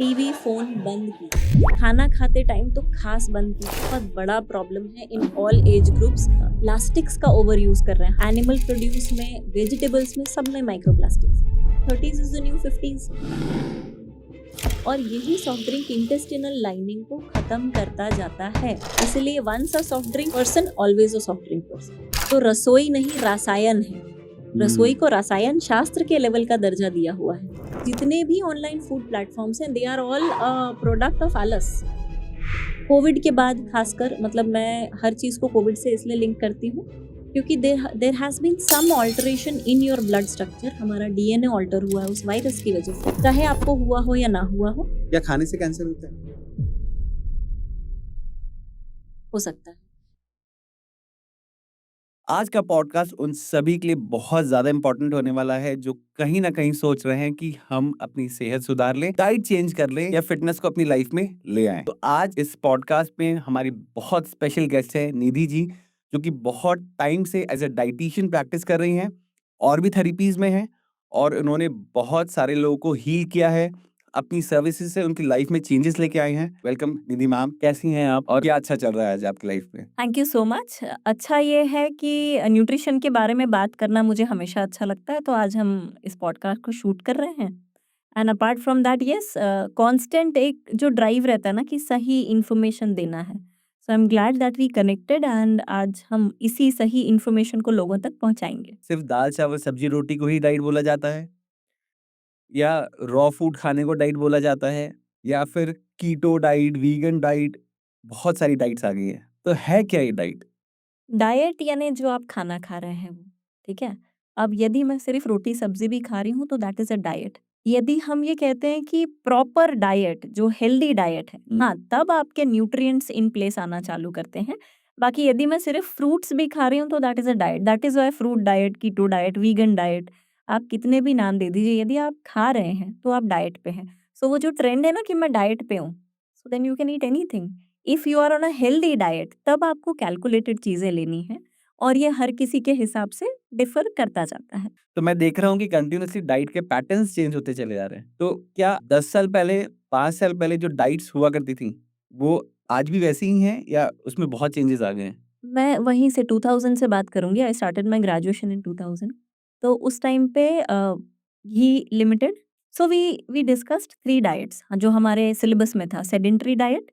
TV phone बंद कीजिए। खाना खाते टाइम तो खास बंद कीजिए। बहुत बड़ा प्रॉब्लम है in all age groups. Plastics का ओवर यूज कर रहे हैं। एनिमल प्रोड्यूस में, वेजिटेबल्स में, सब में micro plastics. 30s is the new 50s। और यही सॉफ्ट ड्रिंक इंटेस्टिनल लाइनिंग को खत्म करता जाता है। इसलिए once a soft drink person always a soft drink person. तो रसोई नहीं, रसायन है। रसोई को रसायन शास्त्र के लेवल का दर्जा दिया हुआ है। जितने भी ऑनलाइन फूड प्लेटफॉर्म्स हैं, they are all product of आलस। कोविड के बाद खासकर, मतलब मैं हर चीज को कोविड से इसलिए लिंक करती हूँ क्योंकि there has been some alteration in your blood structure. हमारा डीएनए ऑल्टर हुआ है उस वायरस की वजह से, चाहे आपको हुआ हो या ना हुआ हो। या खाने से कैंसर होता है? हो सकता है। आज का पॉडकास्ट उन सभी के लिए बहुत ज्यादा इंपॉर्टेंट होने वाला है जो कहीं ना कहीं सोच रहे हैं कि हम अपनी सेहत सुधार लें, डाइट चेंज कर लें या फिटनेस को अपनी लाइफ में ले आएं। तो आज इस पॉडकास्ट में हमारी बहुत स्पेशल गेस्ट है निधि जी, जो कि बहुत टाइम से एज अ डाइटिशियन प्रैक्टिस कर रही हैं और भी थेरेपीज में हैं, और उन्होंने बहुत सारे लोगों को हील किया है। अपनी सर्विसेज से उनकी लाइफ में चेंजेस लेके आए हैं। वेलकम निधि मैम, कैसी हैं आप और क्या अच्छा चल रहा है आज आपकी लाइफ में? Thank you so much. अच्छा ये है कि न्यूट्रिशन के बारे में बात करना मुझे हमेशा अच्छा लगता है, तो आज हम इस पॉडकास्ट को शूट कर रहे हैं। And apart from that, yes, constant एक जो ड्राइव रहता है ना कि सही इन्फॉर्मेशन देना है। So I am glad that we connected and आज हम इसी सही इन्फॉर्मेशन को लोगों तक पहुंचाएंगे। सिर्फ दाल चावल सब्जी रोटी को ही डाइट बोला जाता है, या रॉ फूड खाने को डाइट बोला जाता है, या फिर कीटो डाइट, वीगन डाइट, बहुत सारी डाइट्स आ गई है। तो है क्या ये डाइट? डाइट यानी जो आप खाना खा रहे हैं वो, ठीक है। अब यदि मैं सिर्फ रोटी सब्जी भी खा रही हूँ तो दैट इज अ डाइट। यदि हम ये कहते हैं कि प्रॉपर डाइट जो हेल्दी डाइट है, हाँ, तब आपके न्यूट्रिएंट्स इन प्लेस आना चालू करते हैं। बाकी यदि मैं सिर्फ फ्रूट्स भी खा रही हूँ तो that is a diet. That is why fruit diet, keto diet, vegan diet, आप कितने भी नाम दे दीजिए, यदि आप खा रहे हैं तो आप डाइट पे हैं। सो वो जो ट्रेंड है ना कि मैं डाइट पे हूँ, so then you can eat anything. If you are on a healthy diet तब आपको कैलकुलेटेड चीजें लेनी है, और ये हर किसी के हिसाब से डिफर करता जाता है। तो मैं देख रहा हूँ कि कंटिन्यूअसली डाइट के पैटर्न्स चेंज होते चले जा रहे हैं। तो क्या 10 साल पहले, 5 साल पहले जो डाइट्स हुआ करती थी, वो आज भी वैसी ही हैं या उसमें बहुत चेंजेस आ गए हैं? मैं वहीं से 2000 से बात करूंगी। I started my graduation in 2000। तो उस टाइम पे ही limited. So we discussed 3 diets जो हमारे सिलेबस में था। सेडेंटरी डाइट,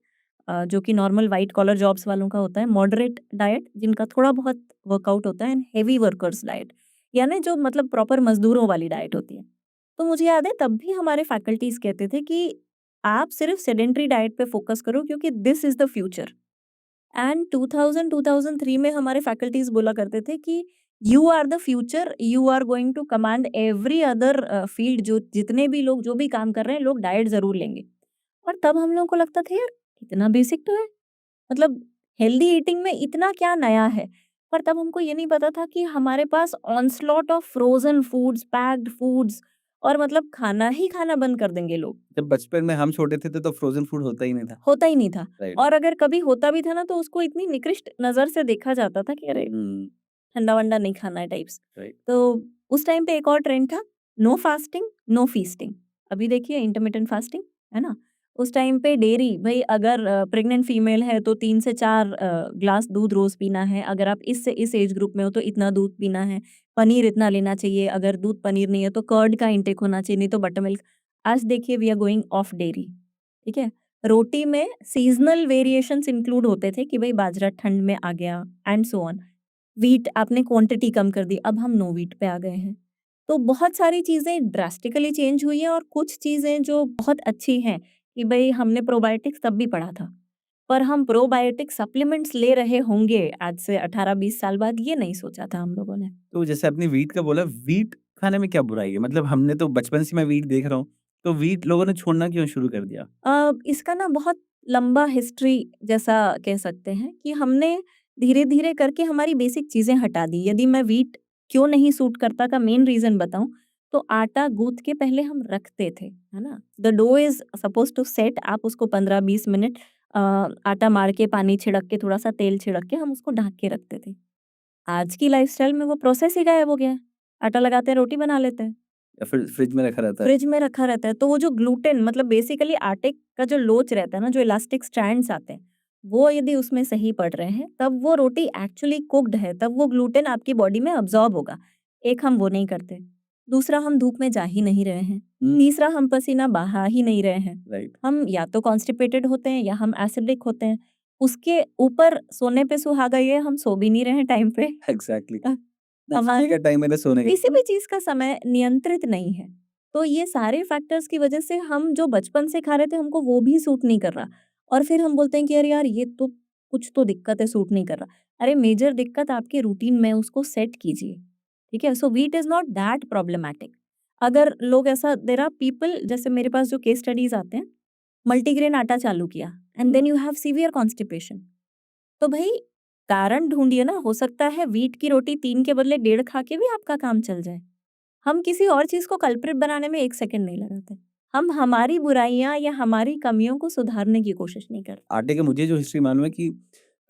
जो कि नॉर्मल व्हाइट कॉलर जॉब्स वालों का होता है। मॉडरेट डाइट जिनका थोड़ा बहुत वर्कआउट होता है। एंड हेवी वर्कर्स डाइट, यानी जो मतलब प्रॉपर मजदूरों वाली डाइट होती है। तो मुझे याद है तब भी हमारे फैकल्टीज कहते थे कि आप सिर्फ सेडेंटरी डाइट पे फोकस करो क्योंकि this is the future. And 2000-2003 में हमारे फैकल्टीज बोला करते थे कि you are the future, you are going to command every other field. जो जितने भी लोग जो भी काम कर रहे हैं, लोग डाइट जरूर लेंगे। और तब हम लोगों को लगता था यार कितना बेसिक तो है, मतलब हेल्दी ईटिंग में इतना क्या नया है। पर तब हमको ये नहीं पता था कि हमारे पास onslaught of frozen foods, packed foods, और मतलब खाना ही खाना बंद कर देंगे लोग। जब बचपन में हम छोटे थे तो फ्रोजन फूड होता ही नहीं था। होता ही नहीं था। राइट। और अगर कभी होता भी था ना तो उसको इतनी निकृष्ट नज़र से देखा जाता था कि अरे ठंडा-वंडा नहीं खाना है टाइप्स। राइट। तो उस टाइम पे एक और ट्रेंड था, नो फास्टिंग, नो फीस्टिंग। अभी देखिए इंटरमिटेंट फास्टिंग, है ना? उस टाइम पे डेयरी, भई अगर प्रेग्नेंट फीमेल है तो 3 से 4 ग्लास दूध रोज़ पीना है। अगर आप इससे इस एज ग्रुप में हो तो इतना दूध पीना है। पनीर इतना लेना चाहिए, अगर दूध पनीर नहीं है तो कर्ड का इंटेक होना चाहिए, नहीं तो बटर मिल्क। आज देखिए we are going off dairy, ठीक है? रोटी में सीज़नल वेरिएशंस इंक्लूड होते थे कि भई बाजरा ठंड में आ गया एंड सो ऑन। व्हीट आपने क्वांटिटी कम कर दी, अब हम नो व्हीट पे आ गए हैं। तो बहुत सारी चीज़ें ड्रास्टिकली चेंज हुई हैं, और कुछ चीज़ें जो बहुत अच्छी हैं कि भई हमने प्रोबायोटिक्स तब भी पढ़ा था। पर हम प्रोबायोटिक सप्लीमेंट्स ले रहे होंगे आज से 18-20 साल बाद, ये नहीं सोचा था हम लोगों ने। तो जैसे आपने व्हीट का बोला, व्हीट खाने में क्या बुराई है? मतलब हमने तो बचपन से मैं व्हीट देख रहा हूँ, तो व्हीट लोगों ने छोड़ना क्यों शुरू कर दिया? इसका ना बहुत लंबा हिस्ट्री जैसा कह सकते हैं कि हमने धीरे-धीरे करके हमारी बेसिक चीज़ें हटा दी। यदि मैं व्हीट क्यों नहीं सूट करता का मेन रीज़न बताऊँ, तो आटा गूँथ के पहले हम रखते थे, है ना? The dough is supposed to set. आप उसको 15-20 मिनट आटा मार के, पानी छिड़क के, थोड़ा-सा तेल छिड़क के हम उसको ढक के रखते थे। आज की लाइफ़स्टाइल में वो प्रोसेस ही गायब हो गया है। आटा लगाते हैं, रोटी बना लेते हैं। या फिर फ्रिज में रखा रहता है? फ्रिज में रखा रहता है, तो वो जो ग्लूटेन मतलब बेसिकली आटे का जो लोच रहता है ना, जो इलास्टिक स्ट्रैंड्स आते हैं, वो यदि उसमें सही पड़ रहे हैं, तब वो रोटी एक्चुअली कुक्ड है, तब वो ग्लूटेन आपकी बॉडी में अब्ज़ॉर्ब होगा। एक हम वो नहीं करते, दूसरा हम धूप में जा ही नहीं रहे हैं, हुँ, तीसरा हम पसीना बहा ही नहीं रहे हैं। राइट, हम या तो कॉन्स्टिपेटेड होते हैं या हम एसिडिक होते हैं। उसके ऊपर सोने पे सुहागा ये हम सो भी नहीं रहे हैं टाइम पे। एग्ज़ैक्टली। अ, ना खाने हमारे का टाइम है ना सोने किसी का। भी चीज़ का समय नियंत्रित नहीं है। तो ये सारे फैक्टर्स की वजह से हम जो बचपन से खा रहे थे हमको वो भी सूट नहीं कर रहा। और फिर हम बोलते हैं कि अरे यार ये तो कुछ तो दिक्कत है सूट नहीं कर रहा। अरे मेजर दिक्कत आपके रूटीन में उसको सेट कीजिए। ठीक है? So wheat is not that problematic. अगर लोग ऐसा देयर आर पीपल जैसे मेरे पास जो केस स्टडीज़ आते हैं, मल्टीग्रेन आटा चालू किया and then you have severe constipation. तो भई कारण ढूँढिए ना, हो सकता है व्हीट की रोटी 3 के बदले 1.5 खा के भी आपका काम चल जाए। हम किसी और चीज़ को कल्प्रिट बनाने में 1 सेकंड नहीं लगाते। हम हमारी बुराइयाँ या हमारी कमियों को सुधारने की कोशिश नहीं करते। आटे की मुझे जो हिस्ट्री मालूम है कि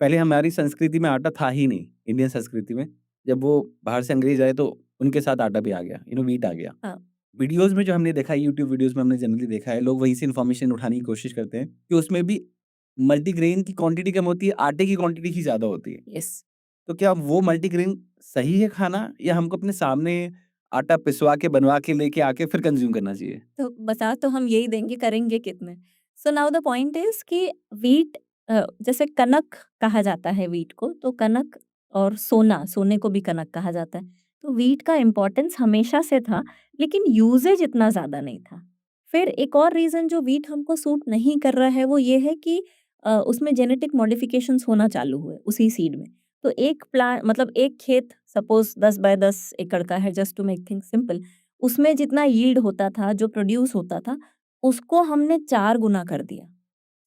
पहले हमारी संस्कृति में आटा था ही नहीं, इंडियन संस्कृति में। जब वो बाहर से अंग्रेज़ आए तो उनके साथ आटा भी आ गया, व्हीट आ गया। हाँ, वीडियोज़ में जो हमने देखा है, यूट्यूब वीडियोज़ में हमने जनरली देखा है, लोग वहीं से इन्फॉर्मेशन उठाने की कोशिश करते हैं कि उसमें भी मल्टीग्रेन की क्वांटिटी कम होती है, आटे की क्वांटिटी ही ज़्यादा होती है। यस। तो क्या वो मल्टीग्रेन सही है खाना या हमको अपने सामने आटा पिसवा के, बनवा के, लेके आके फिर कंज़्यूम करना चाहिए? तो बता तो हम यही देंगे, करेंगे कितने? So now the point is कि व्हीट जैसे कनक कहा जाता है व्हीट को, तो कनक और सोना, सोने को भी कनक कहा जाता है। तो व्हीट का इम्पोर्टेंस हमेशा से था, लेकिन यूसेज इतना ज़्यादा नहीं था। फिर एक और रीज़न जो व्हीट हमको सूट नहीं कर रहा है, वो ये है कि उसमें जेनेटिक मॉडिफिकेशंस होना चालू हुए उसी सीड में। तो एक मतलब एक खेत सपोज़ 10 बाय 10 एकड़ का है, just to make things simple. उसमें जितना यील्ड होता था, जो प्रोड्यूस होता था, उसको हमने 4 गुना कर दिया।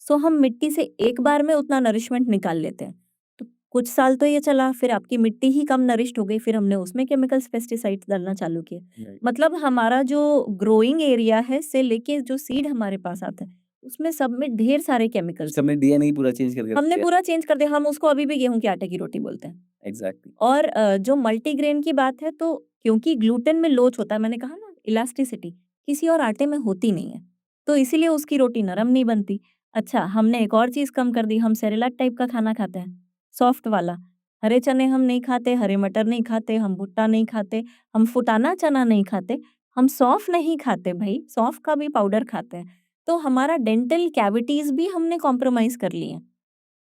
सो हम मिट्टी से एक बार में उतना नरिशमेंट निकाल लेते हैं। तो कुछ साल तो ये चला, फिर आपकी मिट्टी ही कम नरिश्ड हो गई, फिर हमने उसमें केमिकल्स, पेस्टिसाइड्स डालना चालू किए। राइट। मतलब हमारा जो ग्रोइंग एरिया है से लेके जो सीड हमारे पास आता है, उसमें सब में ढेर सारे केमिकल्स सबने डीएनए ही पूरा चेंज करके रख हमने दिया। पूरा चेंज कर दिया। हम उसको अभी भी गेहूँ के आटे की रोटी बोलते हैं। एग्ज़ैक्टली। और जो मल्टीग्रेन की बात है तो क्योंकि ग्लूटेन में लोच होता है, मैंने कहा ना इलास्टिसिटी किसी और आटे में होती नहीं है, तो इसीलिए उसकी रोटी नरम नहीं बनती। अच्छा, हमने एक और चीज़ कम कर दी, हम सेरेलैक टाइप का खाना खाते हैं, सॉफ्ट वाला। हरे चने हम नहीं खाते, हरे मटर नहीं खाते, हम भुट्टा नहीं खाते, हम फुटाना चना नहीं खाते, हम सौंफ नहीं खाते भई, सौंफ का भी पाउडर खाते हैं। तो हमारा डेंटल कैविटीज़ भी हमने कॉम्प्रोमाइज़ कर ली हैं।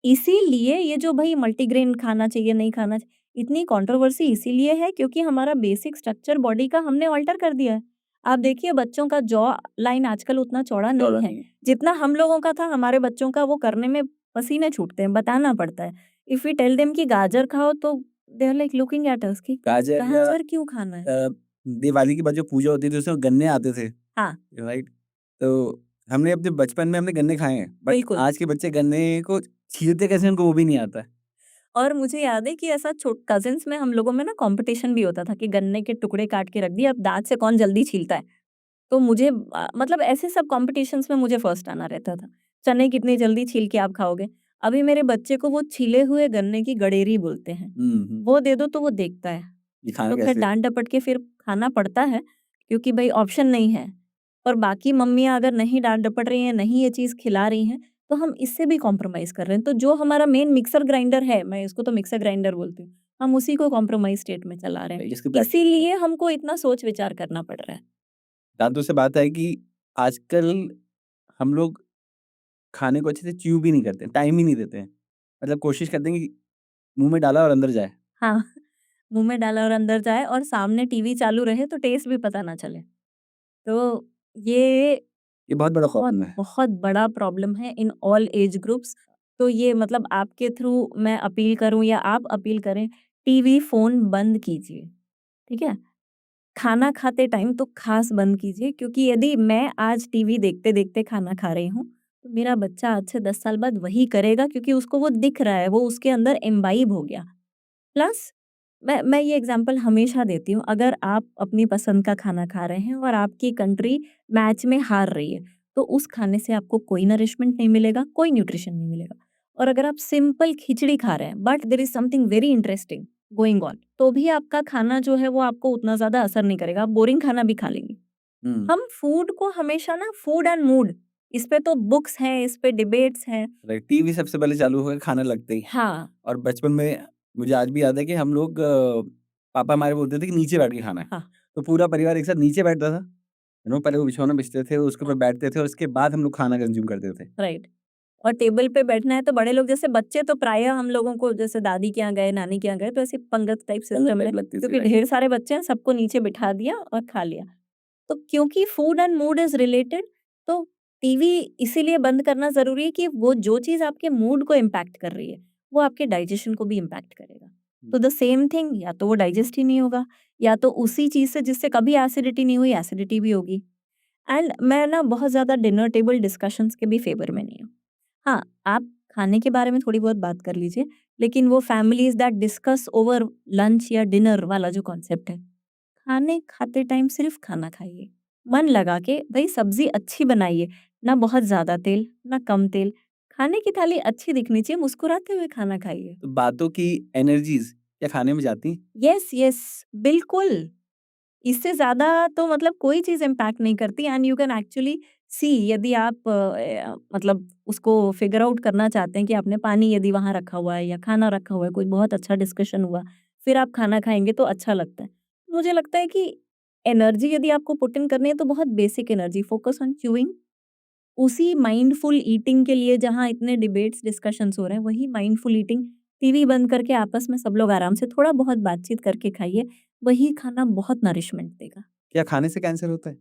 इसीलिए ये जो भई मल्टीग्रेन खाना चाहिए, नहीं खाना इतनी कंट्रोवर्सी इसीलिए है क्योंकि हमारा बेसिक स्ट्रक्चर बॉडी का हमने अल्टर कर दिया है। आप देखिए बच्चों का जॉ लाइन आजकल उतना चौड़ा नहीं चौड़ा है, नहीं है। जितना हम लोगों का था। हमारे बच्चों का वो करने में पसीने छूटते हैं, बताना पड़ता है। इफ वी टेल देम कि गाजर खाओ तो they are like looking at us कि गाजर या गाजर क्यों खाना है? अ, दिवाली के बाद जो पूजा होती थी उसमें गन्ने आते थे, हाँ, राइट? तो हमने अपने बचपन में हमने गन्ने खाए हैं, बट बिल्कुल। आज के बच्चे गन्ने को छीलते कैसे हैं उनको वो भी नहीं आता है। और मुझे याद है कि ऐसा छोट कज़िन्स में हम लोगों में ना कॉम्पिटिशन भी होता था कि गन्ने के टुकड़े काट के रख दिए, अब दाँत से कौन जल्दी छीलता है। तो मुझे मतलब ऐसे सब कॉम्पिटिशन्स में मुझे फर्स्ट आना रहता था। चने कितनी जल्दी छील के आप खाओगे? अभी मेरे बच्चे को वो छिले हुए गन्ने की गडेरी बोलते हैं। हुँ, हुँ। वो दे दो तो वो देखता है। ये खाना तो ख़ैर कैसे है? डाँट-डपट के फिर खाना पड़ता है, क्योंकि भई ऑप्शन नहीं है। और बाकी मम्मियाँ अगर नहीं डाँट-डपट रही हैं, नहीं ये चीज़ खिला रही हैं, तो हम इससे भी कॉम्प्रोमाइज़ कर रहे हैं। तो जो हमारा मेन मिक्सर ग्राइंडर है, मैं इसको तो मिक्सर ग्राइंडर बोलती हूँ, हम उसी को कॉम्प्रोमाइज़ स्टेट में चला रहे हैं। इसकी प्रैक्टिस इसीलिए हमको इतना सोच-विचार करना पड़ रहा है। दांतों से बात है कि आजकल हम लोग खाने को अच्छे से च्यू भी नहीं करते हैं, टाइम ही नहीं देते हैं। मतलब कोशिश करते हैं कि मुँह में डाला और अंदर जाए। हाँ, मुँह में डाला और अंदर जाए और सामने टीवी चालू रहे तो टेस्ट भी पता ना चले। तो ये ये बहुत बड़ा बहुत, प्रॉब्लम है। बहुत बड़ा प्रॉब्लम है इन ऑल एज ग्रुप्स। तो ये मतलब आपके थ्रू मैं अपील करूँ या आप अपील करें, टीवी, फ़ोन बंद कीजिए, ठीक है? खाना खाते टाइम तो ख़ास बंद कीजिए क्योंकि यदि मैं आज टीवी देखते-देखते खाना खा रही हूँ, तो मेरा बच्चा आज से 10 साल बाद वही करेगा क्योंकि उसको वो दिख रहा है, वो उसके अंदर इम्बाइब हो गया। प्लस मैं ये एग्ज़ाम्पल हमेशा देती हूँ, अगर आप अपनी पसंद का खाना खा रहे हैं और आपकी कंट्री मैच में हार रही है, तो उस खाने से आपको कोई नरिशमेंट नहीं मिलेगा, कोई न्यूट्रिशन नहीं मिलेगा। और अगर आप सिंपल खिचड़ी खा रहे हैं, but there is something very interesting going on, तो भी आपका खाना जो है वो आपको उतना ज़्यादा असर नहीं करेगा, आप बोरिंग खाना भी खा लेंगे। हुँ, हम फूड को हमेशा ना फूड एंड मूड, इस पे तो बुक्स हैं, इस पे डिबेट्स हैं। राइट, टीवी सबसे पहले चालू होगा खाना लगते ही। हाँ, और बचपन में मुझे आज भी याद है कि हम लोग पापा हमारे बोलते थे कि नीचे बैठ के खाना है। हाँ, तो पूरा परिवार एक साथ नीचे बैठता था। पहले वो बिछौना बिछते थे, उसके ऊपर बैठते थे और उसके बाद हम लोग खाना कंज़्यूम करते थे। राइट। और टेबल पे बैठना है तो बड़े लोग, जैसे बच्चे तो प्रायः हम लोगों को जैसे दादी के यहाँ गए, नानी के यहाँ गए तो ऐसी पंगत टाइप पंगत सिस्टम में, टाइप लगती थी, क्योंकि राइट। ढेर सारे बच्चे हैं, सबको नीचे बिठा दिया और खा लिया। तो क्योंकि food and mood is related, तो टीवी इसीलिए बंद करना ज़रूरी है कि वो जो चीज़ आपके मूड को इम्पैक्ट कर रही है, वो आपके डाइजेशन को भी इम्पैक्ट करेगा। तो द सेम थिंग, या तो वो डाइजेस्ट ही नहीं होगा, या तो उसी चीज़ से जिससे कभी एसिडिटी नहीं हुई, एसिडिटी भी होगी। एंड मैं ना बहुत ज़्यादा डिनर टेबल डिस्कशंस के भी फ़ेवर में नहीं हूँ। हाँ, आप खाने के बारे में थोड़ी बहुत बात कर लीजिए, लेकिन वो families that discuss over lunch या डिनर वाला जो कॉन्सेप्ट है, खाने खाते टाइम सिर्फ़ खाना खाइए। मन लगा के भई सब्ज़ी अच्छी बनाइए, ना बहुत ज़्यादा तेल, ना कम तेल। खाने की थाली अच्छी दिखनी चाहिए, मुस्कुराते हुए खाना खाइए। तो बातों की एनर्जीज़ क्या खाने में जाती? येस, येस, बिल्कुल। इससे ज़्यादा तो मतलब कोई चीज़ इम्पैक्ट नहीं करती, and you can actually see, यदि आप मतलब उसको फिगर आउट करना चाहते हैं कि आपने पानी यदि वहाँ रखा हुआ है या खाना रखा हुआ है, कोई बहुत अच्छा डिस्कशन हुआ, फिर आप खाना खाएँगे तो अच्छा लगता है। मुझे लगता है कि एनर्जी यदि आपको पुट इन करनी है तो बहुत basic energy, focus on chewing, उसी माइंडफुल ईटिंग के लिए जहाँ इतने डिबेट्स, डिस्कशंस हो रहे हैं, वही माइंडफुल ईटिंग, टीवी बंद करके आपस में सब लोग आराम से थोड़ा बहुत बातचीत करके खाइए, वही खाना बहुत नरिशमेंट देगा। क्या खाने से कैंसर होता है?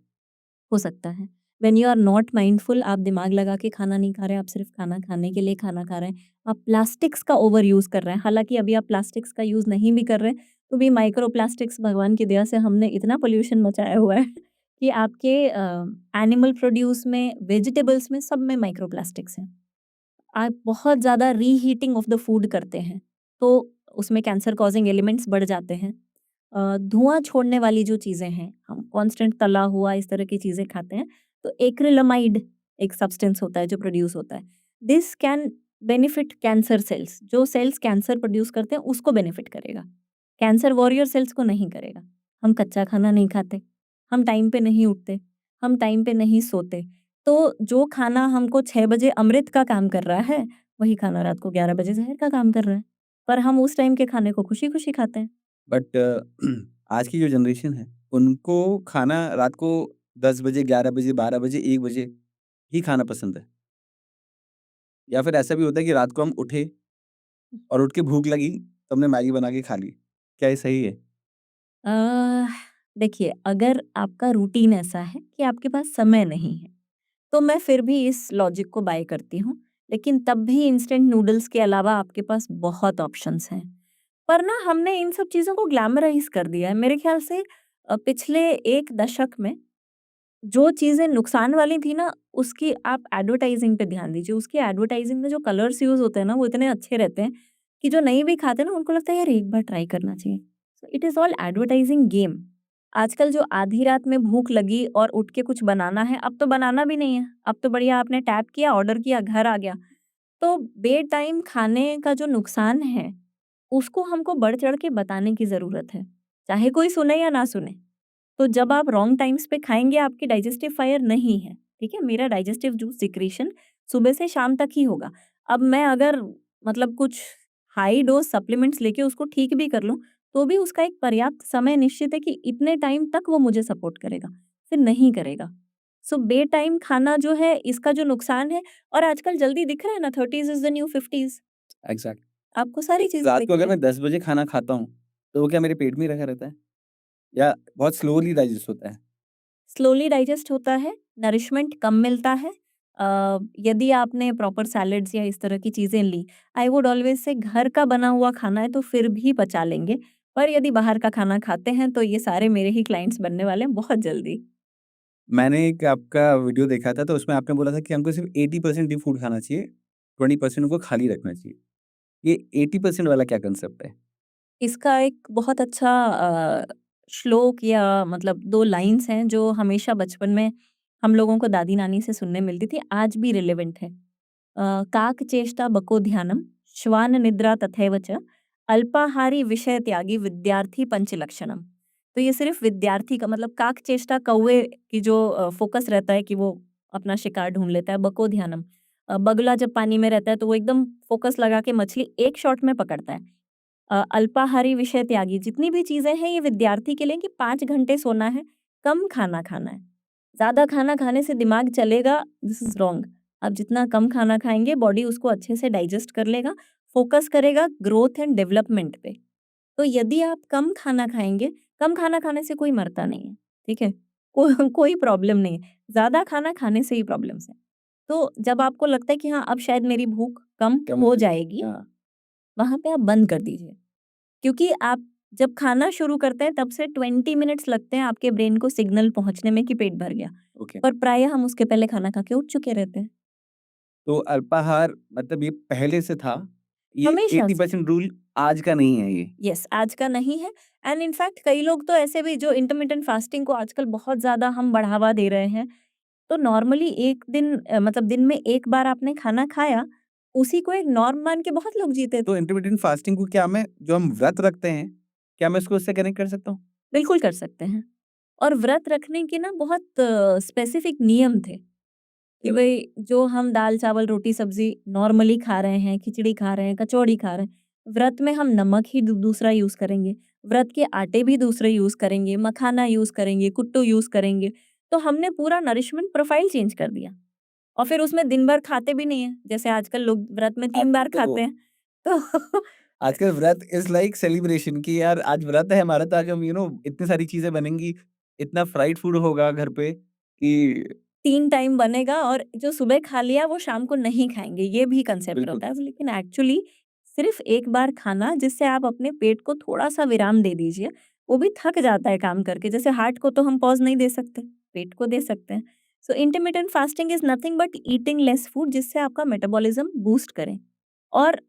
हो सकता है। When you are not mindful, आप दिमाग लगा के खाना नहीं खा रहे, आप सिर्फ़ खाना खाने के लिए खाना खा रहे हैं। आप प्लास्टिक्स का ओवर यूज़ कर रहे हैं। हालाँकि अभी आप प्लास्टिक्स का यूज़ नहीं भी कर रहे, तो भी माइक्रो प्लास्टिक्स भगवान की दया से हमने इतना पॉल्यूशन मचाया हुआ है कि आपके एनिमल प्रोड्यूस में, वेजिटेबल्स में, सब में माइक्रो प्लास्टिक्स हैं। आप बहुत ज़्यादा रीहीटिंग ऑफ द फूड करते हैं, तो उसमें कैंसर कॉज़िंग एलिमेंट्स बढ़ जाते हैं। धुआँ छोड़ने वाली जो चीज़ें हैं, हम कांस्टेंट तला हुआ इस तरह की चीज़ें खाते हैं, तो एक्रिलामाइड एक सब्सटेंस होता है जो प्रोड्यूस होता है। This can benefit cancer cells, जो सेल्स कैंसर प्रोड्यूस करते हैं उसको बेनिफिट करेगा। कैंसर वॉरियर सेल्स को नहीं करेगा। हम कच्चा खाना नहीं खाते, हम टाइम पे नहीं उठते, हम टाइम पे नहीं सोते। तो जो खाना हमको 6 बजे अमृत का काम कर रहा है, वही खाना रात को 11 बजे ज़हर का काम कर रहा है। पर हम उस टाइम के खाने को खुशी-खुशी खाते हैं। बट आज की जो जनरेशन है, उनको खाना रात को 10 बजे, 11 बजे, 12 बजे, 1 बजे ही खाना पसंद है। या फिर ऐसा भी होता है कि रात को हम उठे और उठ के भूख लगी, तो हमने मैगी बना के खा ली। क्या ये सही है? अ, देखिए, अगर आपका रूटीन ऐसा है कि आपके पास समय नहीं है, तो मैं फिर भी इस लॉजिक को बाय करती हूँ। लेकिन तब भी इंस्टेंट नूडल्स के अलावा आपके पास बहुत ऑप्शंस हैं। पर ना हमने इन सब चीज़ों को ग्लैमराइज़ कर दिया है। मेरे ख़्याल से पिछले 1 दशक में जो चीज़ें नुकसान वाली थी ना, उसकी आप एडवर्टाइज़िंग पे ध्यान दीजिए। उसकी एडवर्टाइज़िंग में जो कलर्स यूज़ होते हैं ना, वो इतने अच्छे रहते हैं कि जो नहीं भी खाते ना, उनको लगता है यार एक बार ट्राई करना चाहिए। So it is all advertising game. आजकल जो आधी रात में भूख लगी और उठ के कुछ बनाना है, अब तो बनाना भी नहीं है। अब तो बढ़िया आपने टैप किया, ऑर्डर किया, घर आ गया। तो बेटाइम खाने का जो नुकसान है, उसको हमको बढ़-चढ़ के बताने की ज़रूरत है। चाहे कोई सुने या ना सुने। तो जब आप रॉन्ग टाइम्स पे खाएँगे, आपकी डाइजेस्टिव फायर नहीं है, ठीक है? मेरा डाइजेस्टिव जूस सिक्रीशन सुबह से शाम तक ही होगा। अब मैं अगर मतलब कुछ हाई डोज़ सप्लीमेंट्स लेके उसको ठीक भी कर लूँ, तो भी उसका एक पर्याप्त समय निश्चित है कि इतने टाइम तक वो मुझे सपोर्ट करेगा, फिर नहीं करेगा। सो बेटाइम खाना जो है, इसका जो नुकसान है, और आजकल जल्दी दिख रहा है ना, 30s is the new 50s, exact. आपको सारी चीज़ें रात दिख को अगर रही मैं हैं। 10 बजे खाना खाता हूँ, तो वो क्या मेरे पेट में ही रखा रहता है? या बहुत स्लोली डाइजेस्ट होता है? स्लोली डाइजेस्ट होता है, नरिशमेंट कम मिलता है। यदि आपने प्रॉपर सैलेड्स या इस तरह की चीज़ें ली, आई वुड ऑलवेज़ से घर का बना हुआ खाना है तो फिर भी पचा लेंगे। पर यदि बाहर का खाना खाते हैं तो ये सारे मेरे ही क्लाइंट्स बनने वाले हैं बहुत जल्दी। मैंने एक आपका वीडियो देखा था, तो उसमें आपने बोला था कि हमको सिर्फ़ 80% ही फूड खाना चाहिए, 20% को खाली रखना चाहिए। ये 80% वाला क्या कांसेप्ट है? इसका एक बहुत अच्छा श्लोक या मतलब 2 लाइन्स हैं जो हमेशा बचपन में हम लोगों को दादी-नानी से सुनने मिलती थी, आज भी रिलेवेंट है। काक चेष्टा बको ध्यानम, श्वान निद्रा तथैव च, अल्पाहारी विषय त्यागी विद्यार्थी पंच लक्षणम। तो ये सिर्फ विद्यार्थी का मतलब काक चेष्टा कौवे की जो फोकस रहता है कि वो अपना शिकार ढूंढ लेता है, बको ध्यानम। बगुला जब पानी में रहता है तो वो एकदम फोकस लगा के मछली एक शॉट में पकड़ता है। अल्पाहारी विषय त्यागी जितनी भी चीजें हैं ये विद्यार्थी के लिए कि 5 घंटे सोना है, कम खाना खाना है। ज्यादा खाना खाने से दिमाग चलेगा, दिस इज रॉन्ग। आप जितना कम खाना खाएंगे बॉडी उसको अच्छे से डाइजेस्ट कर लेगा, फोकस करेगा ग्रोथ एंड डेवलपमेंट पे। तो यदि आप कम खाना खाएंगे, कम खाना खाने से कोई मरता नहीं है, ठीक है? कोई प्रॉब्लम नहीं है, ज्यादा खाना खाने से ही प्रॉब्लम्स है। तो जब आपको लगता है कि हाँ अब शायद मेरी भूख कम कम हो हो जाएगी, हाँ, वहां पे आप बंद कर दीजिए। क्योंकि आप जब खाना शुरू करते हैं तब से 20 मिनट्स लगते हैं आपके ब्रेन को सिग्नल पहुंचने में कि पेट भर गया। ओके। पर प्रायः हम उसके पहले खाना खा के उठ चुके रहते हैं। तो अल्पाहार मतलब ये पहले से था, ये हमेशा से। 80% रूल आज का नहीं है ये। यस, आज का नहीं है। एंड इनफैक्ट कई लोग तो ऐसे भी जो इंटरमिटेंट फास्टिंग को आजकल बहुत ज़्यादा हम बढ़ावा दे रहे हैं। तो नॉर्मली एक दिन मतलब दिन में एक बार आपने खाना खाया, उसी को एक नॉर्म मान के बहुत लोग जीते थे। तो इंटरमिटेंट फास्टिंग को क्या मैं जो हम व्रत रखते हैं, क्या मैं उसको उससे कनेक्ट कर सकता हूँ? बिल्कुल कर सकते हैं। और व्रत रखने के ना बहुत स्पेसिफिक नियम थे। कि भई जो हम दाल, चावल, रोटी, सब्ज़ी नॉर्मली खा रहे हैं, खिचड़ी खा रहे हैं, कचौड़ी खा रहे हैं, व्रत में हम नमक ही दूसरा यूज़ करेंगे, व्रत के आटे भी दूसरे यूज़ करेंगे, मखाना यूज़ करेंगे, कुट्टू यूज़ करेंगे। तो हमने पूरा नरिशमेंट प्रोफ़ाइल चेंज कर दिया और फिर उसमें दिन भर खाते भी नहीं हैं, जैसे आजकल लोग व्रत में 3 बार आजकल खाते तो हैं। तो आजकल व्रत इज़ लाइक सेलिब्रेशन कि यार आज व्रत है हमारा, तो आज हम इतनी सारी चीज़ें बनेंगी, इतना फ्राइड फूड होगा घर पे कि 3 टाइम बनेगा और जो सुबह खा लिया वो शाम को नहीं खाएँगे, ये भी कंसेप्ट बिल्कुल। होता है। लेकिन एक्चुअली सिर्फ़ एक बार खाना जिससे आप अपने पेट को थोड़ा-सा विराम दे दीजिए, वो भी थक जाता है काम करके। जैसे हार्ट को तो हम पॉज़ नहीं दे सकते, पेट को दे सकते हैं। So intermittent fasting is nothing but eating less food जिससे आपका मेटाबॉलिज़्म बूस्ट करे। और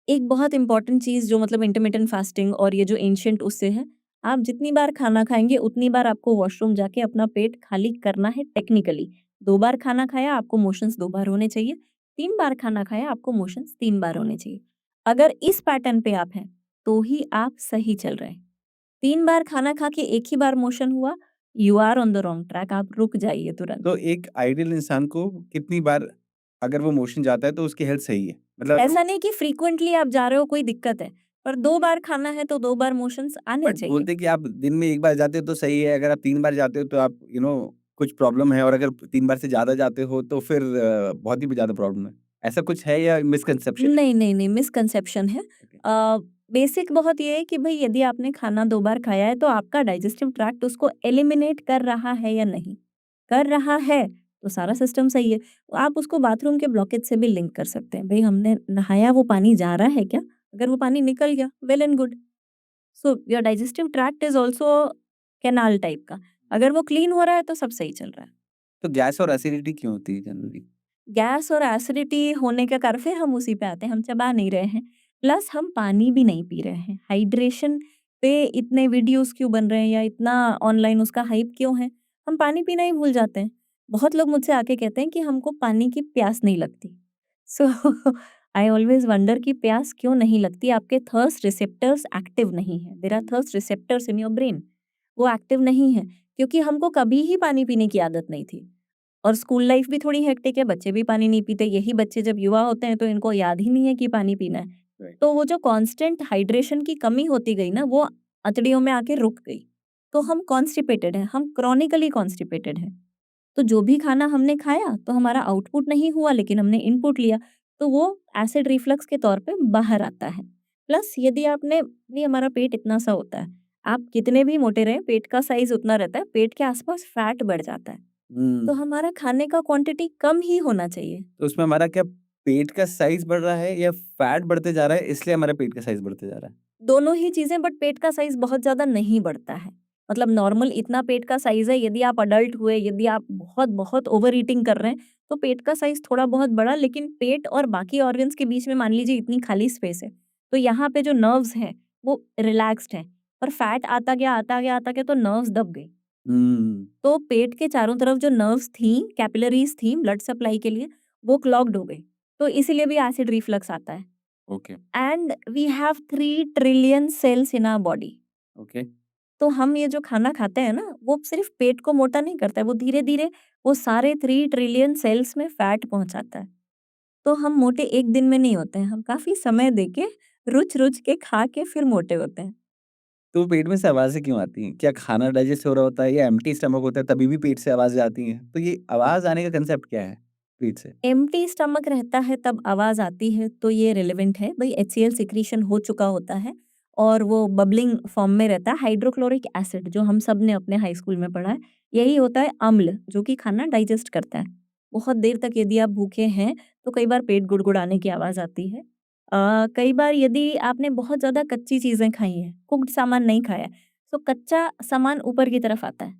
एक बहुत इम्पोर्टेंट चीज़ जो मतलब इंटरमिटेंट फास्टिंग और ये जो एंशिएंट उससे है, आप जितनी बार खाना खाएँगे उतनी बार आपको वॉशरूम जाके अपना पेट खाली करना है टेक्निकली। 2 बार खाना खाया आपको मोशंस 2 बार होने चाहिए, 3 बार खाना खाया आपको मोशंस 3 बार होने चाहिए। अगर इस पैटर्न पे आप हैं, तो ही आप सही चल रहे हैं। 3 बार खाना खा के 1 ही बार मोशन हुआ, you are on the wrong track, आप रुक जाइए तुरंत। तो एक आइडियल इंसान को कितनी बार अगर वो मोशन जाता है तो उसकी हेल्थ सही है? मतलब ऐसा नहीं कि फ्रीक्वेंटली आप जा रहे हो कोई दिक्कत है, पर 2 बार खाना है तो 2 बार मोशंस आने बट चाहिए। बोलते हैं कि आप दिन में 1 बार जाते हो तो सही है, अगर आप 3 बार जाते हो तो आप कुछ प्रॉब्लम है, और अगर 3 बार से ज़्यादा जाते हो तो फिर बहुत ही ज़्यादा प्रॉब्लम है। ऐसा कुछ है या मिसकंसेप्शन है? नहीं, नहीं, नहीं, मिसकंसेप्शन है। ओके। बेसिक बहुत ये है कि भई यदि आपने खाना 2 बार खाया है तो आपका डाइजेस्टिव ट्रैक्ट उसको एलिमिनेट कर रहा है या नहीं? कर रहा है, तो सारा सिस्टम सही है। आप उसको बाथरूम के ब्लॉकेज से भी लिंक कर सकते हैं। भई हमने नहाया वो पानी जा रहा है क्या? अगर वो पानी निकल गया, well and good. So your digestive tract is also canal type का। अगर वो क्लीन हो रहा है तो सब सही चल रहा है। तो गैस और एसिडिटी क्यों होती है जनरली? गैस और एसिडिटी होने का कारण फिर हम उसी पे आते हैं, हम चबा नहीं रहे हैं। प्लस हम पानी भी नहीं पी रहे हैं। हाइड्रेशन पे इतने वीडियोज़ क्यों बन रहे हैं या इतना ऑनलाइन उसका हाइप क्यों है? हम पानी पीना ही भूल जाते हैं। बहुत लोग मुझसे आके कहते हैं कि हमको पानी की प्यास नहीं लगती। सो आई ऑलवेज़ वंडर कि प्यास क्यों नहीं लगती? आपके थर्स्ट रिसेप्टर्स एक्टिव नहीं हैं। There are thirst receptors in your brain. वो एक्टिव नहीं है क्योंकि हमको कभी ही पानी पीने की आदत नहीं थी। और स्कूल लाइफ भी थोड़ी हेक्टिक है, बच्चे भी पानी नहीं पीते। यही बच्चे जब युवा होते हैं तो इनको याद ही नहीं है कि पानी पीना है। राइट। तो वो जो कांस्टेंट हाइड्रेशन की कमी होती गई ना, वो अंतड़ियों में आके रुक गई। तो हम कॉन्स्टिपेटेड हैं, हम क्रॉनिकली कॉन्स्टिपेटेड हैं। तो जो भी खाना हमने खाया तो हमारा आउटपुट नहीं हुआ लेकिन हमने इनपुट लिया, तो वो एसिड रिफ्लक्स के तौर पे बाहर आता है। प्लस यदि आपने ये हमारा पेट इतना सा होता है, आप कितने भी मोटे रहें, पेट का साइज़ उतना रहता है, पेट के आस-पास फैट बढ़ जाता है। हुँ। तो हमारा खाने का क्वांटिटी कम ही होना चाहिए। तो उसमें हमारा क्या पेट का साइज़ बढ़ रहा है या फैट बढ़ते जा रहा है इसलिए हमारा पेट का साइज़ बढ़ते जा रहा है? दोनों ही चीज़ें बट पेट का साइज़ बहुत ज़्यादा नहीं बढ़ता है। मतलब नॉर्मल इतना पेट का साइज़ है, यदि आप अडल्ट हुए, यदि आप बहुत-बहुत ओवर ईटिंग कर रहे हैं, तो पेट का साइज़ थोड़ा बहुत बढ़ा लेकिन पेट और बाकी ऑर्गन्स के बीच में मान लीजिए इतनी खाली स्पेस है। तो यहाँ पे जो नर्व्स हैं, वो रिलैक्स्ड हैं। पर फैट आता गया, आता गया, आता गया तो नर्व्स दब गई। हुँ। तो पेट के चारों तरफ जो नर्व्स थीं, कैपिलरीज़ थीं ब्लड सप्लाई के लिए, वो क्लॉग्ड हो गई। तो इसीलिए भी एसिड रिफ्लक्स आता है। Okay, and we have 3 trillion cells in our body. Okay. तो हम ये जो खाना खाते हैं ना, वो सिर्फ पेट को मोटा नहीं करता है, वो धीरे-धीरे वो सारे 3 ट्रिलियन सेल्स में फैट पहुँचाता है। तो हम मोटे एक दिन में नहीं होते हैं, हम काफ़ी समय देके, रुच-रुच के खा के फिर मोटे होते हैं। तो पेट में से आवाज़ें क्यों आती हैं? क्या खाना डाइजेस्ट हो रहा होता है या एम्प्टी स्टमक होता है तभी भी पेट से आवाज़ें आती हैं? तो ये आवाज़ आने का कांसेप्ट क्या है पेट से? एम्प्टी स्टमक रहता है तब आवाज़ आती है तो ये रिलेवेंट है। भई एचसीएल सिक्रीशन हो चुका होता है और वो बबलिंग फॉर्म में रहता है। हाइड्रोक्लोरिक एसिड जो हम सब ने अपने हाई स्कूल में पढ़ा है, यही होता है अम्ल जो कि खाना डाइजेस्ट करता है। बहुत देर तक यदि आप भूखे हैं तो कई बार पेट गुड़गुड़ाने की आवाज़ आती है। कई बार यदि आपने बहुत ज़्यादा कच्ची चीज़ें खाई हैं, कुक्ड सामान नहीं खाया है, तो कच्चा सामान ऊपर की तरफ आता है।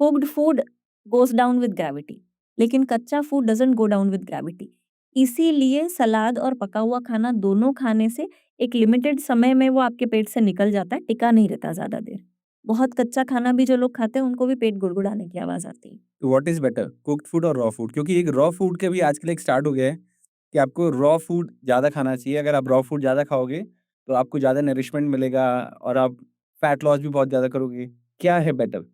Cooked food goes down with gravity. लेकिन कच्चा food doesn't go down with gravity. इसीलिए सलाद और पका हुआ खाना दोनों खाने से एक लिमिटेड समय में वो आपके पेट से निकल जाता है, टिका नहीं रहता ज़्यादा देर। बहुत कच्चा खाना भी जो लोग खाते हैं उनको भी पेट गुड़गुड़ाने की आवाज़ आती है। तो what is better cooked food और रॉ फूड? क्योंकि एक रॉ फूड का भी आजकल एक स्टार्ट हो गया है कि आपको रॉ फूड ज़्यादा खाना चाहिए। अगर आप रॉ फूड ज़्यादा खाओगे तो आपको ज़्यादा नरिशमेंट मिलेगा और आप फैट लॉस भी बहुत ज़्यादा करोगे। क्या है बेटर?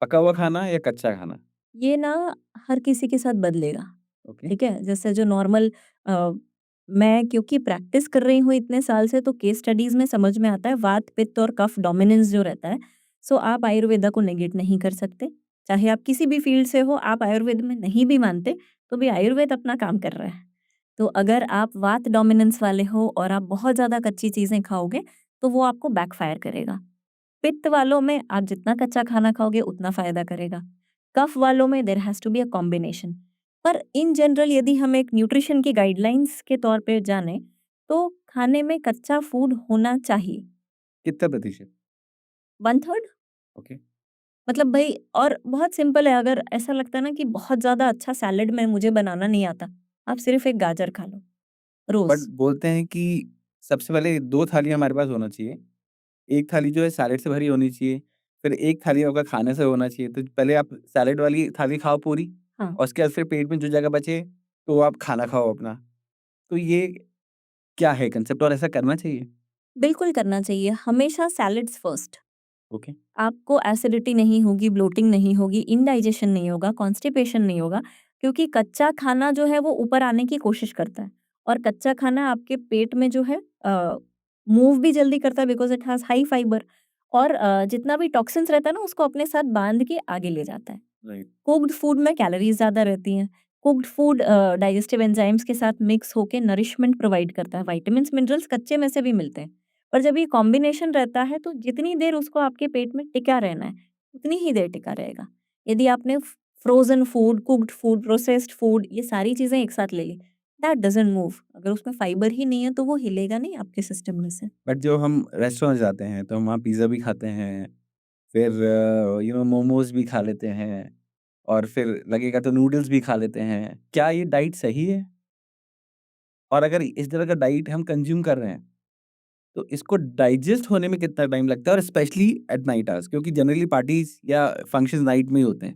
पका हुआ खाना या कच्चा खाना? ये ना हर किसी के साथ बदलेगा, ओके, ठीक है? जैसे जो नॉर्मल अ, मैं क्योंकि प्रैक्टिस कर रही हूँ इतने साल से तो केस स्टडीज़ में समझ में आता है वात, पित्त और कफ डोमिनेंस जो रहता है, सो आप आयुर्वेदा को नेगेट नहीं कर सकते। चाहे आप किसी भी फील्ड से हो, आप आयुर्वेद में नहीं भी मानते, तो भी आयुर्वेद अपना काम कर रहा है। तो अगर आप वात डोमिनेंस वाले हो और आप बहुत ज़्यादा कच्ची चीज़ें खाओगे, तो वो आपको बैकफ़ायर करेगा। पित्त वालों में आप जितना कच्चा खाना खाओगे उतना फ़ायदा करेगा। कफ वालों में there has to be a combination. पर इन जनरल यदि हम एक न्यूट्रिशन की गाइडलाइंस के तौर पे जानें, तो खाने में कच्चा फूड होना चाहिए। कितना प्रतिशत? 1/3 ओके। मतलब भई और बहुत सिंपल है अगर ऐसा लगता है ना कि बहुत ज़्यादा अच्छा सैलेड में मुझे बनाना नहीं आता, आप सिर्फ़ एक गाजर खा लो, बट रोज़। बोलते हैं कि सबसे पहले 2 थाली हमारे पास होना चाहिए। एक थाली जो है सैलेड से भरी होनी चाहिए, फिर एक थाली आपका खाने से होना चाहिए। तो पहले आप सैलेड वाली थाली खाओ पूरी हाँ, और उसके बाद फिर पेट में जो जगह बचे, तो आप खाना खाओ अपना। तो ये क्या है कांसेप्ट और ऐसा करना चाहिए? बिल्कुल करना चाहिए, हमेशा सैलेड्स फर्स्ट। ओके, आपको एसिडिटी नहीं होगी, ब्लोटिंग नहीं होगी, इंडाइजेशन नहीं होगा, कॉन्स्टिपेशन नहीं होगा क्योंकि कच्चा खाना जो है वो ऊपर आने की कोशिश करता है और कच्चा खाना आपके पेट में जो है मूव भी जल्दी करता है because it has high fibre और जितना भी टॉक्सिन्स रहता है ना उसको अपने साथ बाँध के आगे ले जाता है। राइट, कुक्ड फूड में कैलोरीज़ ज़्यादा रहती हैं। कुक्ड फूड डाइजेस्टिव एंजाइम्स के साथ मिक्स होके नरिशमेंट प्रोवाइड करता है। विटामिन्स, मिनरल्स कच्चे में से भी मिलते हैं। पर जब ये कॉम्बिनेशन रहता है तो जितनी देर उसको आपके पेट में टिका रहना है, उतनी ही देर टिका रहेगा। यदि आपने frozen food, cooked food, processed food ये सारी चीज़ें एक साथ ले ली, दैट डज़न्ट मूव। अगर उसमें फाइबर ही नहीं है तो वो हिलेगा नहीं आपके सिस्टम में से। बट जो हम रेस्टोरेंट जाते हैं, तो हम वहाँ पिज़्ज़ा भी खाते हैं, फिर मोमोज़ भी खा लेते हैं और फिर लगेगा तो नूडल्स भी खा लेते हैं। क्या ये डाइट सही है? और अगर इस तरह का डाइट हम कंज़्यूम कर रहे हैं तो इसको डाइजेस्ट होने में कितना टाइम लगता है और स्पेशली एट नाइट आवर्स क्योंकि जनरली पार्टीज या फंक्शंस नाइट में ही होते हैं।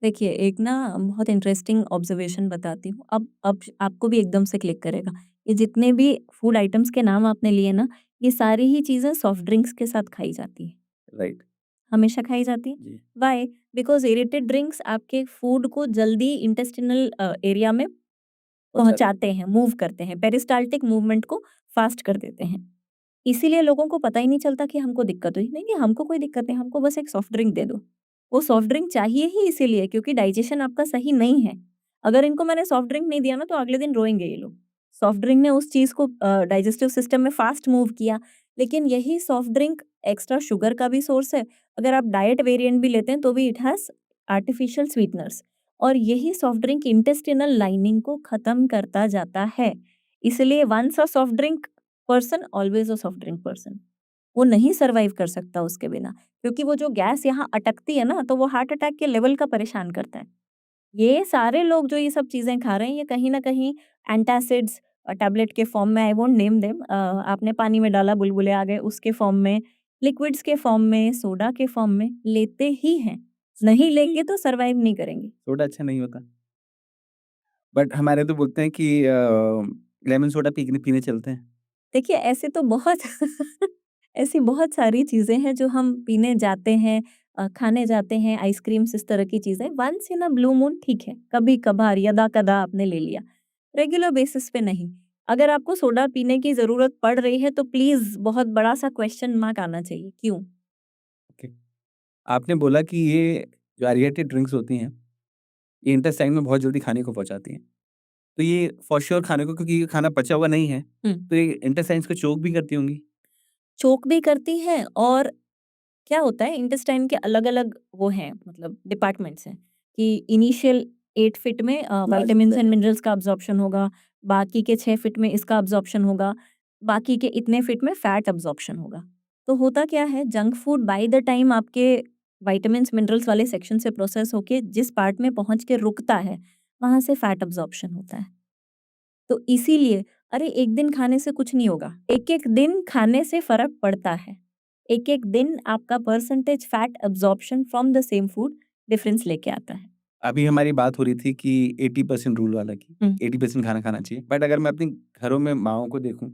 देखिए, एक ना बहुत इंटरेस्टिंग ऑब्जर्वेशन बताती हूँ। अब आपको भी एकदम से क्लिक करेगा। ये जितने भी फूड आइटम्स के नाम आपने लिए ना, ये सारी ही चीज़ें सॉफ्ट ड्रिंक्स के साथ खाई जाती हैं। राइट। हमेशा खाई जाती हैं। जी। व्हाई? बिकॉज़ एरेटेड ड्रिंक्स आपके फूड को जल्दी इंटेस्टिनल एरिया में पहुँचा देते पहुँचाते हैं, मूव करते हैं, पेरिस्टाल्टिक मूवमेंट को फ़ास्ट कर देते हैं। इसीलिए लोगों को पता ही नहीं चलता कि हमको दिक्कत हुई। नहीं, नहीं हमको कोई दिक्कत नहीं, हमको बस एक सॉफ्ट ड्रिंक दे दो। वो सॉफ्ट ड्रिंक चाहिए ही इसीलिए क्योंकि डाइजेशन आपका सही नहीं है। अगर इनको मैंने सॉफ्ट ड्रिंक नहीं दिया ना तो अगले दिन रोएँगे ये लोग। सॉफ्ट ड्रिंक ने उस चीज़ को डाइजेस्टिव सिस्टम में फ़ास्ट मूव किया, लेकिन यही सॉफ्ट ड्रिंक एक्स्ट्रा शुगर का भी सोर्स है। अगर आप डाइट वेरिएंट भी लेते हैं तो भी इट हैज़ आर्टिफिशियल स्वीटनर्स और यही सॉफ्ट ड्रिंक इंटेस्टिनल लाइनिंग को ख़त्म करता जाता है। इसलिए once a soft drink person always a soft drink person. वो नहीं सर्वाइव कर सकता उसके बिना, क्योंकि वो जो गैस यहाँ अटकती है ना, तो वो हार्ट अटैक के लेवल का परेशान करता है। ये सारे लोग जो ये सब चीज़ें खा रहे हैं, ये कहीं न कहीं एंटासिड्स टैबलेट के फॉर्म में आई वोंट नेम देम आपने पानी में डाला बुलबुले आ गए, उसके फॉर्म में, लिक्विड्स के फॉर्म में, सोडा के फॉर्म में लेते ही हैं। नहीं लेंगे तो सर्वाइव नहीं करेंगे। सोडा अच्छा नहीं होता। बट हमारे तो बोलते हैं कि लेमन सोडा पीने पीने चलते हैं। देखिए ऐसे तो बहुत ऐसी बहुत सारी चीज़ें हैं जो हम पीने जाते हैं, खाने जाते हैं, आइसक्रीम्स इस तरह की चीज़ें। Once in a blue moon ठीक है, कभी-कभार, यदा-कदा आपने ले लिया, रेगुलर बेसिस पे नहीं। अगर आपको सोडा पीने की ज़रूरत पड़ रही है तो प्लीज़ बहुत बड़ा-सा क्वेश्चन मार्क आना चाहिए, क्यों? ओके। आपने बोला कि ये जो एरिएटेड ड्रिंक्स होती हैं, ये इंटेस्टाइन में बहुत जल्दी खाने को पहुँचाती हैं। तो ये फॉर श्योर खाने को, क्योंकि ये खाना पचा हुआ नहीं है, हुँ। तो ये इंटेस्टाइन्स को चोक भी करती होंगी? चोक भी करती हैं और क्या होता है इंटेस्टाइन के अलग-अलग वो हैं मतलब डिपार्टमेंट्स हैं कि इनिशियल 8 फीट में विटामिन्स एंड मिनरल्स का अब्ज़ॉर्प्शन होगा, बाकी के 6 फीट में इसका अब्ज़ॉर्प्शन होगा, बाकी के इतने फीट में फैट अब्ज़ॉर्प्शन होगा। तो होता क्या है junk food by the time आपके विटामिन्स मिनरल्स वाले सेक्शन से प्रोसेस होके जिस पार्ट में पहुँच के रुकता है, वहाँ से फैट अब्ज़ॉर्प्शन होता है। तो इसीलिए अरे एक दिन खाने से कुछ नहीं होगा, एक-एक दिन खाने से फ़र्क पड़ता है। एक-एक दिन आपका percentage fat absorption from the same food difference लेके आता है। अभी हमारी बात हो रही थी कि 80% रूल वाला की, हुँ। 80% खाना खाना चाहिए। बट अगर मैं अपनी घरों में माँओं को देखूँ,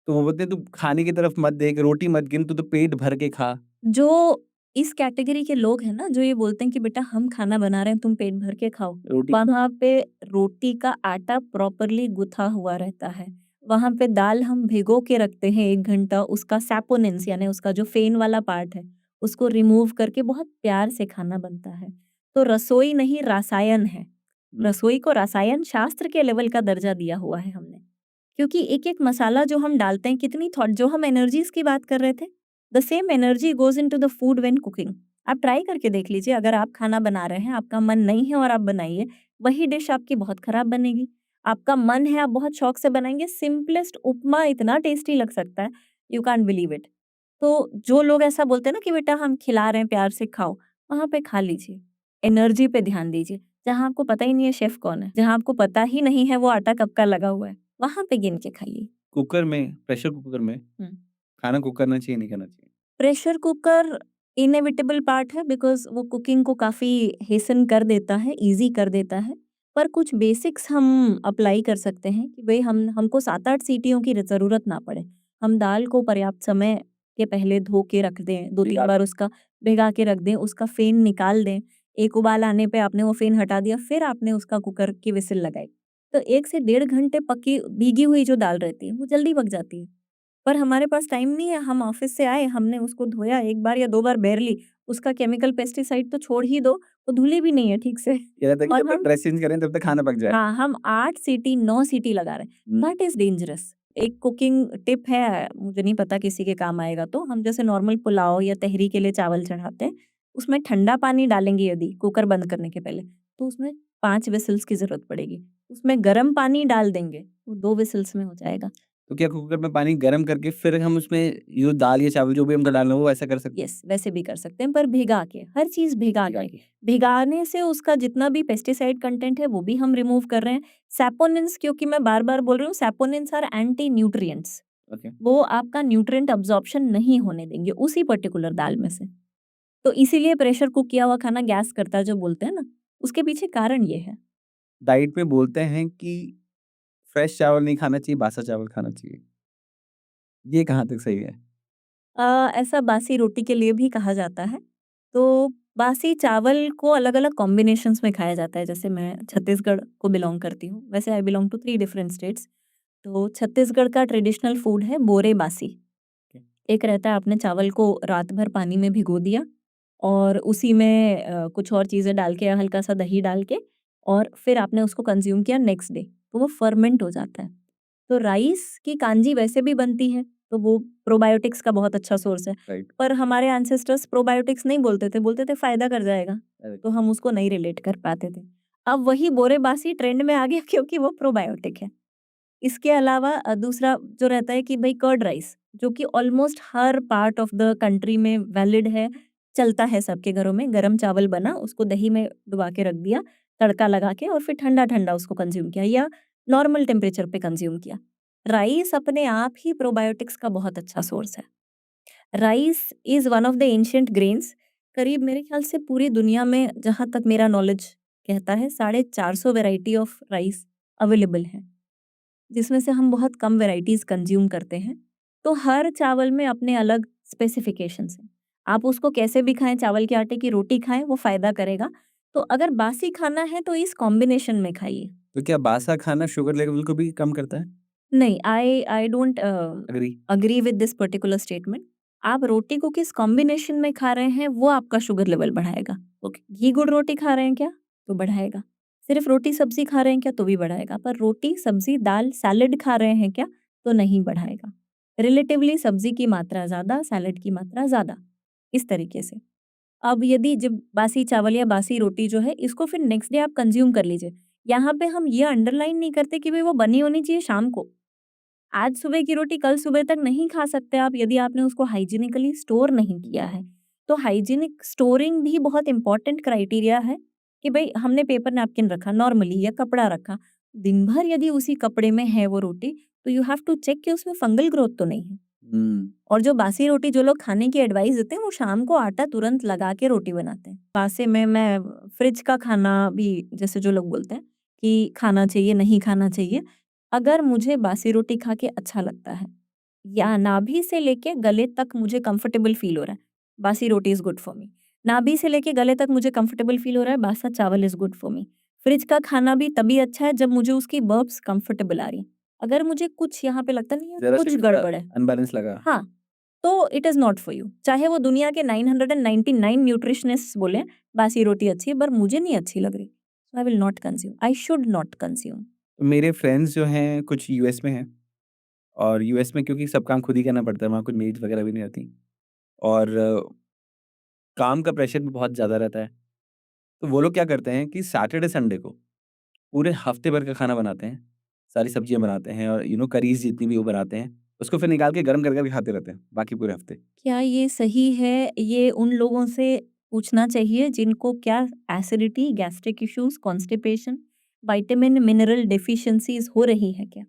तो वो बोलते हैं, "तू खाने की तरफ मत देख, रोटी मत गिन, तू तो पेट भर के खा।" जो इस कैटेगरी के लोग हैं ना, जो ये बोलते हैं कि बेटा हम खाना बना रहे हैं, तुम पेट भर के खाओ। रोटी वहाँ पे रोटी का आटा प्रॉपरली गुथा हुआ रहता है। वहाँ पे दाल हम भिगो के रखते हैं 1 घंटा, उसका सैपोनिन्स यानी उसका जो फेन वाला पार्ट है, उसको रिमूव करके बहुत प्यार से खाना बनता है। तो रसोई नहीं रसायन है। रसोई को रसायन शास्त्र के लेवल का दर्जा दिया हुआ है हमने। क्योंकि एक-एक मसाला जो हम डालते हैं, कितनी थॉट जो हम एनर्जीज़ की बात कर रहे थे, the same energy goes into the food when cooking. आप ट्राई करके देख लीजिए, अगर आप खाना बना रहे हैं, आपका मन नहीं है और आप बनाइए, वही डिश आपकी बहुत खराब बनेगी। आपका मन है, आप बहुत शौक से बनाएँगे, सिंपलेस्ट उपमा इतना टेस्टी लग सकता है, यू कांट बिलीव इट। तो जो लोग ऐसा बोलते हैं ना कि बेटा हम खिला रहे हैं, प्यार से खाओ, वहाँ पे खा लीजिए। एनर्जी पे ध्यान दीजिए। जहाँ आपको पता ही नहीं है शेफ़ कौन है, जहाँ आपको पता ही नहीं है वो आटा कब का लगा हुआ है, वहाँ पे गिन के खाइए। कुकर में, प्रेशर कुकर में हुँ। खाना कुक करना चाहिए, नहीं करना चाहिए? प्रेशर कुकर इनेविटेबल पार्ट है बिकॉज़ वो कुकिंग को काफ़ी हेज़न कर देता है, ईज़ी कर देता है। पर कुछ बेसिक्स हम अप्लाई कर सकते हैं कि भई हमको 7-8 सीटियों की ज़रूरत ना पड़े। हम दाल को पर्याप्त समय के पहले धो के रख दें, 2-3 बार उसका भिगा के रख दें, उसका फेन निकाल दें। एक उबाल आने पे आपने वो फेन हटा दिया, फिर आपने उसका कुकर की व्हिसिल लगाई। तो 1 से डेढ़ घंटे पकी भीगी हुई जो दाल रहती है, वो जल्दी पक जाती है। पर हमारे पास टाइम नहीं है, हम ऑफ़िस से आए, हमने उसको धोया 1 बार या 2 बार बारली, उसका केमिकल पेस्टिसाइड तो छोड़ ही दो, वो धुली भी नहीं है ठीक से ये रहता है कि और जब तक हम ड्रेस चेंज करें तब तक खाना पक जाए। हाँ, हम 8 सीटी, 9 सीटी लगा रहे हैं, दैट इज़ डेंजरस। एक कुकिंग टिप है, मुझे नहीं पता किसी के काम आएगा तो, हम जैसे नॉर्मल पुलाव या तहरी के लिए चावल चढ़ाते हैं, उसमें ठंडा पानी डालेंगे यदि कुकर बंद करने के पहले, तो उसमें 5 व्हिसल्स की ज़रूरत पड़ेगी। उसमें गरम पानी डाल देंगे, वो 2 व्हिसल्स में हो जाएगा। तो क्या कुकर में पानी गरम करके फिर हम उसमें ये दाल या चावल जो भी हमको डालना हो वो ऐसा कर सकते हैं? यस, वैसे भी कर सकते हैं पर भिगा के, हर चीज़ भिगा भिगा के। के। भिगाने से उसका जितना भी पेस्टिसाइड कंटेंट है वो भी हम रिमूव कर रहे हैं। सैपोनिन्स क्योंकि मैं बार-बार बोल रही हूँ saponins are anti nutrients. Okay. वो आपका न्यूट्रिएंट अब्ज़ॉर्प्शन नहीं होने देंगे उसी पर्टिकुलर दाल में से। तो इसीलिए प्रेशर कुक किया हुआ खाना गैस करता है जो बोलते हैं ना, उसके पीछे कारण ये है। डाइट में बोलते हैं कि फ्रेश चावल नहीं खाना चाहिए, बासा चावल खाना चाहिए। ये कहाँ तक सही है? ऐसा बासी रोटी के लिए भी कहा जाता है। तो बासी चावल को अलग-अलग कॉम्बिनेशंस में खाया जाता है। जैसे मैं छत्तीसगढ़ को बिलॉन्ग करती हूँ। वैसे I belong to 3 different states. तो छत्तीसगढ़ का ट्रेडिशनल फूड है बोरे बासी। एक रहता है आपने चावल को रात भर पानी में भिगो दिया और उसी में कुछ और चीज़ें डाल के हल्का-सा दही डाल के और फिर आपने उसको कंज़्यूम किया नेक्स्ट डे, तो वो फर्मेंट हो जाता है। तो राइस की कांजी वैसे भी बनती है, तो वो प्रोबायोटिक्स का बहुत अच्छा सोर्स है। राइट। पर हमारे एंसेस्टर्स प्रोबायोटिक्स नहीं बोलते थे फ़ायदा कर जाएगा, करेक्ट। तो हम उसको नहीं रिलेट कर पाते थे। अब वही बोरे-बासी ट्रेंड में आ गया क्योंकि वो प्रोबायोटिक है। इसके अलावा दूसरा जो रहता है कि भई कर्ड राइस, जो कि almost her part of the country में वैलिड है, चलता है सबके घरों में। गरम चावल बना, उसको दही में डुबा के रख दिया, तड़का लगा के और फिर ठंडा-ठंडा उसको कंज़्यूम किया या नॉर्मल टेम्परेचर पे कंज़्यूम किया। राइस अपने आप ही प्रोबायोटिक्स का बहुत अच्छा सोर्स है। Rice is one of the ancient grains. करीब मेरे ख्याल से पूरी दुनिया में जहाँ तक मेरा नॉलेज कहता है 450 वैरायटी ऑफ राइस अवेलेबल हैं। जिसमें से हम बहुत कम वैराइटीज़ कंज़्यूम करते हैं। तो हर चावल में अपने अलग स्पेसिफ़िकेशंस हैं। आप उसको कैसे भी खाएँ, चावल के आटे की रोटी खाएँ, वो फ़ायदा करेगा। तो अगर बासी खाना है तो इस कॉम्बिनेशन में खाइए। तो क्या बासा खाना शुगर लेवल को भी कम करता है? नहीं, I don't agree. Agree with this particular statement. आप रोटी को किस कॉम्बिनेशन में खा रहे हैं, वो आपका शुगर लेवल बढ़ाएगा। ओके, घी गुड़ रोटी खा रहे हैं क्या? तो बढ़ाएगा। सिर्फ रोटी सब्जी खा रहे हैं क्या? तो भी बढ़ाएगा। पर रोटी, सब्जी, दाल, सैलेड खा रहे हैं क्या? तो नहीं बढ़ाएगा। रिलेटिवली सब्जी की मात्रा ज़्यादा, सैलेड की मात्रा ज़्यादा, इस तरीके से। अब यदि जब बासी चावल या बासी रोटी जो है, इसको फिर नेक्स्ट डे आप कंज़्यूम कर लीजिए। यहाँ पे हम ये अंडरलाइन नहीं करते कि भई वो बनी होनी चाहिए शाम को। आज सुबह की रोटी कल सुबह तक नहीं खा सकते आप, यदि आपने उसको हाइजीनिकली स्टोर नहीं किया है। तो हाइजीनिक स्टोरिंग भी बहुत इम्पोर्टेंट क्राइटेरिया है कि भई हमने पेपर नैपकिन रखा नॉर्मली या कपड़ा रखा। दिन भर यदि उसी कपड़े में है वो रोटी, तो यू हैव टू चेक कि उसमें फंगल ग्रोथ तो नहीं है। हुँ। और जो बासी रोटी जो लोग खाने की एडवाइस देते हैं, वो शाम को आटा तुरंत लगा के रोटी बनाते हैं। बासे में मैं फ्रिज का खाना भी, जैसे जो लोग बोलते हैं कि खाना चाहिए, नहीं खाना चाहिए। अगर मुझे बासी रोटी खा के अच्छा लगता है या नाभि से लेके गले तक मुझे कंफर्टेबल फ़ील हो रहा है, बासी रोटी इज़ गुड फॉर मी। नाभि से लेके गले तक मुझे कंफर्टेबल फ़ील हो रहा है, बासा चावल is good for me. Fridge का खाना भी तभी अच्छा है जब मुझे उसकी बर्ब्स कंफर्टेबल आ रही हैं। अगर मुझे कुछ यहाँ पे लगता नहीं है, ज़रा कुछ सा गड़बड़ है, अनबैलेंस लगा। हाँ, तो it is not for you. चाहे वो दुनिया के 999 न्यूट्रिशनिस्ट्स बोलें, बासी रोटी अच्छी है, पर मुझे नहीं अच्छी लग रही। So I will not consume, I should not consume. मेरे फ्रेंड्स जो हैं कुछ यूएस में हैं और यूएस में क्योंकि सब काम खुद ही करना पड़ता है, वहाँ कुछ मेड्स वगैरह भी नहीं रहती और काम का प्रेशर भी बहुत ज़्यादा रहता है। तो वो लोग क्या करते हैं कि सैटरडे संडे को पूरे हफ्ते भर का खाना बनाते हैं, सारी सब्जियाँ बनाते हैं और करीज़ जितनी भी वो बनाते हैं, उसको फिर निकाल के गरम कर के खाते रहते हैं, बाकी पूरे हफ्ते। क्या ये सही है? ये उन लोगों से पूछना चाहिए जिनको क्या acidity, gastric issues, constipation, vitamin, mineral deficiencies हो रही हैं क्या?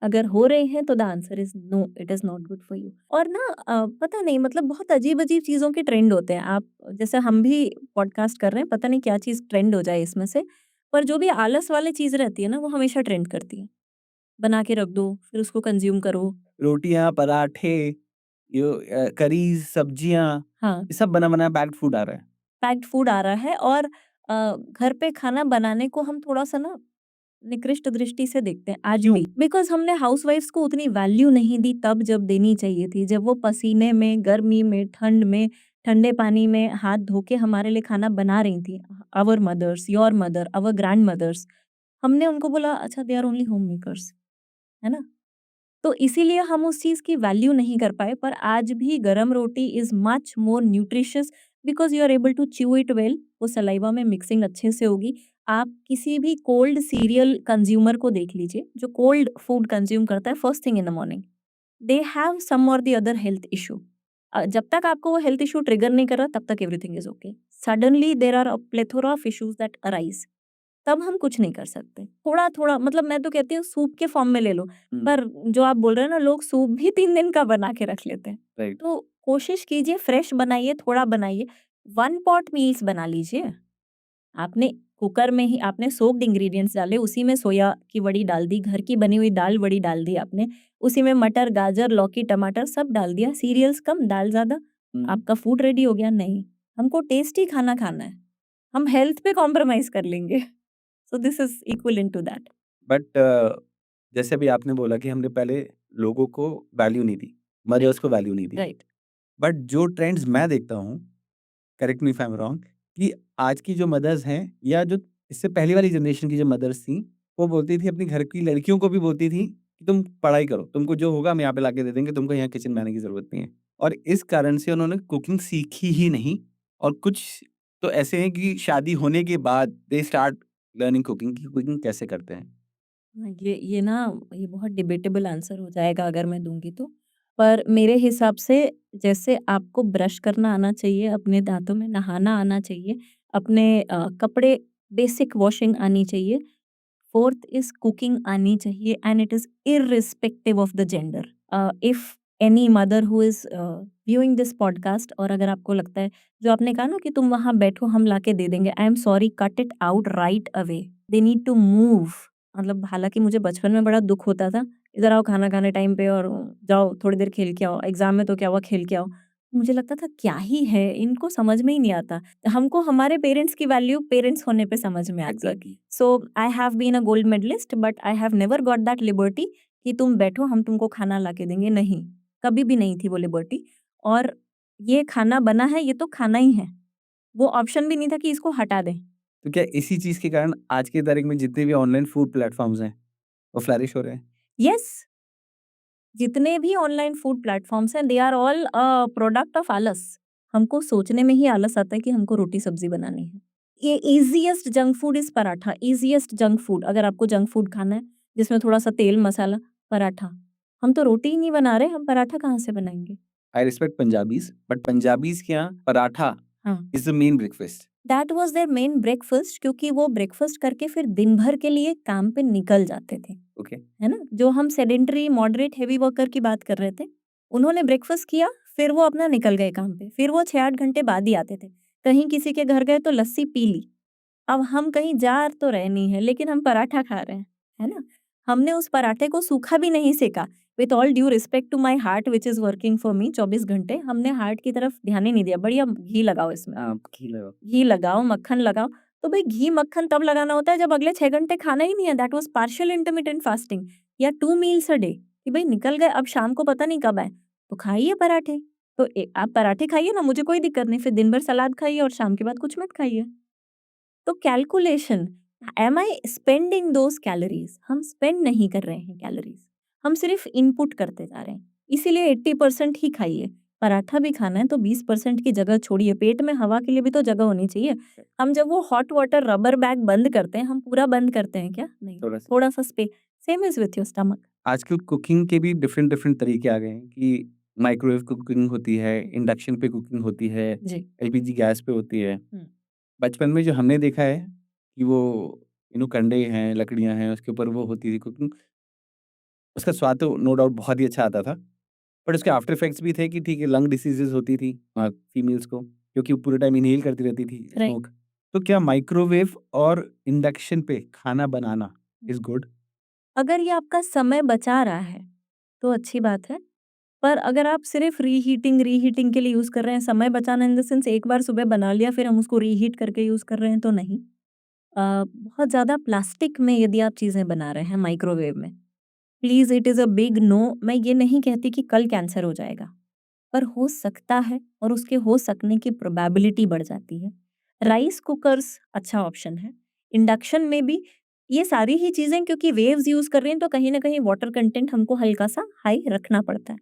अगर हो रहे हैं तो the answer is no, it is not good for you. और ना पता नहीं, मतलब बहुत अजीब-अजीब चीज़ों के ट्रेंड होते हैं। आप जैसे हम भी पॉडकास्ट कर रहे हैं, पता नहीं क्या चीज़ ट्रेंड हो जाए इसमें से, पर जो भी आलस वाली चीज़ रहती है ना, वो हमेशा ट्रेंड करती है। बना के रख दो, फिर उसको कंज़्यूम करो। रोटियाँ, पराठे, करीज़, सब्जियाँ, हाँ। ये सब बना-बनाया पैक्ड फूड आ रहा है। पैक्ड फूड आ रहा है और घर पे खाना बनाने को हम थोड़ा-सा ना निकृष्ट दृष्टि से देखते हैं आज क्यों? भी। बिकॉज़ हमने हाउसवाइफ्स को उतनी वैल्यू नहीं दी तब जब देनी चाहिए थी। जब वो पसीने में, गर्मी में, ठंड में, ठंडे पानी में हाथ धो के हमारे लिए खाना बना रही थी। Our mothers, your mother, our grandmothers. हमने उनको बोला अच्छा दे आर ओनली होममेकर्स, है ना? तो इसीलिए हम उस चीज़ की वैल्यू नहीं कर पाए, पर आज भी गरम रोटी is much more nutritious because you are able to chew it well, वो सलाइवा में मिक्सिंग अच्छे से होगी। आप किसी भी कोल्ड सीरियल कंज्यूमर को देख लीजिए, जो कोल्ड फूड कंज्यूम करता है first thing in the morning, they have some और द अदर हेल्थ इश्यू। जब तक आपको वो हेल्थ इश्यू ट्रिगर नहीं कर रहा, तब तक everything is okay. Suddenly there are a plethora of issues that arise, तब हम कुछ नहीं कर सकते। थोड़ा-थोड़ा, मतलब मैं तो कहती हूँ सूप के फॉर्म में ले लो, हुँ, पर जो आप बोल रहे हैं ना, लोग सूप भी 3 दिन का बना के रख लेते हैं। राइट। तो कोशिश कीजिए फ्रेश बनाइए, थोड़ा बनाइए, वन पॉट मील्स बना लीजिए। आपने कुकर में ही आपने सोक्ड इंग्रीडिएंट्स डाले, उसी में सोया की वड़ी डाल दी, घर की बनी हुई दाल वड़ी डाल दी आपने, उसी में मटर, गाजर, लौकी, टमाटर सब डाल दिया, सीरियल्स कम, दाल ज़्यादा, हुँ, आपका फूड रेडी हो गया। नहीं, हमको टेस्टी खाना खाना है, हम हेल्थ पे कॉम्प्रोमाइज़ कर लेंगे। So this is equivalent to that. But जैसे अभी आपने बोला कि हमने पहले लोगों को वैल्यू नहीं दी, मदर्स को वैल्यू नहीं दी। राइट। बट जो ट्रेंड्स मैं देखता हूँ, correct me if I am wrong, कि आज की जो मदर्स हैं या जो इससे पहले वाली जनरेशन की जो मदर्स थीं, वो बोलती थी अपनी घर की लड़कियों को भी बोलती थी कि तुम पढ़ाई करो, तुमको जो होगा हम यहाँ पे लाके दे देंगे, तुमको यहाँ किचन में आने की ज़रूरत नहीं है। और इस कारण से उन्होंने कुकिंग सीखी ही नहीं और कुछ तो ऐसे हैं कि शादी होने के बाद दे स्टार्ट लर्निंग कुकिंग कि कुकिंग कैसे करते हैं। ये ना, ये बहुत डिबेटेबल आंसर हो जाएगा अगर मैं दूँगी तो। पर मेरे हिसाब से जैसे आपको ब्रश करना आना चाहिए, अपने दाँतों में नहाना आना चाहिए, अपने कपड़े बेसिक वॉशिंग आनी चाहिए। फोर्थ इज़ कुकिंग आनी चाहिए and it is irrespective of the gender. If any mother who is viewing this podcast, और अगर आपको लगता है जो आपने कहा ना कि तुम वहाँ बैठो हम लाके दे देंगे, I am sorry, cut it out right away. They need to move. मतलब हालाँकि मुझे बचपन में बड़ा दुःख होता था, इधर आओ खाना खाने टाइम पे और जाओ थोड़ी देर खेल के आओ, एग्ज़ाम में तो क्या हुआ खेल के आओ। मुझे लगता था क्या ही है, इनको समझ में ही नहीं आता। हमको हमारे पेरेंट्स की वैल्यू पेरेंट्स होने पे समझ में आती है। Exactly. So I have been a gold medalist but I have never got that liberty कि तुम बैठो हम तुमको खाना ला के देंगे, नहीं, कभी भी नहीं थी वो लिबर्टी। और ये खाना बना है, ये तो खाना ही है। वो ऑप्शन भी नहीं था कि इसको हटा दें। तो क्या इसी चीज़ के कारण आज की तारीख में जितने भी ऑनलाइन फूड प्लेटफ़ॉर्म्स हैं, वो फ्लरिश हो रहे हैं? येस, जितने भी ऑनलाइन फूड प्लेटफ़ॉर्म्स हैं, they are all product of आलस। हमको सोचने में ही आलस आता है कि हमको रोटी-सब्ज़ी बनानी है। ये easiest junk food is paratha, easiest junk food अगर आपको जंक फूड खाना है, जिसमें थोड़ा-सा तेल, मसाला, पराठा। हम तो रोटी ही नहीं बना रहे, हम पराठा कहाँ से बनाएँगे? I respect Punjabis, but Punjabis के यहाँ पराठा हाँ। Is the main breakfast. That was their main breakfast क्योंकि वो ब्रेकफ़ास्ट करके फिर दिन भर के लिए काम पे निकल जाते थे। ओके। है ना? जो हम सेडेंटरी, मॉडरेट, हेवी वर्कर की बात कर रहे थे, उन्होंने ब्रेकफ़ास्ट किया, फिर वो अपना निकल गए काम पे। फिर वो 6-8 घंटे बाद ही आते थे। कहीं किसी के घर गए तो लस्सी पी ली। अब हम कहीं जा तो रहे नहीं हैं, लेकिन हम पराठा खा रहे हैं, है ना? हमने उस पराठे को सूखा भी नहीं सेका। With all due respect to my heart which is working for me 24 घंटे, हमने हार्ट की तरफ ध्यान ही नहीं दिया। बढ़िया घी लगाओ इसमें। घी लगाओ। घी लगाओ, मक्खन लगाओ, तो भई घी मक्खन तब लगाना होता है जब अगले 6 घंटे खाना ही नहीं है, that was partial intermittent fasting या 2 मील्स अ डे कि भई निकल गए अब शाम को पता नहीं कब आएँ, तो खाइए पराठे। तो आप पराठे खाइए ना, मुझे कोई दिक्कत नहीं, फिर दिन भर सलाद खाइए और शाम के बाद कुछ मत खाइए। तो calculation, am I spending those calories? हम स्पेंड नहीं कर रहे हैं कैलोरीज़, हम सिर्फ़ इनपुट करते जा रहे हैं। इसीलिए 80% ही खाइए। पराठा भी खाना है तो 20% की जगह छोड़िए, पेट में हवा के लिए भी तो जगह होनी चाहिए। हम जब वो हॉट वाटर रबर बैग बंद करते हैं, हम पूरा बंद करते हैं क्या? नहीं, थोड़ा-सा। थोड़ा-सा same is with your stomach. आजकल कुकिंग के भी डिफरेंट डिफरेंट तरीके आ गए हैं कि माइक्रोवेव कुकिंग होती है, इंडक्शन पे कुकिंग होती है, जी। एलपीजी गैस पे होती है। हुँ। बचपन में जो हमने देखा है कि वो कंडे हैं, लकड़ियाँ हैं, उसके ऊपर वो होती थी कुकिंग। उसका स्वाद तो नो डाउट बहुत ही अच्छा आता था। बट उसके आफ्टर इफेक्ट्स भी थे कि ठीक है, लंग डिसीज़ेज़ होती थी फीमेल्स को, क्योंकि वो पूरे टाइम इन्हेल करती रहती थी राइट। स्मोक। तो क्या माइक्रोवेव और इंडक्शन पे खाना बनाना इज़ गुड? अगर ये आपका समय बचा रहा है, तो अच्छी बात है। पर अगर आप सिर्फ़ रीहीटिंग के लिए यूज़ कर रहे हैं, समय बचाना इन द सेंस एक बार सुबह बना लिया फिर हम उसको रीहीट करके यूज़ कर रहे हैं तो नहीं। बहुत ज़्यादा प्लास्टिक में यदि आप चीज़ें बना रहे हैं माइक्रोवेव में, please it is a big no. मैं ये नहीं कहती कि कल कैंसर हो जाएगा, पर हो सकता है और उसके हो सकने की प्रोबेबिलिटी बढ़ जाती है। राइस कुकर्स अच्छा ऑप्शन है। इंडक्शन में भी ये सारी ही चीज़ें क्योंकि वेव्स यूज़ कर रहे हैं तो कहीं न कहीं वाटर कंटेंट हमको हल्का-सा हाई रखना पड़ता है।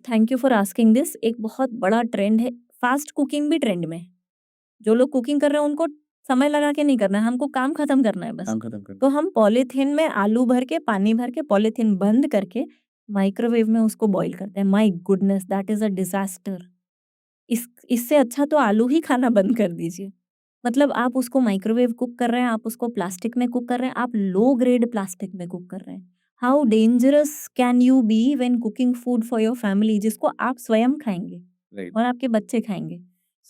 Thank you for asking this. एक बहुत बड़ा ट्रेंड है, फास्ट कुकिंग भी ट्रेंड में है। जो लोग कुकिंग कर रहे हैं उनको समय लगा के नहीं करना है, हमको काम खत्म करना है बस। काम खत्म कर। तो हम पॉलीथीन में आलू भर के, पानी भर के, पॉलीथीन बंद करके माइक्रोवेव में उसको बॉयल करते हैं। My goodness that is a disaster. इससे अच्छा तो आलू ही खाना बंद कर दीजिए। मतलब आप उसको माइक्रोवेव कुक कर रहे हैं, आप उसको प्लास्टिक में कुक कर रहे हैं, आप लो ग्रेड प्लास्टिक में कुक कर रहे हैं। How dangerous can you be when cooking food for your family जिसको आप स्वयं खाएँगे राइट। और आपके बच्चे खाएँगे।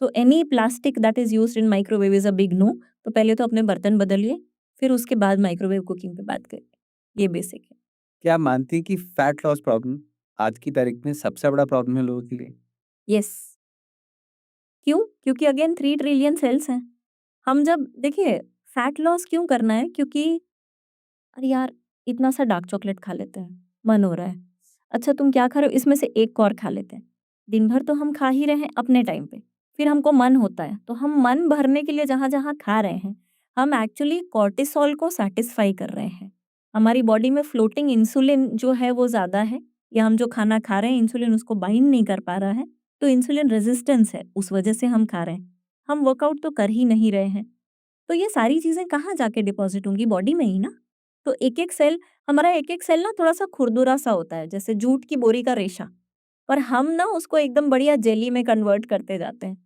So any plastic that is used in microwave is a big no. तो पहले तो अपने बर्तन बदलिए, फिर उसके बाद माइक्रोवेव कुकिंग पे बात करिए। ये बेसिक है। क्या आप मानती हैं कि फैट लॉस प्रॉब्लम आज की तारीख में सबसे बड़ा प्रॉब्लम है लोगों के लिए? येस। क्यों? क्योंकि अगेन 3 ट्रिलियन सेल्स हैं। हम जब देखिए फैट लॉस क्यों करना है? क्योंकि अरे यार! इतना सा डार्क चॉकलेट खा लेते हैं, मन हो रहा है। अच्छा तुम क्या खा रहे हो? इसमें से एक और खा लेते हैं। दिन भर तो हम खा ही रहे हैं अपने टाइम पे, फिर हमको मन होता है, तो हम मन भरने के लिए जहाँ-जहाँ खा रहे हैं, हम एक्चुअली कॉर्टिसोल को सैटिस्फाई कर रहे हैं। हमारी बॉडी में फ्लोटिंग इंसुलिन जो है वो ज़्यादा है या हम जो खाना खा रहे हैं इंसुलिन उसको बाइंड नहीं कर पा रहा है, तो इंसुलिन रेजिस्टेंस है, उस वजह से हम खा रहे हैं। हम वर्कआउट तो कर ही नहीं रहे हैं। तो ये सारी चीज़ें कहाँ जाके डिपॉज़िट होंगी? बॉडी में ही ना। तो एक-एक सेल हमारा एक-एक सेल ना थोड़ा-सा खुरदुरा-सा होता है, जैसे जूट की बोरी का रेशा। पर हम ना उसको एकदम बढ़िया जेली में कन्वर्ट करते जाते हैं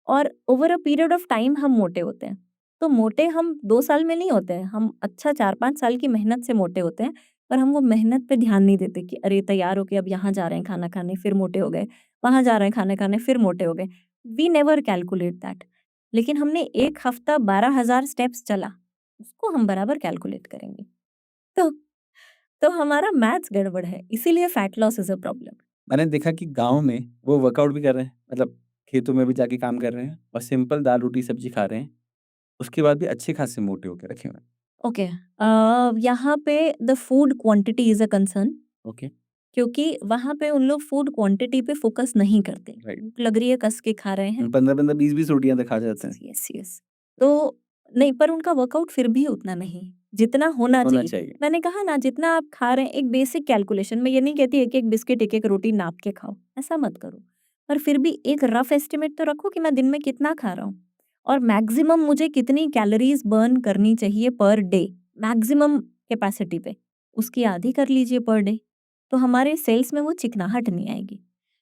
और over a period of time हम मोटे होते हैं। तो मोटे हम 2 साल में नहीं होते हैं, हम अच्छा 4-5 साल की मेहनत से मोटे होते हैं, पर हम वो मेहनत पे ध्यान नहीं देते कि अरे तैयार होके अब यहाँ जा रहे हैं खाना खाने, फिर मोटे हो गए, वहाँ जा रहे हैं खाना खाने, फिर मोटे हो गए। We never calculate that. लेकिन हमने 1 हफ्ता 12,000 स्टेप्स चला, उसको हम बराबर कैलकुलेट करेंगे। तो तो हमारा मैथ्स गड़बड़ है, इसीलिए fat loss is a problem. मैंने देखा कि गाँव में वो वर्कआउट भी कर रहे हैं, मतलब खेतों में भी जाके काम कर रहे हैं और सिंपल दाल, रोटी, सब्जी खा रहे हैं। उसके बाद भी अच्छे खासे मोटे होके रखे हुए हैं। ओके, यहाँ पे the food quantity is a concern, okay, क्योंकि वहाँ पे उन लोग फूड क्वांटिटी पे फोकस नहीं करते। राइट। भूख लग रही है, कस के खा रहे हैं। 15-15, 20-20 रोटियाँ तो खा जाते हैं। Yes, yes. तो नहीं, पर उनका वर्कआउट फिर भी उतना नहीं, जितना होना होना चाहिए। चाहिए। मैंने कहा ना, जितना आप खा रहे हैं एक बेसिक कैलकुलेशन, मैं ये नहीं कहती एक-एक बिस्किट, एक-एक रोटी नाप के खाओ, ऐसा मत करो। पर फिर भी एक रफ एस्टिमेट तो रखो कि मैं दिन में कितना खा रहा हूँ और मैक्सिमम मुझे कितनी कैलोरीज़ बर्न करनी चाहिए पर डे, मैक्सिमम कैपेसिटी पे, उसकी आधी कर लीजिए पर डे। तो हमारे सेल्स में वो चिकनाहट नहीं आएगी।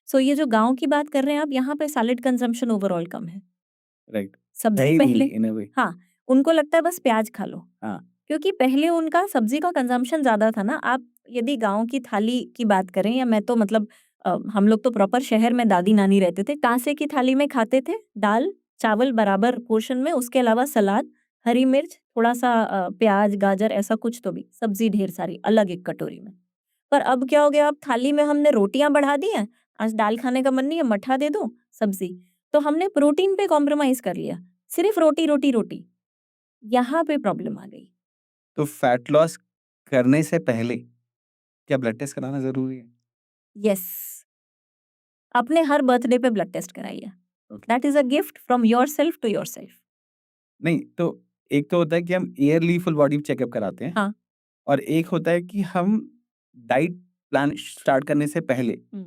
सो ये जो गाँव की बात कर रहे हैं आप, यहाँ पे सैलेड कंज़म्पशन ओवरऑल कम है। राइट। सब्ज़ी है ही नहीं पहले, इन अ वे। हाँ, उनको लगता है बस प्याज खा लो, हाँ, क्योंकि पहले उनका सब्ज़ी का कंज़म्पशन ज़्यादा था ना। आप यदि गाँव की थाली की बात करें, या मैं तो मतलब हम लोग तो प्रॉपर शहर में दादी-नानी रहते थे, काँसे की थाली में खाते थे, दाल, चावल बराबर पोर्शन में, उसके अलावा सलाद, हरी मिर्च, थोड़ा-सा प्याज, गाजर, ऐसा कुछ तो भी, सब्ज़ी ढेर सारी अलग एक कटोरी में। पर अब क्या हो गया, अब थाली में हमने रोटियाँ बढ़ा दी हैं, आज दाल खाने का मन नहीं है, मठा दे दो, सब्ज़ी। तो हमने प्रोटीन पे कॉम्प्रोमाइज़ कर लिया, सिर्फ़ रोटी, रोटी, रोटी। यहाँ पे प्रॉब्लम आ गई। तो फैट लॉस करने से पहले क्या ब्लड टेस्ट कराना ज़रूरी है? यस, अपने हर बर्थडे पे ब्लड टेस्ट कराइए। Okay. That is a gift from yourself to yourself. नहीं, तो एक तो होता है कि हम ईयरली फुल बॉडी चेकअप कराते हैं हाँ। और एक होता है कि हम डाइट प्लान स्टार्ट करने से पहले हुँ।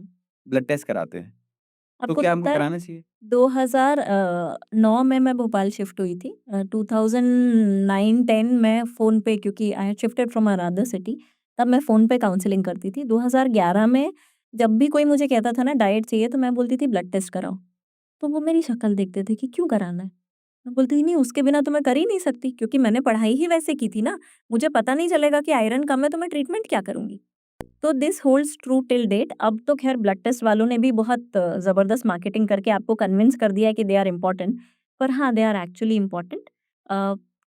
ब्लड टेस्ट कराते हैं। तो आपको क्या तो हमको पता है, कराना चाहिए? 2009 में मैं भोपाल शिफ्ट हुई थी। 2009-10 में फ़ोन पे, क्योंकि I had shifted from another city, तब मैं फ़ोन पे काउंसलिंग करती थी। 2011 में जब भी कोई मुझे कहता था ना डाइट चाहिए, तो मैं बोलती थी ब्लड टेस्ट कराओ। तो वो मेरी शक्ल देखते थे कि क्यों कराना है? मैं बोलती थी नहीं, उसके बिना तो मैं कर ही नहीं सकती, क्योंकि मैंने पढ़ाई ही वैसे की थी ना। मुझे पता नहीं चलेगा कि आयरन कम है तो मैं ट्रीटमेंट क्या करूँगी? तो this holds true till date. अब तो ख़ैर ब्लड टेस्ट वालों ने भी बहुत ज़बरदस्त मार्केटिंग करके आपको कन्विंस कर दिया है कि दे आर इम्पोर्टेंट। पर हाँ, दे आर एक्चुअली इम्पोर्टेंट।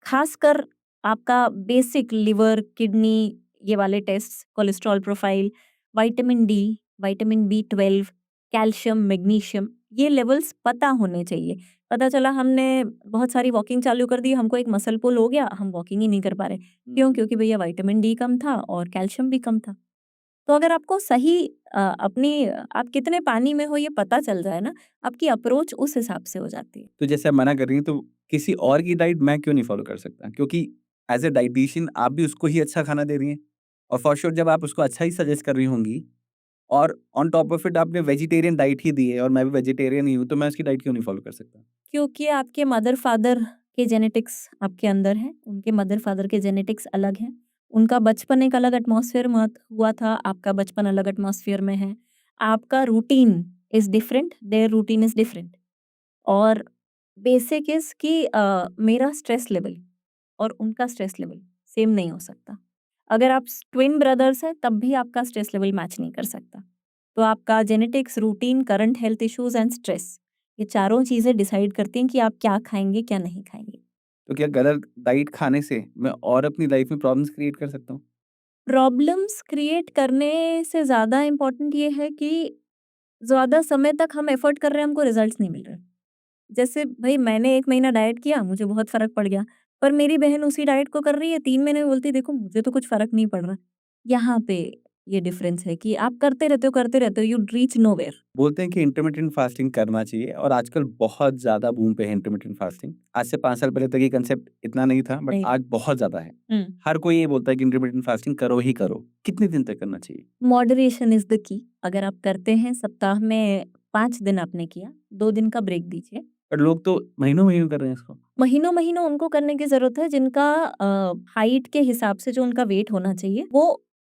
ख़ासकर आपका बेसिक लिवर, किडनी, ये वाले tests, cholesterol profile, vitamin D, vitamin B12, calcium, magnesium, ये लेवल्स पता होने चाहिए। पता चला हमने बहुत सारी वॉकिंग चालू कर दी, हमको एक मसल पुल हो गया, हम वॉकिंग ही नहीं कर पा रहे। क्यों? क्योंकि भैया विटामिन डी कम था और कैल्शियम भी कम था। तो अगर आपको सही आप कितने पानी में हो ये पता चल जाए ना, आपकी अप्रोच उस हिसाब से हो जाती है। तो जैसे आप मना कर रही हैं, तो किसी और की डाइट मैं क्यों नहीं फ़ॉलो कर सकता? क्योंकि एज़ अ डायटीशियन आप भी उसको ही अच्छा खाना दे रही हैं और फॉर श्योर जब आप उसको अच्छा ही सजेस्ट कर रही होंगी और ऑन टॉप ऑफ इट आपने वेजिटेरियन डाइट ही दी है और मैं भी वेजिटेरियन ही हूँ, तो मैं उसकी डाइट क्यों नहीं फ़ॉलो कर सकता? क्योंकि आपके मदर-फादर के जेनेटिक्स आपके अंदर हैं, उनके मदर-फादर के जेनेटिक्स अलग हैं। उनका बचपन एक अलग एटमॉस्फेयर में हुआ था, आपका बचपन अलग एटमॉस्फेयर में है। आपका routine is different, their routine is different. और बेसिक इज़ कि मेरा स्ट्रेस लेवल और उनका स्ट्रेस लेवल सेम नहीं हो सकता। अगर आप ट्विन ब्रदर्स हैं, तब भी आपका स्ट्रेस लेवल मैच नहीं कर सकता। तो आपका genetics, routine, current health issues and stress, ये चारों चीज़ें डिसाइड करती हैं कि आप क्या खाएँगे, क्या नहीं खाएँगे। तो क्या गलत डाइट खाने से मैं और अपनी लाइफ़ में प्रॉब्लम्स क्रिएट कर सकता हूँ? प्रॉब्लम्स क्रिएट करने से ज़्यादा इम्पोर्टेंट ये है कि ज़्यादा समय तक हम एफर्ट कर रहे हैं, हमको रिजल्ट्स नहीं मिल रहे। जैसे भई मैंने 1 महीना डाइट किया, मुझे बहुत फ़र्क पड़ गया। पर मेरी बहन उसी डाइट को कर रही है 3 महीने में, बोलती है देखो मुझे तो कुछ फ़र्क नहीं पड़ रहा। यहाँ पे ये डिफ़रेंस है कि आप करते रहते हो, यू रीच नोवेयर। बोलते हैं कि इंटरमिटेंट फास्टिंग करना चाहिए और आजकल बहुत ज़्यादा बूम पे है इंटरमिटेंट फास्टिंग। आज से 5 साल पहले तक ये कांसेप्ट इतना नहीं था, बट नहीं आज था। बहुत ज़्यादा है। हुँ। हर कोई ये बोलता है कि इंटरमिटेंट फास्टिंग करो ही करो। कितने दिन तक करना चाहिए? Moderation is the key. अगर आप करते हैं, सप्ताह में 5 दिन आपने किया, 2 दिन का ब्रेक दीजिए। बट लोग तो महीनों-महीनों कर रहे हैं इसको। महीनों-महीनों उनको करने की ज़रूरत है जिनका हाइट के हिसाब से जो उनका वेट होना चाहिए वो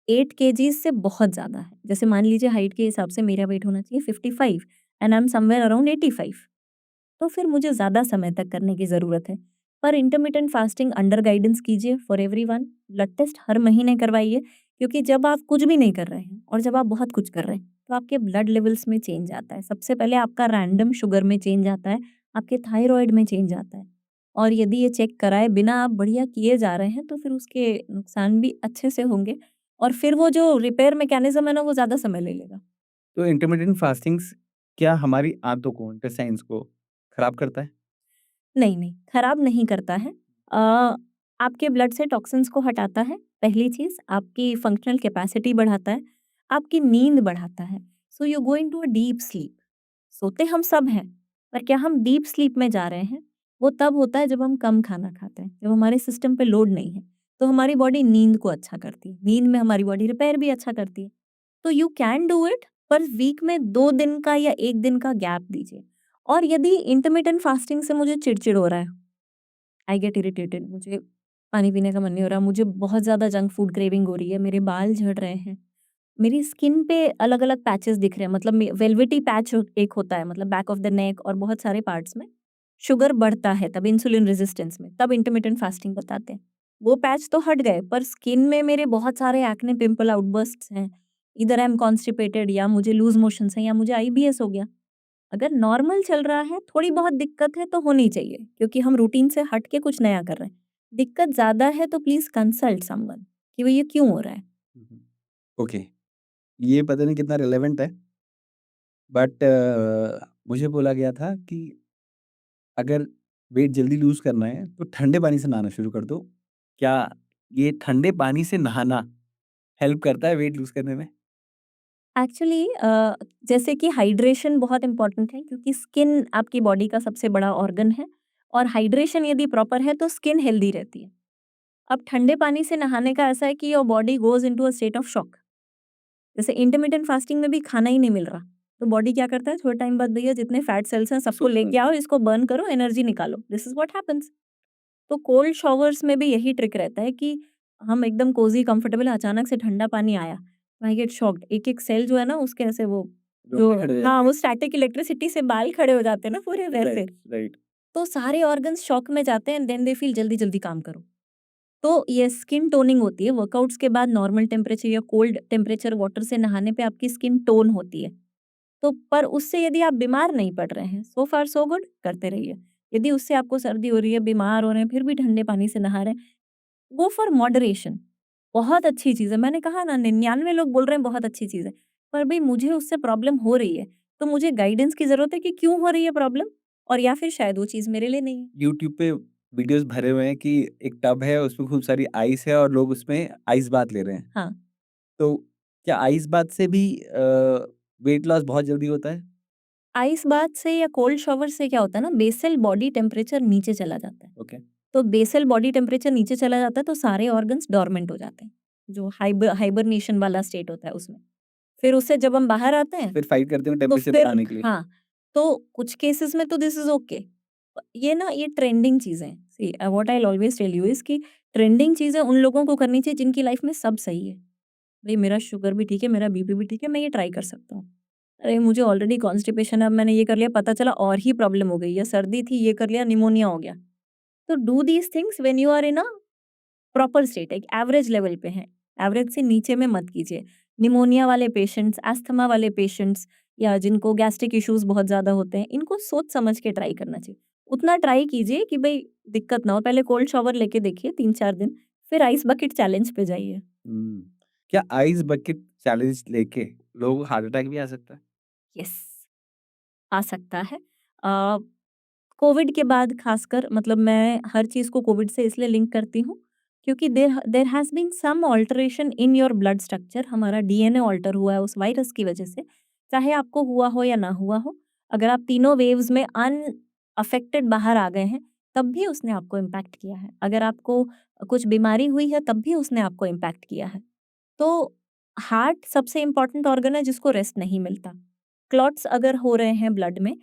8 केजीज़ से बहुत ज़्यादा है। जैसे मान लीजिए हाइट के हिसाब से मेरा वेट होना चाहिए 55 and I am somewhere around 85, तो फिर मुझे ज़्यादा समय तक करने की ज़रूरत है। पर इंटरमिटेंट फास्टिंग अंडर गाइडेंस कीजिए फॉर एवरीवन। ब्लड टेस्ट हर महीने करवाइए, क्योंकि जब आप कुछ भी नहीं कर रहे हैं और जब आप बहुत कुछ कर रहे हैं, तो आपके ब्लड लेवल्स में चेंज आता है। सबसे पहले आपका रैंडम शुगर में चेंज आता है, आपके थायरॉइड में चेंज आता है। और यदि ये चेक कराए बिना आप बढ़िया किए जा रहे हैं तो फिर उसके नुकसान भी अच्छे से होंगे और फिर वो जो रिपेयर मैकेनिज़्म है ना वो ज़्यादा समय ले लेगा। तो इंटरमिटेंट फास्टिंग्स क्या हमारी आंतों को, इंटेस्टाइन्स को खराब करता है? नहीं, नहीं, खराब नहीं करता है। आपके ब्लड से टॉक्सिन्स को हटाता है, पहली चीज़, आपकी फंक्शनल कैपेसिटी बढ़ाता है, आपकी नींद बढ़ाता है। So you go into a deep sleep. सोते हम सब हैं, पर क्या हम डीप स्लीप में जा रहे हैं? वो तब होता है जब हम कम खाना खाते हैं, जब हमारे सिस्टम पे लोड नहीं है। तो हमारी बॉडी नींद को अच्छा करती है, नींद में हमारी बॉडी रिपेयर भी अच्छा करती है। तो यू कैन डू इट, पर वीक में 2 दिन का या 1 दिन का गैप दीजिए। और यदि इंटरमिटेंट फास्टिंग से मुझे चिड़-चिड़ हो रहा है, आई गेट इरिटेटेड, मुझे पानी पीने का मन नहीं हो रहा, मुझे बहुत ज़्यादा जंक फूड क्रेविंग हो रही है, मेरे बाल झड़ रहे हैं, मेरी स्किन पे अलग-अलग पैचेस दिख रहे हैं, मतलब वेलवेटी पैच एक होता है, मतलब बैक ऑफ द नेक और बहुत सारे पार्ट्स में शुगर बढ़ता है, तब इंसुलिन रेजिस्टेंस में, तब इंटरमिटेंट फास्टिंग बताते हैं। वो पैच तो हट गए, पर स्किन में मेरे बहुत सारे एक्ने पिंपल आउटबर्स्ट्स हैं। इधर आई एम कॉन्स्टिपेटेड, या मुझे लूज मोशंस हैं, या मुझे आईबीएस हो गया। अगर नॉर्मल चल रहा है, थोड़ी बहुत दिक्कत है तो होनी चाहिए, क्योंकि हम रूटीन से हट के कुछ नया कर रहे हैं। दिक्कत ज़्यादा है तो प्लीज़ कंसल्ट समवन कि भई ये क्यों हो रहा है? ओके, ये पता नहीं कितना रिलेवेंट है, बट मुझे बोला गया था कि अगर वेट जल्दी लूज़ करना है, तो ठंडे पानी से नहाना शुरू कर दो। क्या ये ठंडे पानी से नहाना हेल्प करता है वेट लूज़ करने में? एक्चुअली जैसे कि हाइड्रेशन बहुत इम्पोर्टेंट है, क्योंकि स्किन आपकी बॉडी का सबसे बड़ा ऑर्गन है और हाइड्रेशन यदि प्रॉपर है तो स्किन हेल्दी रहती है। अब ठंडे पानी से नहाने का ऐसा है कि your body goes into a state of shock. जैसे इंटरमिटेंट फास्टिंग में भी खाना ही नहीं मिल रहा, तो बॉडी क्या करता है, थोड़े टाइम बाद भैया जितने फैट सेल्स हैं सबको लेके आओ, इसको बर्न करो, एनर्जी निकालो। This is what happens. तो कोल्ड शॉवर्स में भी यही ट्रिक रहता है कि हम एकदम कोज़ी कंफर्टेबल है, अचानक से ठंडा पानी आया, आई गेट शॉक्ड। एक-एक सेल जो है ना उसके ऐसे वो जो रोंगटे खड़े हो हाँ, जाते वो स्टैटिक इलेक्ट्रिसिटी से बाल खड़े हो जाते हैं ना पूरे हैं। वैसे। Right, right. तो सारे ऑर्गन्स शॉक में जाते हैं एंड देन दे फील जल्दी-जल्दी काम करो। तो ये स्किन टोनिंग होती है, वर्कआउट्स के बाद नॉर्मल टेम्परेचर या कोल्ड टेम्परेचर वाटर से नहाने पे आपकी स्किन टोन होती है। तो पर उससे यदि आप बीमार नहीं पड़ रहे हैं, सो फार सो गुड, करते रहिए। यदि उससे आपको सर्दी हो रही है, बीमार हो रहे हैं, फिर भी ठंडे पानी से नहा रहे हैं, गो फॉर मॉडरेशन। बहुत अच्छी चीज़ है। मैंने कहा ना 99 लोग बोल रहे हैं बहुत अच्छी चीज़ है। पर भई मुझे उससे प्रॉब्लम हो रही है, तो मुझे गाइडेंस की ज़रूरत है कि क्यों हो रही है प्रॉब्लम, और या फिर शायद वो चीज़ मेरे लिए नहीं है। यूट्यूब पे वीडियोज़ भरे हुए हैं कि एक टब है, उसमें खूब सारी आइस है और लोग उसमें आइस बाथ ले रहे हैं। हाँ, तो क्या आइस बाथ से भी वेट लॉस बहुत जल्दी होता है? आइस बाथ से या कोल्ड शॉवर से क्या होता है ना, बेसल बॉडी टेम्परेचर नीचे चला जाता है। ओके। तो बेसल बॉडी टेम्परेचर नीचे चला जाता है तो सारे ऑर्गन्स डोर्मेंट हो जाते हैं। जो हाइबरनेशन वाला स्टेट होता है उसमें। फिर उससे जब हम बाहर आते हैं फिर फाइट करते हैं तो टेम्परेचर फिर बढ़ाने के लिए। हाँ, तो कुछ केसेस में तो दिस इज़ ओके। ये ना ये ट्रेंडिंग चीज़ें हैं। See what I will always tell you is कि ट्रेंडिंग चीज़ें उन लोगों को करनी चाहिए जिनकी लाइफ में सब सही है। भई मेरा शुगर भी ठीक है, मेरा बीपी भी ठीक है, मैं ये ट्राई कर सकता हूँ। अरे मुझे ऑलरेडी कॉन्स्टिपेशन है, अब मैंने ये कर लिया, पता चला और ही प्रॉब्लम हो गई, या सर्दी थी ये कर लिया, निमोनिया हो गया। तो do these things when you are in a proper state, एक एवरेज लेवल पे हैं। एवरेज से नीचे में मत कीजिए। निमोनिया वाले पेशेंट्स, अस्थमा वाले पेशेंट्स, या जिनको गैस्ट्रिक इश्यूज़ बहुत ज़्यादा होते हैं, इनको सोच समझ के ट्राई करना चाहिए। उतना ट्राई कीजिए कि भई दिक्कत ना हो। पहले कोल्ड शॉवर लेके देखिए 3-4 दिन, फिर आइस बकेट चैलेंज पे जाइए। हुँ। क्या आइस बकेट चैलेंज लेके लोगों को हार्ट अटैक भी आ सकता है? यस, आ सकता है। अ, कोविड के बाद खासकर, मतलब मैं हर चीज़ को कोविड से इसलिए लिंक करती हूँ, क्योंकि there has been some alteration in your blood structure. हमारा डीएनए अल्टर हुआ है उस वायरस की वजह से, चाहे आपको हुआ हो या ना हुआ हो। अगर आप तीनों वेव्स में अनअफेक्टेड बाहर आ गए हैं, तब भी उसने आपको इम्पैक्ट किया है। अगर आपको कुछ बीमारी हुई है, तब भी उसने आपको इम्पैक्ट किया है। तो हार्ट सबसे इम्पोर्टेंट ऑर्गन है जिसको रेस्ट नहीं मिलता। क्लॉट्स अगर हो रहे हैं ब्लड में,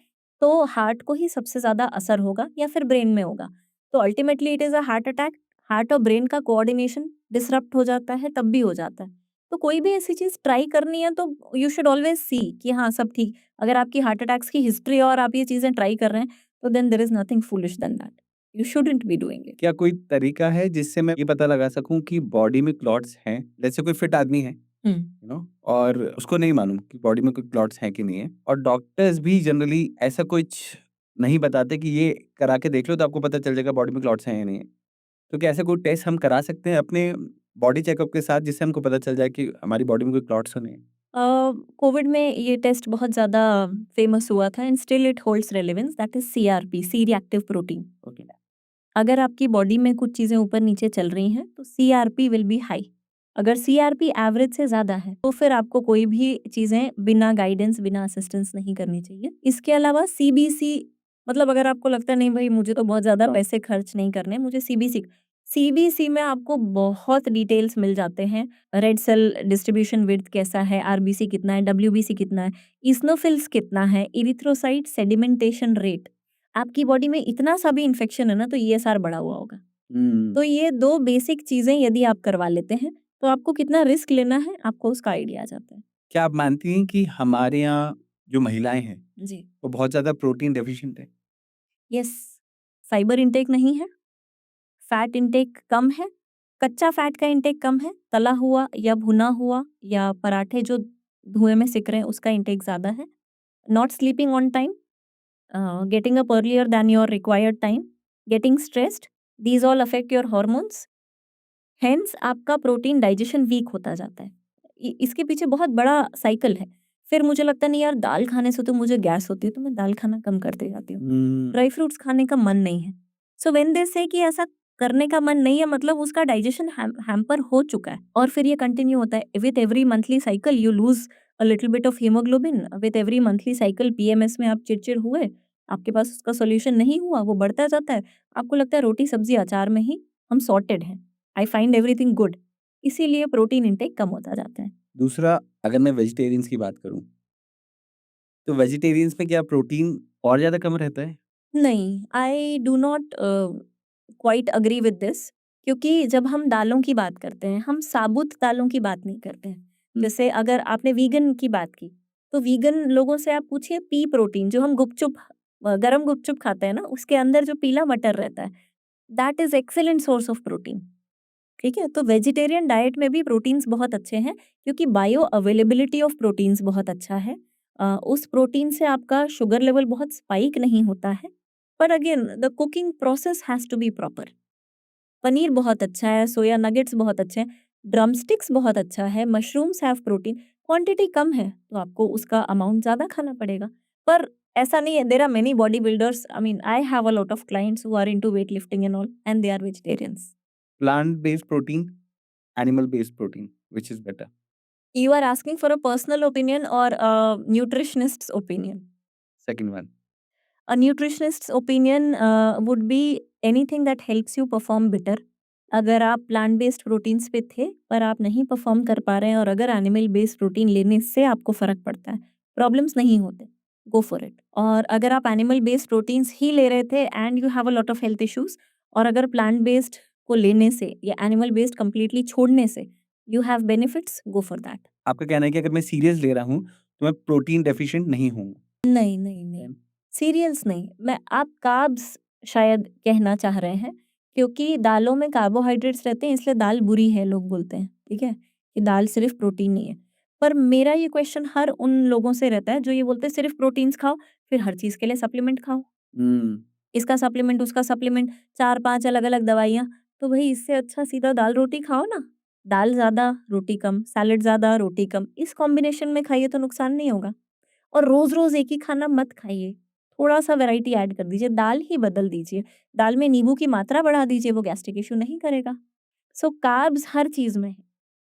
तो हार्ट को ही सबसे ज़्यादा असर होगा या फिर ब्रेन में होगा। तो ultimately it is a heart attack. Heart और ब्रेन का कोऑर्डिनेशन डिसरप्ट हो जाता है, तब भी हो जाता है। तो कोई भी ऐसी चीज़ ट्राई करनी है तो यू शुड ऑलवेज़ सी कि हाँ, सब ठीक। अगर आपकी हार्ट अटैक्स की हिस्ट्री है और आप ये चीज़ें ट्राई कर रहे हैं, तो then there is nothing foolish than that. You shouldn't be doing it. क्या कोई तरीका है जिससे मैं ये पता लगा सकूँ कि बॉडी में क्लॉट्स हैं? जैसे कोई फिट आदमी है, हुँ। और उसको नहीं मालूम कि बॉडी में कोई क्लॉट्स हैं कि नहीं है, और डॉक्टर्स भी जनरली ऐसा कुछ नहीं बताते कि ये करा के देख लो तो आपको पता चल जाएगा बॉडी में क्लॉट्स हैं या नहीं है। तो क्या ऐसा कोई टेस्ट हम करा सकते हैं अपने बॉडी चेकअप के साथ जिससे हमको पता चल जाए कि हमारी बॉडी में कोई क्लॉट्स तो नहीं है? कोविड में ये टेस्ट बहुत ज़्यादा फेमस हुआ था and still it holds relevance, that is CRP, C reactive protein. Okay. अगर आपकी बॉडी में कुछ चीज़ें ऊपर-नीचे चल रही हैं, तो सीआरपी विल बी हाई। अगर सीआरपी एवरेज से ज़्यादा है, तो फिर आपको कोई भी चीज़ें बिना गाइडेंस, बिना असिस्टेंस नहीं करनी चाहिए। इसके अलावा सीबीसी, मतलब अगर आपको लगता है नहीं भई मुझे तो बहुत ज़्यादा पैसे खर्च नहीं करने, मुझे सीबीसी सीबीसी में आपको बहुत डिटेल्स मिल जाते हैं। रेड सेल डिस्ट्रीब्यूशन विड्थ कैसा है, आरबीसी कितना है, डब्ल्यूबीसी कितना है, इस्नोफिल्स कितना है, इरिथ्रोसाइट सेडिमेंटेशन रेट। आपकी बॉडी में इतना सा भी इन्फेक्शन है ना, तो ईएसआर बढ़ा हुआ होगा। तो ये 2 बेसिक चीज़ें यदि आप करवा लेते हैं, तो आपको कितना रिस्क लेना है, आपको उसका आइडिया आ जाता है। क्या आप मानती हैं कि हमारे यहाँ जो महिलाएँ हैं, जी। वो बहुत ज़्यादा प्रोटीन डेफिशिएंट हैं? यस, फाइबर इंटेक नहीं है, फैट इंटेक कम है, कच्चा फैट का इंटेक कम है, तला हुआ या भुना हुआ या पराठे जो धुएँ में सिक रहे हैं, उसका इंटेक ज़्यादा है। Not sleeping on time, getting up earlier than your required time, getting stressed, these all affect your hormones. Hence आपका प्रोटीन डाइजेशन वीक होता जाता है। इसके पीछे बहुत बड़ा साइकिल है। फिर मुझे लगता नहीं यार दाल खाने से तो मुझे गैस होती है, तो मैं दाल खाना कम करते जाती हूँ। ड्राई फ्रूट्स खाने का मन नहीं है। सो व्हेन दे से कि ऐसा करने का मन नहीं है, मतलब उसका डाइजेशन हैम्पर हो चुका है और फिर ये कंटिन्यू होता है। With every monthly cycle you lose a little bit of haemoglobin. With every monthly cycle PMS में आप चिड़चिड़ हुए, आपके पास उसका सॉल्यूशन नहीं हुआ, वो बढ़ता जाता है। आपको लगता है रोटी सब्जी अचार में ही हम सॉर्टेड हैं। आई फाइंड एवरीथिंग गुड, इसीलिए प्रोटीन इंटेक कम होता जाता है। दूसरा, अगर मैं वेजिटेरियंस की बात करूँ, तो वेजिटेरियंस में क्या प्रोटीन और ज़्यादा कम रहता है? नहीं, I do not quite agree with this, क्योंकि जब हम दालों की बात करते हैं, हम साबुत दालों की बात नहीं करते हैं। जैसे अगर आपने वीगन की बात की, तो वीगन लोगों से आप पूछिए पी प्रोटीन, जो हम गुपचुप गरम गुपचुप खाते हैं ना, उसके अंदर जो पीला मटर रहता है, that is excellent source of protein. ठीक है? तो वेजिटेरियन डाइट में भी प्रोटीन्स बहुत अच्छे हैं, क्योंकि बायो अवेलेबिलिटी ऑफ प्रोटीन्स बहुत अच्छा है। उस प्रोटीन से आपका शुगर लेवल बहुत स्पाइक नहीं होता है। पर again the cooking process has to be proper. Paneer बहुत अच्छा है, सोया नगेट्स बहुत अच्छे हैं, ड्रमस्टिक्स बहुत अच्छा है, मशरूम्स हैव प्रोटीन, क्वांटिटी कम है, तो आपको उसका अमाउंट ज़्यादा खाना पड़ेगा। पर ऐसा नहीं है, there are many body builders, I mean I have a lot of clients who are into weight lifting and all and they are vegetarians. Plant based protein, animal based protein, which is better? You are asking for a personal opinion or a nutritionist's opinion? Second one. A nutritionist's opinion would be anything that helps you perform better. अगर आप plant based proteins पे थे पर आप नहीं perform कर पा रहे हैं और अगर एनिमल बेस्ड प्रोटीन लेने से आपको फ़र्क पड़ता है, प्रॉब्लम्स नहीं होते, गो फॉर इट। और अगर आप एनिमल बेस्ड प्रोटीन्स ही ले रहे थे and you have a lot of health issues, और अगर प्लांट बेस्ड को लेने से या एनिमल बेस्ड कंप्लीटली छोड़ने से you have benefits, go for that. आपका कहना है कि अगर मैं सीरियस ले रहा हूँ, तो मैं प्रोटीन डेफिशिएंट नहीं हूँ। नहीं, नहीं, नहीं। सीरियल्स नहीं, मैं आप कार्ब्स शायद कहना चाह रहे हैं, क्योंकि दालों में कार्बोहाइड्रेट्स रहते हैं, इसलिए दाल बुरी है लोग बोलते हैं, ठीक है? कि दाल सिर्फ़ प्रोटीन नहीं है। पर मेरा ये क्वेश्चन हर उन लोगों से रहता है जो ये बोलते हैं सिर्फ़ प्रोटीन्स खाओ, फिर हर चीज़ के लिए सप्लीमेंट खाओ। हुँ। इसका सप्लीमेंट, उसका सप्लीमेंट, 4-5 अलग-अलग दवाइयाँ, तो भई इससे अच्छा सीधा दाल-रोटी खाओ ना। दाल ज़्यादा, रोटी कम, सैलेड ज़्यादा, रोटी कम, इस कॉम्बिनेशन में खाइए तो नुकसान नहीं होगा। और रोज़-रोज़ एक ही खाना मत खाइए, थोड़ा-सा वैरायटी ऐड कर दीजिए, दाल ही बदल दीजिए। दाल में नींबू की मात्रा बढ़ा दीजिए, वो गैस्ट्रिक इश्यू नहीं करेगा। सो कार्ब्स हर चीज़ में है,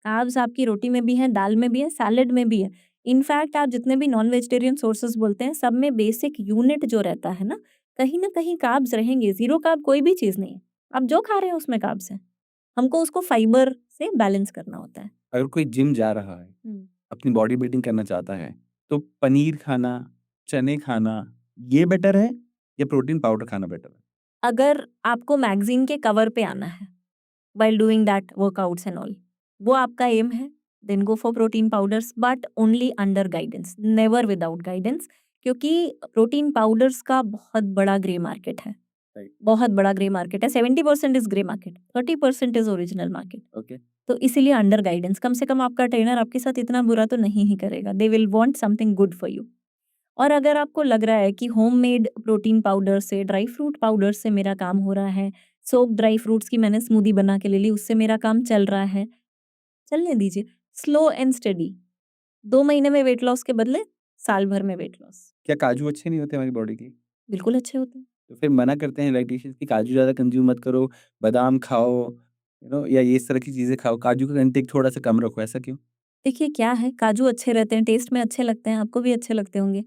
कार्ब्स आपकी रोटी में भी हैं, दाल में भी है, सैलेड में भी है। इनफैक्ट आप जितने भी नॉन वेजिटेरियन सोर्सेज़ बोलते हैं, सब में बेसिक यूनिट जो रहता है ना, कहीं न कहीं कार्ब्स रहेंगे, ज़ीरो कार्ब कोई भी चीज़ नहीं है। आप जो खा रहे हैं उसमें कार्ब्स हैं, हमको उसको फाइबर से बैलेंस करना होता है। अगर कोई जिम जा रहा है, हुँ। अपनी बॉडी बिल्डिंग करना चाहता है, तो पनीर खाना, चने खाना, ये बेटर है या प्रोटीन पाउडर खाना बेटर है? अगर आपको मैगज़ीन के कवर पे आना है while doing that workouts and all, वो आपका एम है, then go for protein powders but only under guidance, never without guidance, क्योंकि प्रोटीन पाउडर्स का बहुत बड़ा ग्रे मार्केट है। राइट। बहुत बड़ा ग्रे मार्केट है, 70% is grey market, 30% is original market. Okay. तो इसीलिए अंडर गाइडेंस, कम से कम आपका ट्रेनर आपके साथ इतना बुरा तो नहीं ही करेगा, they will want something good for you. और अगर आपको लग रहा है कि होममेड प्रोटीन पाउडर से, ड्राई फ्रूट पाउडर से मेरा काम हो रहा है, सोक्ड ड्राई फ्रूट्स की मैंने स्मूदी बना के ले ली, उससे मेरा काम चल रहा है, चलने दीजिए। स्लो एंड स्टेडी, 2 महीने में वेट लॉस के बदले साल भर में वेट लॉस। क्या काजू अच्छे नहीं होते हमारी बॉडी के लिए? बिल्कुल अच्छे होते हैं। तो फिर मना करते हैं डायटीशियंस कि काजू ज़्यादा कंज़्यूम मत करो, बादाम खाओ, या ये इस तरह की चीज़ें खाओ, काजू का इंटेक थोड़ा-सा कम रखो, ऐसा क्यों? देखिए क्या है, काजू अच्छे रहते हैं, टेस्ट में अच्छे लगते हैं, आपको भी अच्छे लगते होंगे।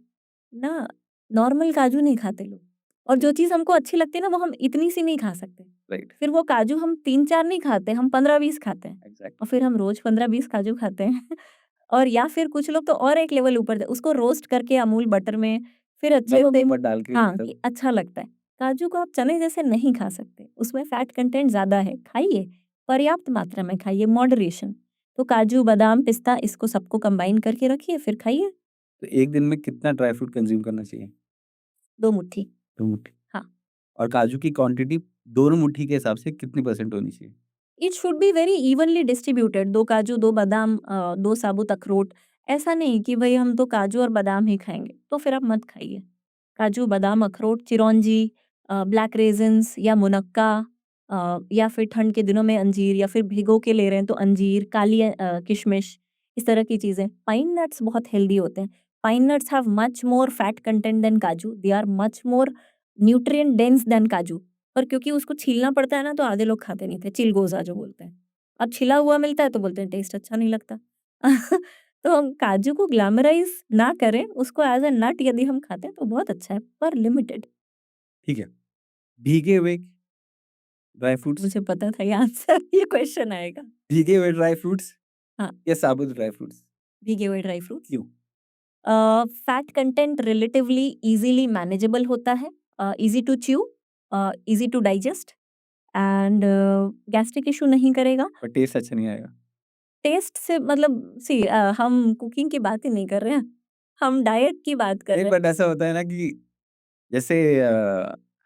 ना, नॉर्मल काजू नहीं खाते लोग, और जो चीज़ हमको अच्छी लगती है ना, वो हम इतनी सी नहीं खा सकते। राइट, फिर वो काजू हम 3-4 नहीं खाते, हम 15-20 खाते हैं, और एग्ज़ैक्टली। फिर हम रोज़ 15-20 काजू खाते हैं। और या फिर कुछ लोग तो और एक लेवल ऊपर उसको रोस्ट करके अमूल बटर में फिर अच्छे मैंगो के से, ऊपर डाल के हाँ, मतलब कि अच्छा लगता है। काजू को आप चने जैसे नहीं खा सकते, उसमें फैट कंटेंट ज़्यादा है, खाइए, पर्याप्त मात्रा में खाइए, मॉडरेशन। तो काजू, बादाम, पिस्ता इसको सबको कंबाइन करके रखिए, फिर खाइए तो 1 दिन में कितना ड्राई फ्रूट कंज़्यूम करना चाहिए? 2 मुट्ठी। 2 मुट्ठी। हाँ, और काजू की क्वांटिटी दोनों मुट्ठी के हिसाब से कितनी परसेंट होनी चाहिए? It should be very evenly distributed, 2 काजू, 2 बादाम, 2 साबुत अखरोट। ऐसा नहीं कि भई हम तो काजू और बादाम ही खाएँगे, तो फिर आप मत खाइए। काजू, बादाम, अखरोट, चिरौंजी, ब्लैक रेज़िन्स या मुनक्का, या फिर ठंड के दिनों में अंजीर, या फिर भिगो के ले रहे हैं तो अंजीर, काली किशमिश, इस तरह की चीज़ें। पाइन नट्स बहुत हेल्दी होते हैं। Pine nuts have much more fat content than काजू, they are much more nutrient dense than काजू। पर क्योंकि उसको छीलना पड़ता है ना, तो आधे लोग खाते नहीं थे, चिलगोज़ा जो बोलते हैं। अब छिला हुआ मिलता है तो बोलते हैं टेस्ट अच्छा नहीं लगता। तो हम काजू को ग्लैमराइज़ ना करें, उसको एज़ अ नट यदि हम खाते हैं तो बहुत अच्छा है, पर लिमिटेड। ठीक है। भीगे हुए ड्राई फ्रूट्स मुझे पता था ये आंसर ये क्वेश्चन आएगा। भीगे हुए ड्राई फ्रूट्स हाँ, या साबुत ड्राई फ्रूट्स? भीगे हुए ड्राई फ्रूट्स। क्यों? Fat content relatively easily manageable होता है, easy to chew, easy to digest, and gastric issue नहीं करेगा। पर टेस्ट अच्छा नहीं आएगा। टेस्ट से मतलब हम कुकिंग की बात ही नहीं कर रहे हैं, हम डाइट की बात कर नहीं, रहे हैं। बट ऐसा होता है ना कि जैसे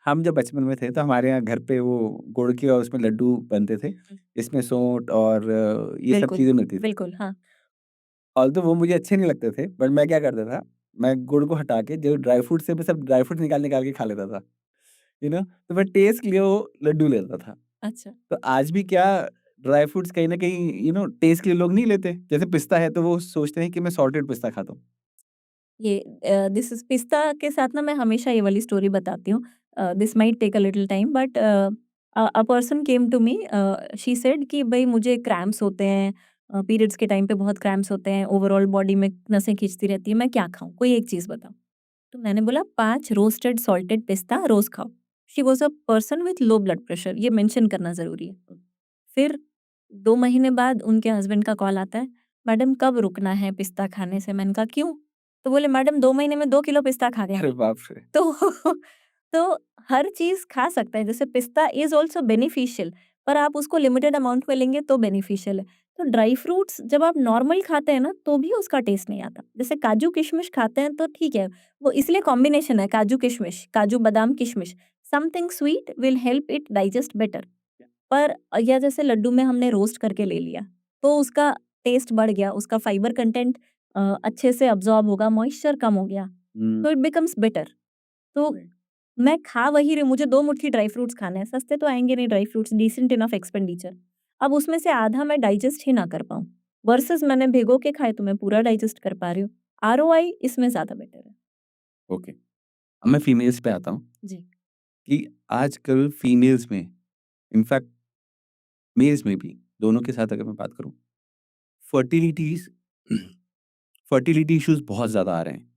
हम जब बचपन में थे तो हमारे यहाँ घर पे वो गुड़ के और उसमें लड्डू बनते थे। हुँ, इसमें सोंठ और ये सब बिल्कुल, चीज़ें मिलती थी। बिल्कुल, हाँ। ऑल्दो वो मुझे अच्छे नहीं लगते थे, बट मैं क्या करता था, मैं गुड़ को हटा के जो ड्राई फ्रूट से मैं सब ड्राई फ्रूट निकाल-निकाल के खा लेता था, तो मैं टेस्ट के लिए वो लड्डू लेता था। अच्छा, तो आज भी क्या ड्राई फ्रूट्स कहीं न कहीं टेस्ट के लिए लोग नहीं लेते। जैसे पिस्ता है तो वो सोचते हैं कि मैं सॉल्टेड पिस्ता खाता हूँ। ये दिस इज़ पिस्ता के साथ ना मैं हमेशा ये वाली स्टोरी बताती हूँ। This might take a little time, but a person came to me, she said कि भई मुझे क्रैम्प्स होते हैं, पीरियड्स के टाइम पे बहुत क्रैम्प्स होते हैं, ओवरऑल बॉडी में नसें खींचती रहती है, मैं क्या खाऊँ? कोई एक चीज़ बताओ। तो मैंने बोला 5 रोस्टेड सॉल्टेड पिस्ता रोज़ खाओ। She was a person with low blood pressure, ये मेंशन करना ज़रूरी है। फिर 2 महीने बाद उनके हस्बैंड का कॉल आता है, "मैडम कब रुकना है पिस्ता खाने से?" मैंने कहा, "क्यों?" तो बोले, "मैडम 2 महीने में 2 किलो पिस्ता खा गया।" अरे बाप रे! तो तो हर चीज़ खा सकते हैं, जैसे पिस्ता इज़ ऑल्सो बेनिफिशियल, पर आप उसको लिमिटेड अमाउंट में लेंगे तो बेनिफिशियल है। तो ड्राई फ्रूट्स जब आप नॉर्मल खाते हैं ना, तो भी उसका टेस्ट नहीं आता। जैसे काजू किशमिश खाते हैं तो ठीक है, वो इसलिए कॉम्बिनेशन है काजू किशमिश, काजू बादाम किशमिश, something sweet will help it digest better. पर या जैसे लड्डू में हमने रोस्ट करके ले लिया, तो उसका टेस्ट बढ़ गया, उसका फाइबर कंटेंट अच्छे से अब्ज़ॉर्ब होगा, मॉइस्चर कम हो गया, हुँ, तो इट बिकम्स बेटर। तो राइट। मैं खा वही रही हूँ, मुझे 2 मुट्ठी ड्राई फ्रूट्स खाने हैं, सस्ते तो आएँगे नहीं dry fruits, decent enough expenditure. अब उसमें से आधा मैं डाइजेस्ट ही ना कर पाऊँ, वर्सेस मैंने भिगो के खाए तो मैं पूरा डाइजेस्ट कर पा रही हूँ। आरओआई इसमें ज़्यादा बेटर है। ओके। अब मैं फीमेल्स पे आता हूँ जी। कि आजकल फीमेल्स में इनफैक्ट मेल्स में भी दोनों के साथ अगर मैं बात करूँ, फर्टिलिटीज़ फर्टिलिटी इश्यूज़ बहुत ज़्यादा आ रहे हैं।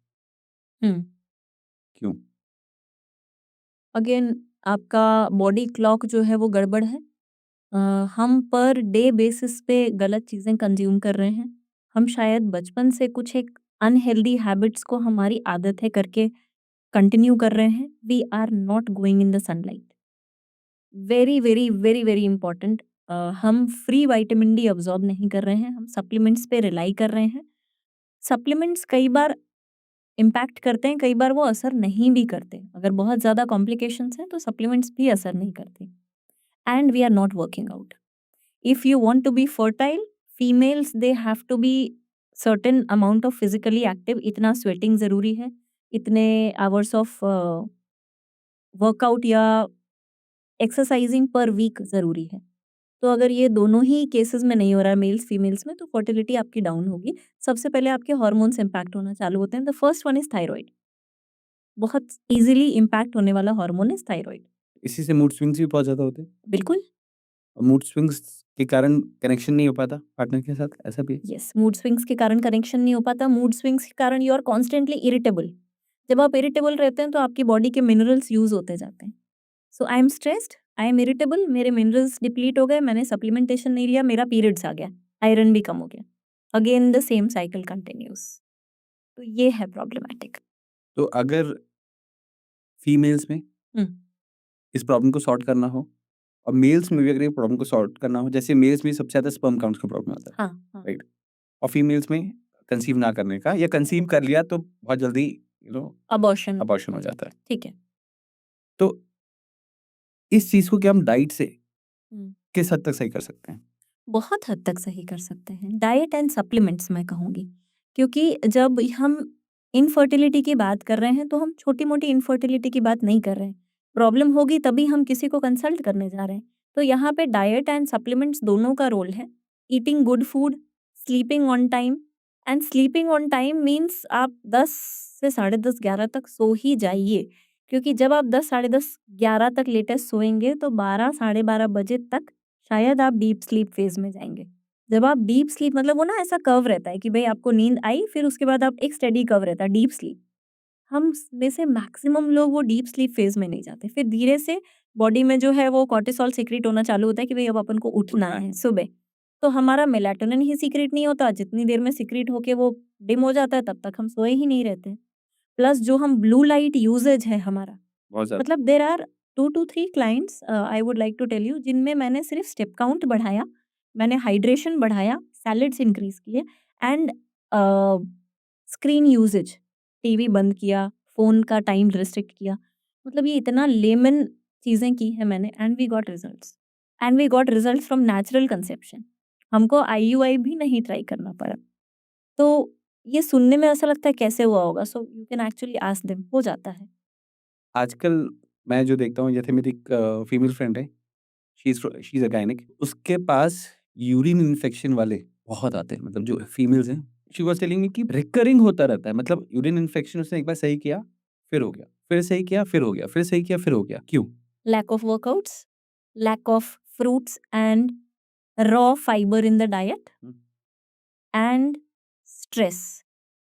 हुँ। क्यों? अगेन आपका बॉडी क्लॉक जो है वो गड़बड़ है। अ, हम पर डे बेसिस पे गलत चीज़ें कंज़्यूम कर रहे हैं। हम शायद बचपन से कुछ एक अनहेल्दी हैबिट्स को हमारी आदत है करके कंटिन्यू कर रहे हैं। We are not going in the sunlight. Very, very, very, very important, हम फ्री विटामिन डी अब्ज़ॉर्ब नहीं कर रहे हैं, हम सप्लीमेंट्स पे रिलाई कर रहे हैं। सप्लीमेंट्स कई बार इम्पैक्ट करते हैं, कई बार वो असर नहीं भी करते। अगर बहुत ज़्यादा कॉम्प्लिकेशंस हैं तो सप्लीमेंट्स भी असर नहीं करते। And we are not working out. If you want to be fertile, females they have to be certain amount of physically active, इतना स्वेटिंग ज़रूरी है, इतने आवर्स ऑफ वर्कआउट या एक्सरसाइजिंग पर वीक ज़रूरी है। तो अगर ये दोनों ही केसेस में नहीं हो रहा है मेल्स फीमेल्स में, तो फर्टिलिटी आपकी डाउन होगी। सबसे पहले आपके हार्मोन्स इम्पैक्ट होना चालू होते हैं। The first one is thyroid. बहुत ईज़िली इम्पैक्ट होने वाला हार्मोन इज़ थायरॉइड। इसी से मूड स्विंग्स भी बहुत ज़्यादा होते हैं। बिल्कुल। और मूड स्विंग्स के कारण कनेक्शन नहीं हो पाता पार्टनर के साथ, ऐसा भी है? यस, मूड स्विंग्स के कारण कनेक्शन नहीं हो पाता। मूड स्विंग्स के कारण यू आर कॉन्स्टेंटली इरिटेबल। जब आप इरिटेबल रहते हैं तो आपकी बॉडी के मिनरल्स यूज़ होते जाते हैं। So I am stressed, I am irritable, मेरे मिनरल्स डिप्लीट हो गए, मैंने सप्लीमेंटेशन नहीं लिया, मेरा पीरियड्स आ गया, आयरन भी कम हो गया। Again the same cycle continues. तो ये है प्रॉब्लमैटिक। तो अगर फीमेल्स में हम्म। इस प्रॉब्लम को सॉर्ट करना हो और मेल्स में भी अगर ये प्रॉब्लम को सॉर्ट करना हो, जैसे मेल्स में सबसे ज़्यादा स्पर्म काउंट का प्रॉब्लम आता है, हाँ हाँ। राइट? और फीमेल्स में कंसीव ना करने का, या कंसीव कर लिया तो बहुत जल्दी अबॉर्शन अबॉर्शन हो जाता है। ठीक है। तो इस चीज़ को क्या हम डाइट से हम्म। किस हद तक सही कर सकते हैं? बहुत हद तक सही कर सकते हैं। डाइट एंड सप्लीमेंट्स मैं कहूँगी। क्योंकि जब हम इनफर्टिलिटी की बात कर रहे हैं तो हम छोटी-मोटी इनफर्टिलिटी की बात नहीं कर रहे हैं। प्रॉब्लम होगी तभी हम किसी को कंसल्ट करने जा रहे हैं। तो यहाँ पे डाइट एंड सप्लीमेंट्स दोनों का रोल है। Eating good food, sleeping on time and sleeping on time means आप 10 से साढ़े 10, 11 तक सो ही जाइए। क्योंकि जब आप 10, साढ़े 10, 11 तक लेटेस्ट सोएँगे तो 12, साढ़े 12 बजे तक शायद आप डीप स्लीप फेज़ में जाएँगे। जब आप डीप स्लीप मतलब वो ना ऐसा कर्व रहता है कि भई आपको नींद आई फिर उसके बाद आप एक स्टेडी कर्व रहता है डीप स्लीप। हम में से मैक्सिमम लोग वो डीप स्लीप फेज़ में नहीं जाते। फिर धीरे से बॉडी में जो है वो कॉर्टिसोल सीक्रेट होना चालू होता है कि भई अब अपन को उठना उठना है। है सुबह। तो हमारा मेलाटोनिन ही सीक्रेट नहीं होता, जितनी देर में सीक्रेट होके वो डिम हो जाता है तब तक हम सोए ही नहीं रहते। प्लस जो हम ब्लू लाइट यूसेज है हमारा, बहुत ज़्यादा। मतलब there are 2 to 3 clients I would like to tell you जिनमें मैंने सिर्फ स्टेप काउंट बढ़ाया, मैंने हाइड्रेशन बढ़ाया, सैलेड्स इंक्रीज़ किए एंड स्क्रीन यूसेज, टीवी बंद किया, फ़ोन का टाइम रिस्ट्रिक्ट किया। मतलब ये इतना लेमन चीज़ें की हैं मैंने and we got results and we got results from natural conception. हमको आईयूआई भी नहीं ट्राई करना पड़ा। तो ये सुनने में ऐसा लगता है कैसे हुआ होगा? So you can actually ask them, हो जाता है। आजकल मैं जो देखता हूँ, जैसे मेरी एक फीमेल फ्रेंड है, शी इज़ अ गायनिक, उसके पास यूरिन इन्फेक्शन वाले बहुत आते हैं, मतलब जो फीमेल्स हैं। शी वाज़ टेलिंग मी कि रिकरिंग होता रहता है, मतलब यूरिन इन्फेक्शन उसने एक बार सही किया, फिर हो गया, फिर सही किया, फिर हो गया, फिर सही किया, फिर हो गया। क्यों? Lack of workouts, lack of fruits and raw fiber in the diet hmm, and stress.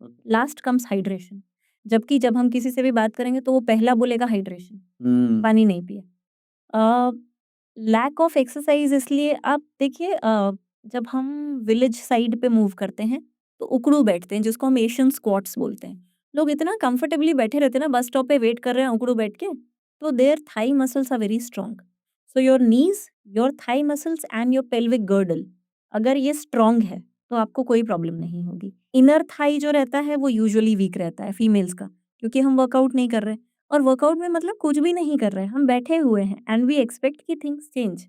Okay. Last comes hydration. जबकि जब हम किसी से भी बात करेंगे तो वो पहला बोलेगा हाइड्रेशन, हुँ, पानी नहीं पिया। लैक ऑफ एक्सरसाइज इसलिए आप देखिए जब हम विलेज साइड पे मूव करते हैं तो उकड़ू बैठते हैं जिसको हम एशियन स्क्वाट्स बोलते हैं। लोग इतना कंफर्टेबली बैठे रहते हैं ना बस स्टॉप पे वेट कर रहे हैं उकड़ू बैठ के, तो their thigh muscles are very strong. So your knees, your thigh muscles and your pelvic girdle अगर ये स्ट्रांग है तो आपको कोई प्रॉब्लम नहीं होगी। इनर थाई जो रहता है वो यूजुअली वीक रहता है फीमेल्स का, क्योंकि हम वर्कआउट नहीं कर रहे। और वर्कआउट में मतलब कुछ भी नहीं कर रहे हैं, हम बैठे हुए हैं एंड वी एक्सपेक्ट कि थिंग्स चेंज।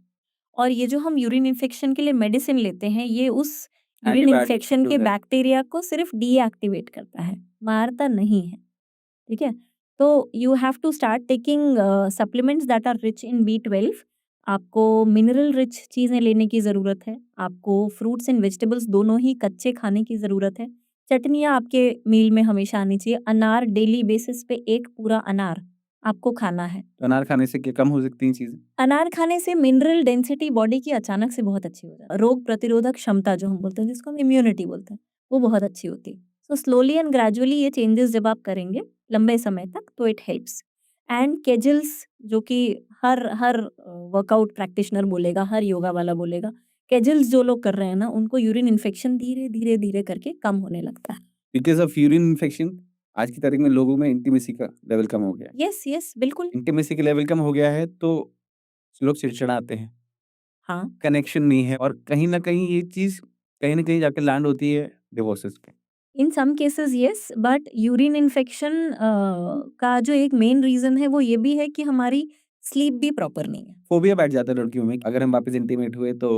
और ये जो हम यूरिन इन्फेक्शन के लिए मेडिसिन लेते हैं, ये उस यूरिन एंटीबायोटिक्स इन्फेक्शन जो के है। बैक्टीरिया को सिर्फ डीएक्टिवेट करता है, मारता नहीं है, ठीक है? तो you have to start taking supplements that are rich in बी12। आपको मिनरल रिच चीज़ें लेने की ज़रूरत है, आपको फ्रूट्स एंड वेजिटेबल्स दोनों ही कच्चे खाने की ज़रूरत है। चटनियाँ आपके मील में हमेशा आनी चाहिए, अनार डेली बेसिस पे 1 पूरा अनार आपको खाना है। तो अनार खाने से क्या कम हो सकती हैं चीज़ें? अनार खाने से मिनरल डेंसिटी बॉडी की अचानक से बहुत अच्छी हो जाती है। रोग प्रतिरोधक क्षमता जो हम बोलते हैं जिसको हम इम्यूनिटी बोलते हैं, वो बहुत अच्छी होती है। सो स्लोली एंड ग्रेजुअली ये चेंजेस जब आप करेंगे लंबे समय तक तो इट हेल्प्स। एंड केजल्स जो कि हर वर्कआउट प्रैक्टिशनर बोलेगा, हर योगा वाला बोलेगा, केजल्स जो लोग कर रहे हैं ना उनको यूरिन इन्फेक्शन धीरे-धीरे करके कम होने लगता है। बिकॉज़ ऑफ यूरिन इन्फेक्शन आज की तारीख में लोगों में इंटिमेसी का लेवल कम हो गया है। यस, यस, बिल्कुल। इंटिमेसी का लेवल कम हो गया है तो लोग चिड़चिड़ाते हैं, हाँ। कनेक्शन नहीं है, और कहीं न कहीं ये चीज़ कहीं न कहीं जाके लैंड होती है डिवोर्सेस पे। In some cases yes, but urine infection का जो एक मेन रीजन है वो ये भी है कि हमारी स्लीप भी प्रॉपर नहीं है। फ़ोबिया बैठ जाता है लड़कियों में, अगर हम वापस इंटीमेट हुए तो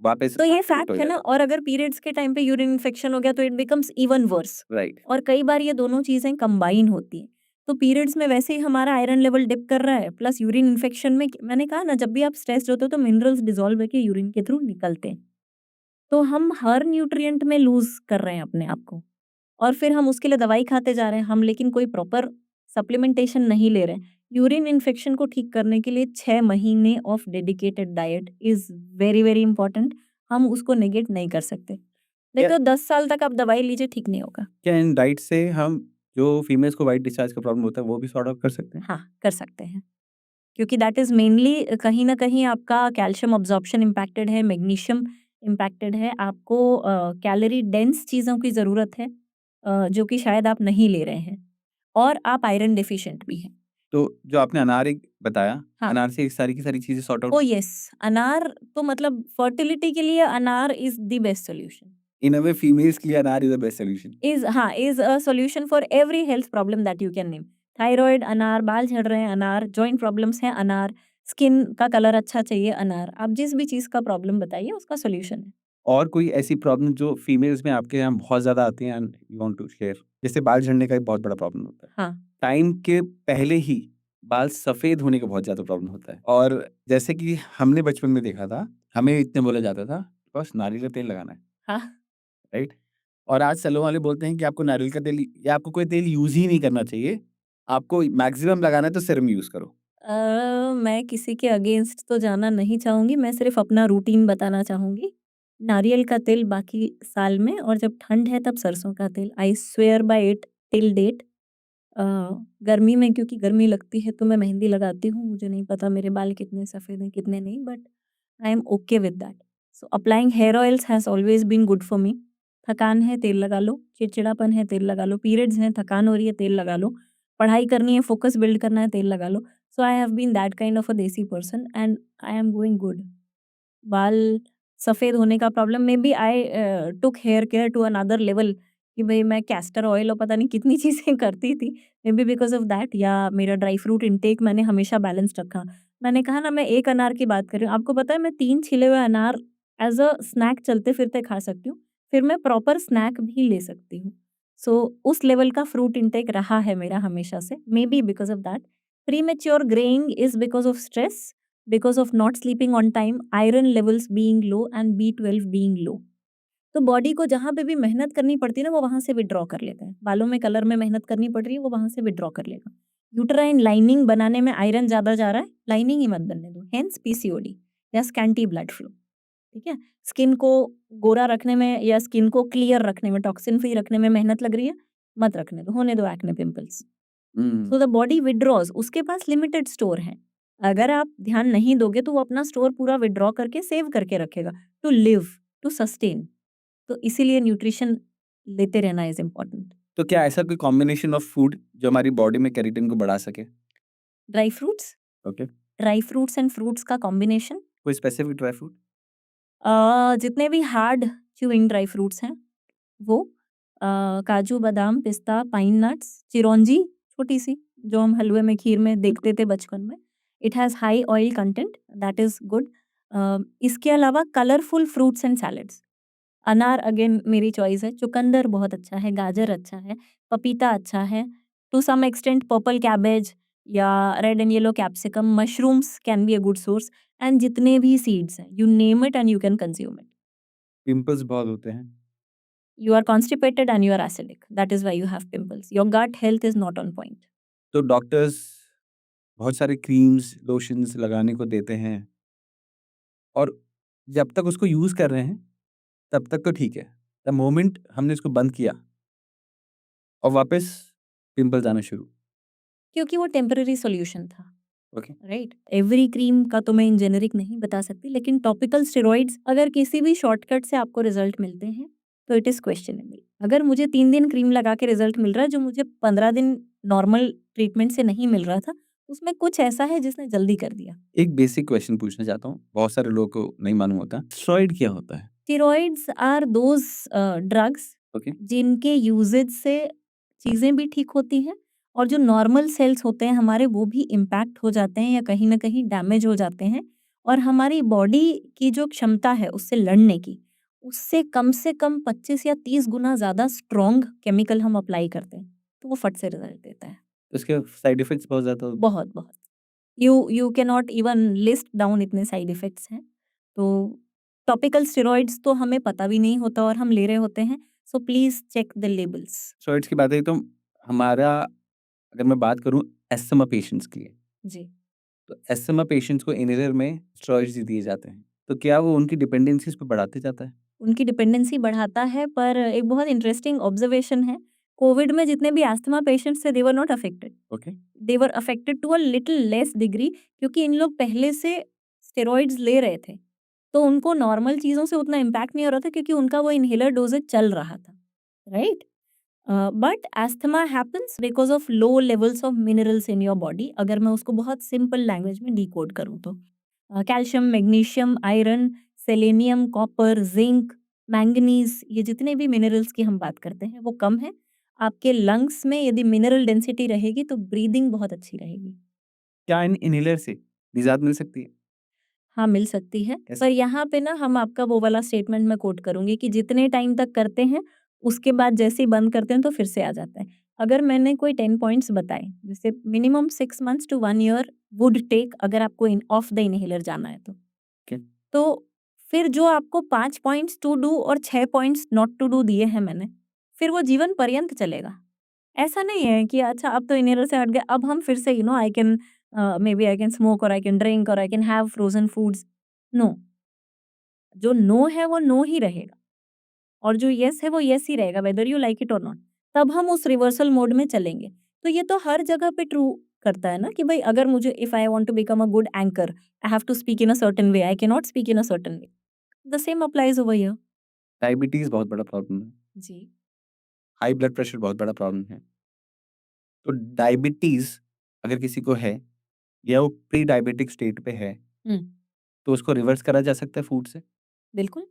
वापस तो ये हो फैक्ट है ना। जाता और अगर पीरियड्स के टाइम पे यूरिन इन्फेक्शन हो गया तो it becomes even worse. Right. और कई बार ये दोनों चीजें कंबाइन होती हैं। तो पीरियड्स में वैसे ही हमारा आयरन लेवल डिप कर रहा है, प्लस यूरिन इन्फेक्शन में मैंने कहा ना, जब भी आप स्ट्रेस्ड होते हो तो मिनरल्स डिसॉल्व होकर यूरिन के थ्रू निकलते हैं। तो हम हर न्यूट्रिएंट में लूज कर रहे हैं अपने आप को, और फिर हम उसके लिए दवाई खाते जा रहे हैं हम, लेकिन कोई प्रॉपर सप्लीमेंटेशन नहीं ले रहे हैं। यूरिन इन्फेक्शन को ठीक करने के लिए 6 महीने of dedicated diet is very very important. हम उसको नेगेट नहीं कर सकते। क्या देखो 10 साल तक आप दवाई लीजिए, ठीक नहीं होगा। क्या इन डाइट से हम जो फीमेल्स को व्हाइट डिस्चार्ज का प्रॉब्लम होता है वो भी सॉर्ट आउट कर सकते हैं? हाँ, कर सकते हैं। क्योंकि दैट इज़ मेनली कहीं न कहीं आपका कैल्शियम अब्ज़ॉर्प्शन इम्पैक्टेड है, मैग्नीशियम इम्पैक्टेड है। आपको कैलोरी डेंस चीज़ों की ज़रूरत है, जो कि शायद आप नहीं ले रहे हैं, और आप आयरन डेफिशिएंट भी हैं। तो जो आपने अनार एक बताया, हाँ। अनार से सारी की सारी चीज़ें सॉर्ट आउट ओह येस! अनार तो मतलब फर्टिलिटी के लिए अनार is the best solution. In a way females के लिए अनार is the best solution. Is a solution for every health problem that you can name. Thyroid अनार, बाल झड़ रहे हैं अनार, जॉइंट प्रॉब्लम्स हैं अनार, स्किन का कलर अच्छा चाहिए अनार। आप जिस भी चीज़ का प्रॉब्लम बताइए उसका सॉल्यूशन है। और कोई ऐसी प्रॉब्लम जो फीमेल्स में आपके यहाँ बहुत ज़्यादा आती हैं and you want to share? जैसे बाल झड़ने का एक बहुत बड़ा प्रॉब्लम होता है। हाँ, टाइम के पहले ही बाल सफ़ेद होने का बहुत ज़्यादा प्रॉब्लम होता है और जैसे कि हमने बचपन में देखा था, हमें इतने बोला जाता था, बस नारियल का तेल लगाना है, हाँ। राइट? और आज सैलून वाले बोलते हैं कि आपको नारियल का तेल या आपको कोई तेल यूज़ ही नहीं करना चाहिए। आपको मैक्सिमम लगाना है तो सीरम यूज़ करो। मैं किसी के अगेंस्ट तो जाना नहीं चाहूँगी, मैं सिर्फ़ अपना रूटीन बताना चाहूँगी। नारियल का तेल बाकी साल में, और जब ठंड है तब सरसों का तेल। I swear by it till date. Uh, गर्मी में क्योंकि गर्मी लगती है तो मैं मेहंदी लगाती हूँ। मुझे नहीं पता मेरे बाल कितने सफ़ेद हैं, कितने नहीं, but I am okay with that. So applying hair oils has always been good for me. थकान है, तेल लगा लो, चिड़चिड़ापन है, तेल लगा लो, पीरियड्स हैं, थकान हो रही है, तेल लगा लो, पढ़ाई करनी है, फोकस बिल्ड करना है, तेल लगा लो। So I have been that kind of a desi person and I am going good. बाल सफ़ेद होने का प्रॉब्लम में भी I took hair care to another level, कि भई मैं कैस्टर ऑयल और पता नहीं कितनी चीज़ें करती थी। May be because of that, या मेरा ड्राई फ्रूट इंटेक मैंने हमेशा बैलेंस्ड रखा। मैंने कहा ना, मैं 1 अनार की बात कर रही हूँ। आपको पता है मैं 3 छिले हुए अनार एज़ अ स्नैक चलते-फिरते खा सकती हूँ। फिर मैं प्रॉपर स्नैक भी ले सकती हूँ। सो उस लेवल का फ्रूट इंटेक रहा है मेरा हमेशा से। May be because of that. Premature greying is because of stress, because of not sleeping on time, iron levels being low and B12 being low। तो बॉडी को जहाँ पे भी मेहनत करनी पड़ती है ना, वो वहाँ से विथड्रॉ कर लेता है। बालों में कलर में मेहनत करनी पड़ रही है, वो वहाँ से विथड्रॉ कर लेगा। यूटेराइन लाइनिंग बनाने में आयरन ज़्यादा जा रहा है, लाइनिंग ही मत बनने दो। हेंस पीसीओडी या स्कैंटी ब्लड फ्लो। ठीक है? स्किन को गोरा रखने में या स्किन को क्लियर रखने में, टॉक्सिन फ्री रखने में मेहनत लग रही है, मत रखने दो, होने दो एक्ने पिंपल्स। हुँ। सो द बॉडी विथड्रॉज, उसके पास लिमिटेड स्टोर है। अगर आप ध्यान नहीं दोगे तो वो अपना स्टोर पूरा विथड्रॉ करके सेव करके रखेगा, टू लिव, टू सस्टेन। तो इसीलिए न्यूट्रिशन लेते रहना इज इम्पोर्टेंट। तो क्या ऐसा कोई कॉम्बिनेशन ऑफ फूड जो हमारी बॉडी में केराटिन को बढ़ा सके? Dry fruits, okay. Dry fruits and fruits का कॉम्बिनेशन। कोई स्पेसिफिक ड्राई फ्रूट? जितने भी हार्ड च्यूइंग ड्राई फ्रूट्स हैं वो, काजू, बादाम, पिस्ता, पाइन नट्स, चिरौंजी छोटी सी, जो हम हलवे में, खीर में देखते थे बचपन में। It has high oil content, that is good. इसके अलावा कलरफुल फ्रूट्स एंड सैलेड्स। अनार अगेन मेरी चॉइस है, चुकंदर बहुत अच्छा है, गाजर अच्छा है, पपीता अच्छा है, to some extent purple cabbage या red and yellow capsicum, mushrooms can be a good source, and जितने भी सीड्स हैं, you name it and you can consume it. Pimples बहुत होते हैं। You are constipated and you are acidic. That is why you have pimples. Your gut health is not on point. तो doctors बहुत सारे creams, lotions लगाने को देते हैं और जब तक उसको यूज़ कर रहे हैं, तब तक तो ठीक है। द मोमेंट हमने इसको बंद किया और वापस पिंपल्स आना शुरू। क्योंकि वो टेम्पररी सॉल्यूशन था, ओके। राइट? एवरी क्रीम का तो मैं इन जेनेरिक नहीं बता सकती, लेकिन टॉपिकल स्टेरॉइड्स अगर किसी भी शॉर्टकट से आपको रिजल्ट मिलते हैं तो इट इज़ क्वेश्चनेबल। अगर मुझे 3 दिन क्रीम लगा के रिजल्ट मिल रहा है, जो मुझे 15 दिन नॉर्मल ट्रीटमेंट से नहीं मिल रहा था, उसमें कुछ ऐसा है जिसने जल्दी कर दिया। एक बेसिक क्वेश्चन पूछना चाहता हूँ, बहुत सारे लोगों को नहीं मालूम होता। स्टेरॉइड क्या होता है? Steroids are those drugs okay. जिनके यूसेज से चीज़ें भी ठीक होती हैं, और जो नॉर्मल सेल्स होते हैं हमारे, वो भी इम्पैक्ट हो जाते हैं या कहीं न कहीं डैमेज हो जाते हैं, और हमारी बॉडी की जो क्षमता है उससे लड़ने की, उससे कम से कम 25 या 30 गुना ज़्यादा स्ट्रॉन्ग केमिकल हम अप्लाई करते हैं, तो वो फट से रिज़ल्ट देता है। उसके साइड इफ़ेक्ट्स बहुत ज़्यादा बहुत, बहुत। You can not even list down इतने साइड इफ़ेक्ट्स हैं। तो टॉपिकल स्टेरॉइड्स तो हमें पता भी नहीं होता और हम ले रहे होते हैं, so please check the labels. Steroids की बात है तो हमारा अगर मैं बात करूँ अस्थमा पेशेंट्स की, जी। तो अस्थमा पेशेंट्स को इनहेलर में स्टेरॉइड्स ही दिए जाते हैं। तो क्या वो उनकी डिपेंडेंसीज़ पे बढ़ाते जाता है? उनकी डिपेंडेंसी बढ़ाता है, पर एक बहुत इंटरेस्टिंग ऑब्जर्वेशन है, कोविड में जितने भी अस्थमा पेशेंट्स थे, they were not affected. Okay. They were affected to a little less degree, क्योंकि इन लोग पहले से स्टेरॉइड्स ले रहे थे। तो उनको नॉर्मल चीज़ों से उतना इम्पैक्ट नहीं हो रहा था, क्योंकि उनका वो इन्हेलर डोज़ेज चल रहा था, right? But asthma happens because of low levels of minerals in your body. अगर मैं उसको बहुत सिंपल लैंग्वेज में डिकोड करूँ तो calcium, magnesium, iron, selenium, copper, zinc, manganese, ये जितने भी मिनरल्स की हम बात करते हैं वो कम है। आपके लंग्स में यदि मिनरल डेंसिटी रहेगी तो ब्रीदिंग बहुत अच्छी रहेगी। क्या इन इनहेलर से निजात मिल सकती है? हाँ, मिल सकती है, कैसे? पर यहाँ पे ना हम आपका वो वाला स्टेटमेंट मैं कोट करूँगी कि जितने टाइम तक करते हैं, उसके बाद जैसे ही बंद करते हैं तो फिर से आ जाता है। अगर मैंने कोई 10 पॉइंट्स बताए, जैसे minimum 6 months to 1 year would take, अगर आपको इन ऑफ द इन्हेलर जाना है तो। ओके। तो फिर जो आपको 5 पॉइंट्स टू डू और 6 पॉइंट्स नॉट टू डू दिए हैं मैंने, फिर वो जीवन पर्यंत चलेगा। ऐसा नहीं है कि अच्छा अब तो इन्हेलर से हट गए, अब हम फिर से I can maybe I can smoke और आई कैन ड्रिंक और I can have frozen foods. No, जो नो है वो नो ही रहेगा और जो येस है वो येस ही रहेगा, वेदर यू लाइक इट और नॉट। तब हम उस रिवर्सल मोड में चलेंगे। तो ये तो हर जगह पे ट्रू करता है ना कि भाई अगर मुझे if I want to become a good anchor, I have to speak in a certain way, I can not speak in a certain way. The same applies over here. Diabetes बहुत बड़ा problem है। जी। High blood pressure बहुत बड़ा problem है। तो diabetes अगर किसी को है या वो प्री डायबिटिक स्टेट पे है, हुँ, तो उसको रिवर्स करा जा सकता है फूड से? बिल्कुल।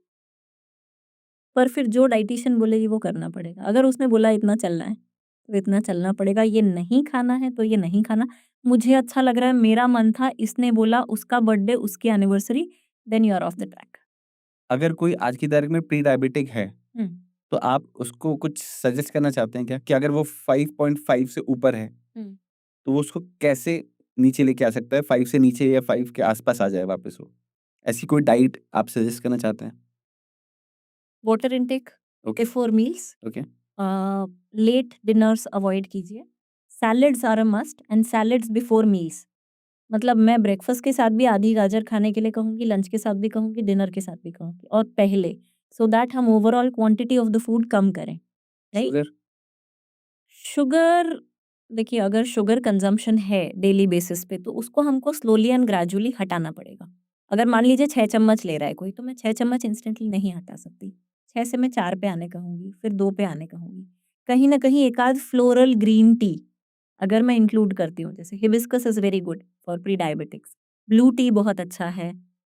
पर फिर जो डायटीशियन बोलेगी वो करना पड़ेगा। अगर उसने बोला इतना चलना है, तो इतना चलना पड़ेगा, ये नहीं खाना है तो ये नहीं खाना। मुझे अच्छा लग रहा है, मेरा मन था, इसने बोला, उसका बर्थडे, उसकी anniversary, then you are off the track. अगर कोई आज की तारीख में प्री डायबिटिक है, हुँ, तो आप उसको कुछ सजेस्ट करना चाहते हैं क्या? कि अगर वो 5.5 से ऊपर है, हुँ। तो वो उसको कैसे नीचे लेके आ सकता है? 5 से नीचे या 5 के आस-पास आ जाए वापस वो? ऐसी कोई डाइट आप सजेस्ट करना चाहते हैं? Water intake okay, before meals, okay. Late dinners avoid कीजिए। Salads are a must and salads before meals. मतलब मैं ब्रेकफ़ास्ट के साथ भी आधी गाजर खाने के लिए कहूँगी, लंच के साथ भी कहूँगी, डिनर के साथ भी कहूँगी और पहले, सो दैट हम overall quantity of the food कम करें, राइट? शुगर? शुगर, देखिए अगर शुगर कंज़म्पशन है डेली बेसिस पे तो उसको हमको स्लोली एंड ग्रेजुअली हटाना पड़ेगा। अगर मान लीजिए 6 चम्मच ले रहा है कोई, तो मैं 6 चम्मच इंस्टेंटली नहीं हटा सकती। 6 से मैं 4 पे आने कहूँगी, फिर 2 पे आने कहूँगी। कहीं न कहीं एक आध फ्लोरल ग्रीन टी अगर मैं इंक्लूड करती हूँ, जैसे hibiscus is very good for pre diabetics, blue T बहुत अच्छा है,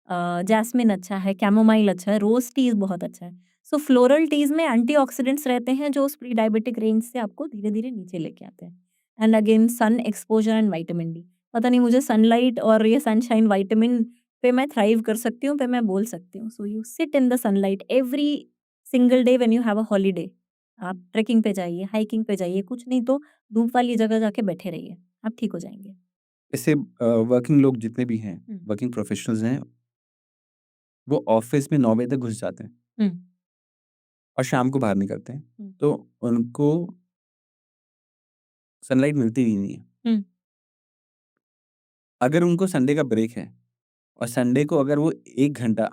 जैस्मिन अच्छा है, कैमोमाइल अच्छा है, रोज़ टी बहुत अच्छा है। सो फ्लोरल टीज़ में एंटीऑक्सीडेंट्स रहते हैं जो उस प्री डायबिटिक रेंज से आपको धीरे-धीरे नीचे लेके आते हैं। And again sun exposure and vitamin D. पता नहीं मुझे सनलाइट और ये सनशाइन विटामिन पे मैं थ्राइव कर सकती हूँ, पे मैं बोल सकती हूँ। So you sit in the sunlight every single day when you have a holiday. आप ट्रेकिंग पे जाइए, हाइकिंग पे जाइए, कुछ नहीं तो धूप वाली जगह जाके बैठे रहिए, आप ठीक हो जाएँगे। इससे वर्किंग लोग जितने भी हैं, हुँ, वर्किंग प्रोफेशनल्स हैं, वो ऑफ़िस में 9 बजे तक घुस जाते हैं हुँ, और शाम को बाहर निकलते हैं। हुँ, तो उनको सनलाइट मिलती ही नहीं है। हुँ। अगर उनको संडे का ब्रेक है और संडे को अगर वो 1 घंटा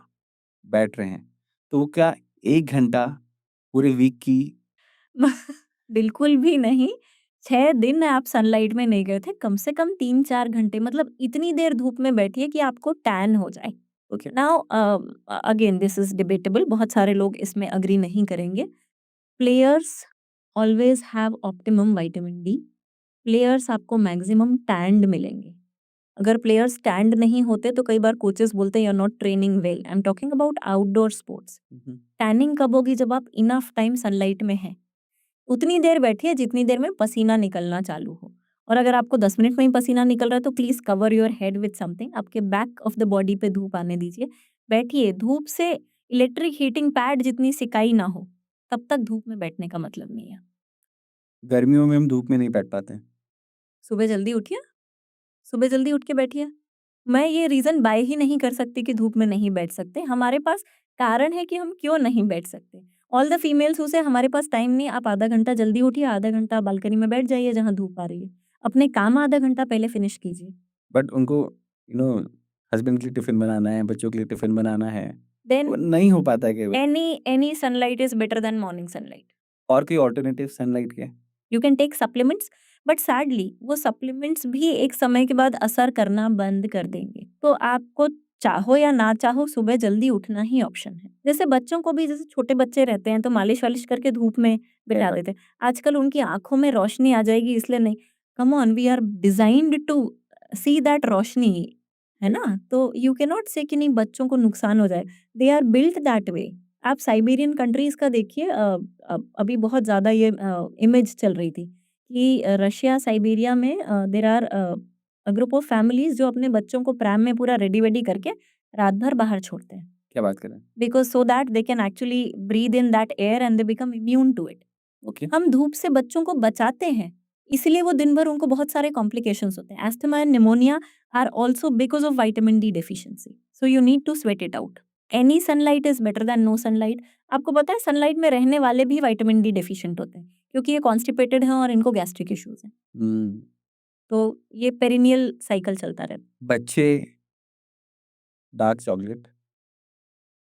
बैठ रहे हैं, तो वो क्या 1 घंटा पूरे वीक की बिल्कुल भी नहीं। 6 दिन आप सनलाइट में नहीं गए थे, कम से कम 3-4 घंटे, मतलब इतनी देर धूप में बैठिए कि आपको टैन हो जाए। Okay, now again this is debatable, बहुत सारे लोग इसमें एग्री नहीं करेंगे। Players always have optimum vitamin D. Players आपको मैक्सिमम टैन्ड मिलेंगे। अगर प्लेयर्स टैन्ड नहीं होते तो कई बार कोचेस बोलते हैं you are not training well. I am talking about outdoor sports. हुँ, हुँ। टैनिंग कब होगी? जब आप इनफ टाइम सनलाइट में हैं। उतनी देर बैठिए जितनी देर में पसीना निकलना चालू हो और अगर आपको 10 मिनट में ही पसीना निकल रहा है तो please cover your head with something, आपके बैक ऑफ द बॉडी पे धूप आने दीजिए। बैठिए, धूप से इलेक्ट्रिक हीटिंग पैड जितनी सिकाई ना हो, तब तक धूप में बैठने का मतलब नहीं है। गर्मियों में हम धूप में नहीं बैठ पाते हैं। सुबह जल्दी उठिए, सुबह जल्दी उठ के बैठिए। मैं ये रीज़न बाय ही नहीं कर सकती कि धूप में नहीं बैठ सकते। हमारे पास कारण है कि हम क्यों नहीं बैठ सकते। ऑल द फीमेल्स हू से हमारे पास टाइम नहीं, आप आधा घंटा जल्दी उठिए, आधा घंटा बालकनी में बैठ जाइए जहाँ धूप आ रही है। अपने काम आधा घंटा पहले फिनिश कीजिए। बट उनको हस्बैंड के लिए टिफ़िन बनाना है, बच्चों के लिए टिफ़िन बनाना है, देन वो नहीं हो पाता है कई बार। Any sunlight is better than morning sunlight. और कोई अल्टरनेटिव सनलाइट के? You can take supplements, but sadly वो सप्लीमेंट्स भी एक समय के बाद असर करना बंद कर देंगे। तो आपको चाहो या ना चाहो सुबह जल्दी उठना ही ऑप्शन है। जैसे बच्चों को भी, जैसे छोटे बच्चे रहते हैं तो मालिश-वालिश करके धूप में बिठा देते हैं। आजकल उनकी आँखों में रोशनी आ जाएगी इसलिए नहीं। Come on, we are designed to see that रोशनी, है ना? तो यू कैन नॉट से कि नहीं बच्चों को नुकसान हो जाए। They are built that way. आप साइबेरियन कंट्रीज़ का देखिए, अभी बहुत ज़्यादा ये इमेज चल रही थी कि रशिया, साइबेरिया में there are a group of families जो अपने बच्चों को प्रैम में पूरा रेडी-वेडी करके रात भर बाहर छोड़ते हैं। क्या बात कर रहे हैं? Because so that they can actually breathe in that air and they become immune to it. Okay. हम धूप से बच्चों को बचाते हैं, इसलिए वो दिन भर उनको बहुत सारे कॉम्प्लिकेशंस होते हैं। Asthma and pneumonia are also because of vitamin D deficiency. So you need to sweat it out. Any sunlight is better than no sunlight. आपको पता है सनलाइट में रहने वाले भी विटामिन डी डेफिशिएंट होते हैं, क्योंकि ये कॉन्स्टिपेटेड हैं और इनको गैस्ट्रिक इश्यूज़ हैं। हुँ। तो ये पेरिनियल साइकिल चलता रहता है। बच्चे डार्क चॉकलेट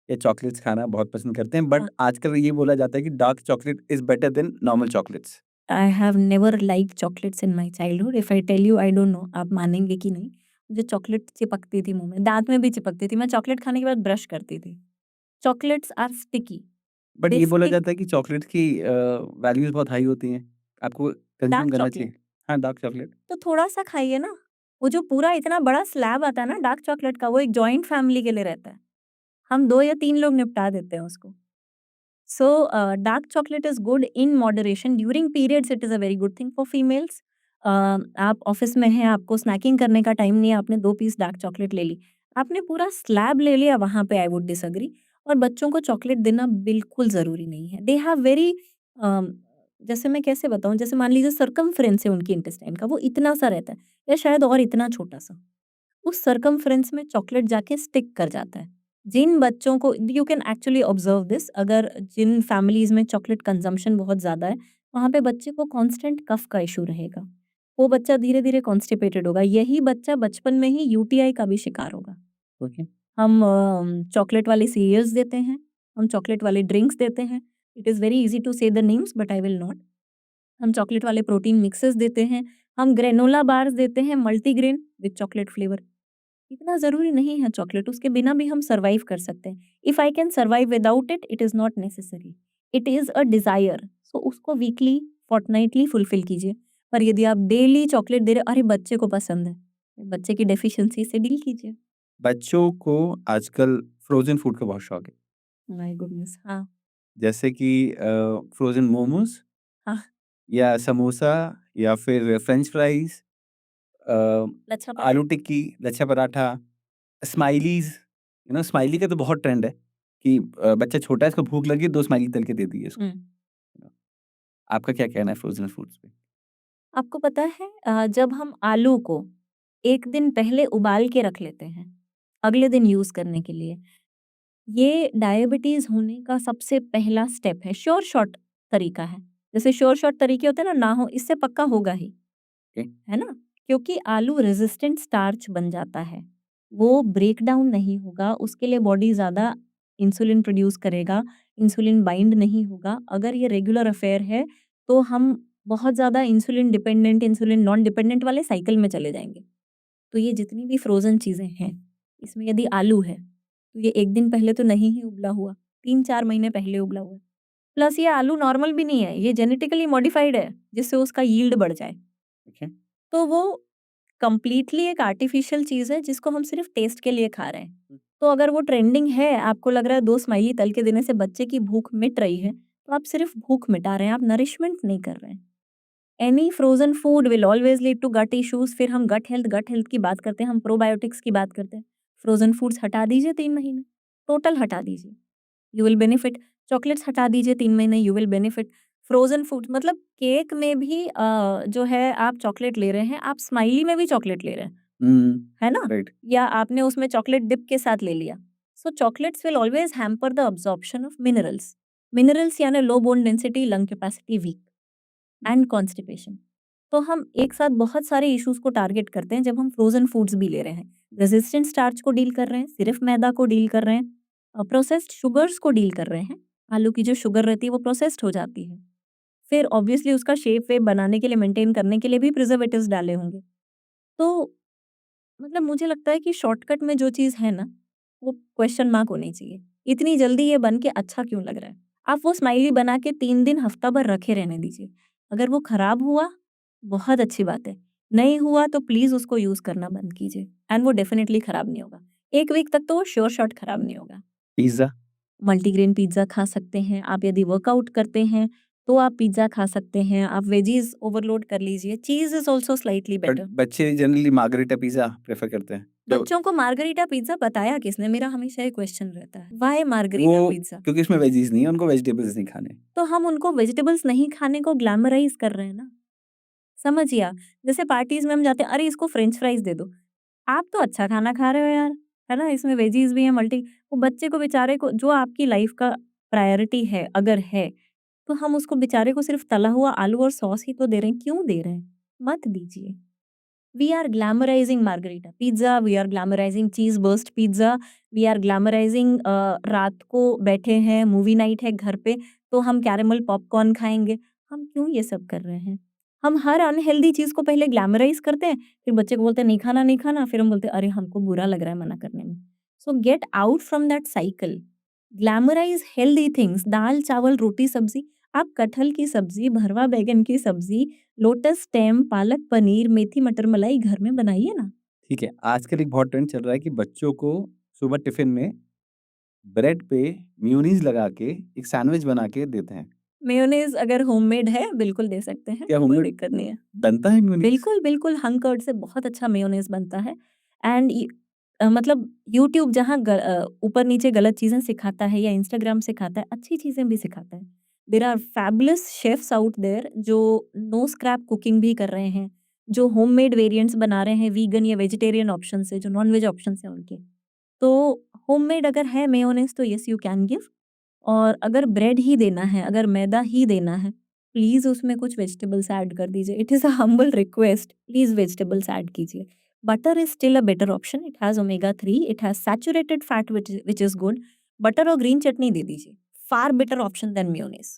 या चॉकलेट्स खाना बहुत पसंद करते हैं, बट हाँ। आजकल ये बोला जाता है कि dark chocolate is better than normal chocolates. I have never liked chocolates in my childhood. If I tell you, I don't know आप मानेंगे कि नहीं। मुझे चॉकलेट चिपकती थी मुँह में, दाँत में भी चिपकती थी। मैं चॉकलेट खाने के बाद ब्रश करती थी। Chocolates are sticky, but they ये बोला स्टिक। जाता है कि चॉकलेट की वैल्यूज़ बहुत हाई होती हैं। आपको कंज़्यूम डार्क करना चॉकलेट चाहिए। हाँ, डार्क चॉकलेट। तो थोड़ा-सा खाइए ना। वो जो पूरा इतना बड़ा स्लैब आता है ना डार्क चॉकलेट का, वो एक जॉइंट फैमिली के लिए रहता है। हम 2 या 3 लोग निपटा देते हैं उसको। So, dark chocolate is good in moderation. During periods, it is a very good thing for females. आप ऑफिस में हैं, आपको स्नैकिंग करने का टाइम नहीं है, आपने 2 पीस डार्क चॉकलेट ले ली। आपने पूरा स्लैब ले लिया, वहाँ पे आई वुड डिसएग्री। और बच्चों को चॉकलेट देना बिल्कुल ज़रूरी नहीं है। दे हैव वेरी जैसे मैं कैसे बताऊँ, जैसे मान लीजिए सर्कमफ्रेंस है उनकी इंटेस्टाइन का, वो इतना-सा रहता है या शायद और इतना छोटा-सा। उस सर्कमफ्रेंस में चॉकलेट जाके स्टिक कर जाता है। जिन बच्चों को you can actually observe this, अगर जिन फैमिलीज़ में चॉकलेट कंज़म्पशन बहुत ज़्यादा है, वहाँ पे बच्चे को कांस्टेंट कफ का इश्यू रहेगा। वो बच्चा धीरे-धीरे कॉन्स्टिपेटेड होगा। यही बच्चा बचपन में ही यूटीआई का भी शिकार होगा। ओके। हम चॉकलेट वाले सीरियल्स देते हैं, हम चॉकलेट वाले ड्रिंक्स देते हैं। It is very easy to say the names but I will not. हम चॉकलेट वाले प्रोटीन मिक्सेस देते हैं, हम ग्रेनोला बार्स देते हैं मल्टीग्रेन विथ चॉकलेट फ्लेवर। इतना ज़रूरी नहीं है चॉकलेट, उसके बिना भी हम सर्वाइव कर सकते हैं। If I can survive without it, it is not necessary. It is a desire. So उसको वीकली, फोर्टनाइटली फुलफिल कीजिए। पर यदि आप डेली चॉकलेट दे रहे, अरे बच्चे को पसंद है, बच्चे की डेफिशिएंसी से डील कीजिए। बच्चों को आजकल फ्रोज़न फूड का बहुत शौक है। My goodness! हाँ, जैसे कि फ्रोज़न मोमोज़ हाँ, या समोसा या फिर फ्रेंच फ्राइज़, अ, लच्छा आलू पराठा। टिक्की, लच्छा पराठा, स्माइलीज़। स्माइली का तो बहुत ट्रेंड है कि बच्चा छोटा है, इसको भूख लगी, 2 स्माइली तल के दे दिए इसको। हुँ। आपका क्या कहना है फ्रोज़न फूड्स पे? आपको पता है, जब हम आलू को 1 दिन पहले उबाल के रख लेते हैं, अगले दिन यूज़ करने के लिए, ये डायबिटीज़ होने का सबसे पहला स्टेप है, श्योर शॉट तरीका है। जैसे श्योर शॉट तरीके होते हैं ना हो, इससे पक्का होगा ही, ओके। है ना? क्योंकि आलू रेज़िस्टेंट स्टार्च बन जाता है, वो ब्रेक डाउन नहीं होगा, उसके लिए बॉडी ज़्यादा इंसुलिन प्रोड्यूस करेगा, इंसुलिन बाइंड नहीं होगा। अगर ये रेगुलर अफ़ेयर है, तो हम बहुत ज़्यादा insulin dependent, insulin non dependent वाले साइकिल में चले जाएँगे। तो ये जितनी भी फ्रोज़न चीज़ें हैं, इसमें यदि आलू है, तो ये 1 दिन पहले तो नहीं ही उबला हुआ, 3-4 महीने पहले उबला हुआ है। प्लस ये आलू नॉर्मल भी नहीं है, ये जेनेटिकली मॉडिफाइड है, जिससे उसका यील्ड बढ़ जाए। ओके। तो वो कंप्लीटली एक आर्टिफ़िशियल चीज़ है, जिसको हम सिर्फ़ टेस्ट के लिए खा रहे हैं। तो अगर वो ट्रेंडिंग है, आपको लग रहा है 2 स्माइली तल के देने से बच्चे की भूख मिट रही है, तो आप सिर्फ़ भूख मिटा रहे हैं, आप नरिशमेंट नहीं कर रहे हैं। Any frozen food will always lead to gut issues. फिर हम गट हेल्थ की बात करते हैं, हम प्रोबायोटिक्स की बात करते हैं। फ्रोजन फूड्स हटा दीजिए 3 महीने, टोटल हटा दीजिए, यू विल बेनिफिट। चॉकलेट्स हटा दीजिए 3 महीने, you will benefit. Frozen food मतलब केक में भी जो है आप चॉकलेट ले रहे हैं, आप स्माइली में भी चॉकलेट ले रहे हैं, है ना? राइट। या आपने उसमें चॉकलेट डिप के साथ ले लिया। So chocolates will always hamper the absorption of minerals. Minerals यानी low bone density, lung capacity weak and constipation. तो हम एक साथ बहुत सारे इश्यूज को टारगेट करते हैं जब हम फ्रोजन फूड्स भी ले रहे हैं। रेजिस्टेंट स्टार्च को डील कर रहे हैं, सिर्फ मैदा को डील कर रहे हैं, प्रोसेस्ड शुगर्स को डील कर रहे हैं। आलू की जो शुगर रहती है वो प्रोसेस्ड हो जाती है। फिर ऑब्वियसली उसका शेप वेप बनाने के लिए, मेंटेन करने के लिए भी प्रिजर्वेटिव्स डाले होंगे। तो मतलब मुझे लगता है कि शॉर्टकट में जो चीज़ है ना, वो क्वेश्चन मार्क होनी चाहिए। इतनी जल्दी ये बन के अच्छा क्यों लग रहा है? आप वो स्माइली बना के 3 दिन, हफ्ता भर रखे रहने दीजिए। अगर वो खराब हुआ, बहुत अच्छी बात है। नहीं हुआ तो प्लीज़ उसको यूज़ करना बंद कीजिए एंड वो डेफ़िनिटली खराब नहीं होगा। 1 वीक तक तो वो श्योर शॉट खराब नहीं होगा। पिज़्ज़ा? मल्टीग्रेन पिज़्ज़ा खा सकते हैं, आप यदि वर्कआउट करते हैं, तो आप पिज़्ज़ा खा सकते हैं, आप वेजीज़ ओवरलोड कर लीजिए। Cheese is also slightly but better. बच्चे जनरली मार्गरिटा पिज़्ज़ा प्रेफ़र करते हैं। तो बच्चों को मार्गरीटा पिज़्ज़ा बताया किसने? मेरा हमेशा ये क्वेश्चन रहता है। व्हाई मार्गरीटा वो पिज़्ज़ा? क्योंकि इसमें वेजीज़ नहीं है, उनको वेजिटेबल्स नहीं खाने। तो हम उनको वेजिटेबल्स नहीं खाने को ग्लैमराइज़ कर रहे हैं ना। समझिए आप, जैसे पार्टीज़ में हम जाते हैं, अरे इसको फ्रेंच फ्राइज़ दे दो। आप तो अच्छा खाना खा रहे हो यार, है ना? इसमें वेजीज़ भी हैं, वो बच्चे को बेचारे को जो आपकी लाइफ़ का प्रायोरिटी है, अगर है, तो हम उसको बेचारे को सिर्फ़ तला हुआ आलू और सॉस ही तो दे रहे हैं, क्यों दे रहे हैं? मत दीजिए। We are glamorizing margarita pizza, we are glamorizing cheese burst pizza, we are glamorizing रात को बैठे हैं, मूवी नाइट है घर पे, तो हम कैरेमल पॉपकॉर्न खाएँगे। हम क्यों ये सब कर रहे हैं? हम हर अनहेल्दी चीज़ को पहले ग्लैमराइज़ करते हैं, फिर बच्चे को बोलते हैं नहीं खाना, नहीं खाना, फिर हम बोलते हैं अरे हमको बुरा लग रहा है मना करने में। So get out from that cycle. Glamorise healthy things, दाल, चावल, रोटी, सब्ज़ी। आप कटहल की सब्ज़ी, भरवा बैंगन की सब्ज़ी, लोटस स्टेम, पालक पनीर, मेथी मटर मलाई घर में बनाइए ना। ठीक है, आजकल एक बहुत ट्रेंड चल रहा है कि बच्चों को सुबह टिफ़िन में ब्रेड पे मेयोनीज़ लगा के एक सैंडविच बना के देते हैं। मेयोनीज़ अगर होममेड है, बिल्कुल दे सकते हैं, क्या कोई होममेड दिक्कत नहीं है। बनता है मेयोनीज़? बिल्कुल, बिल्कुल हंग कर्ड से बहुत अच्छा मेयोनीज़ बनता है एंड मतलब यूट्यूब जहाँ ऊपर-नीचे गलत चीज़ें सिखाता है या इंस्टाग्राम सिखाता है, अच्छी चीज़ें भी सिखाता है। There are fabulous chefs out there जो नो स्क्रैप कुकिंग भी कर रहे हैं, जो होममेड वेरिएंट्स बना रहे हैं वीगन या वेजिटेरियन ऑप्शन से, जो नॉन-वेज ऑप्शंस हैं उनके। तो होममेड अगर है मेयोनीज़ तो येस यू कैन गिव। और अगर ब्रेड ही देना है, अगर मैदा ही देना है, प्लीज़ उसमें कुछ वेजिटेबल्स ऐड कर दीजिए। It is a humble request, please vegetables add कीजिए। Butter is still a better option, it has omega 3, it has saturated fat which is good. Butter और ग्रीन चटनी दे दीजिए, far better option than mayonnaise.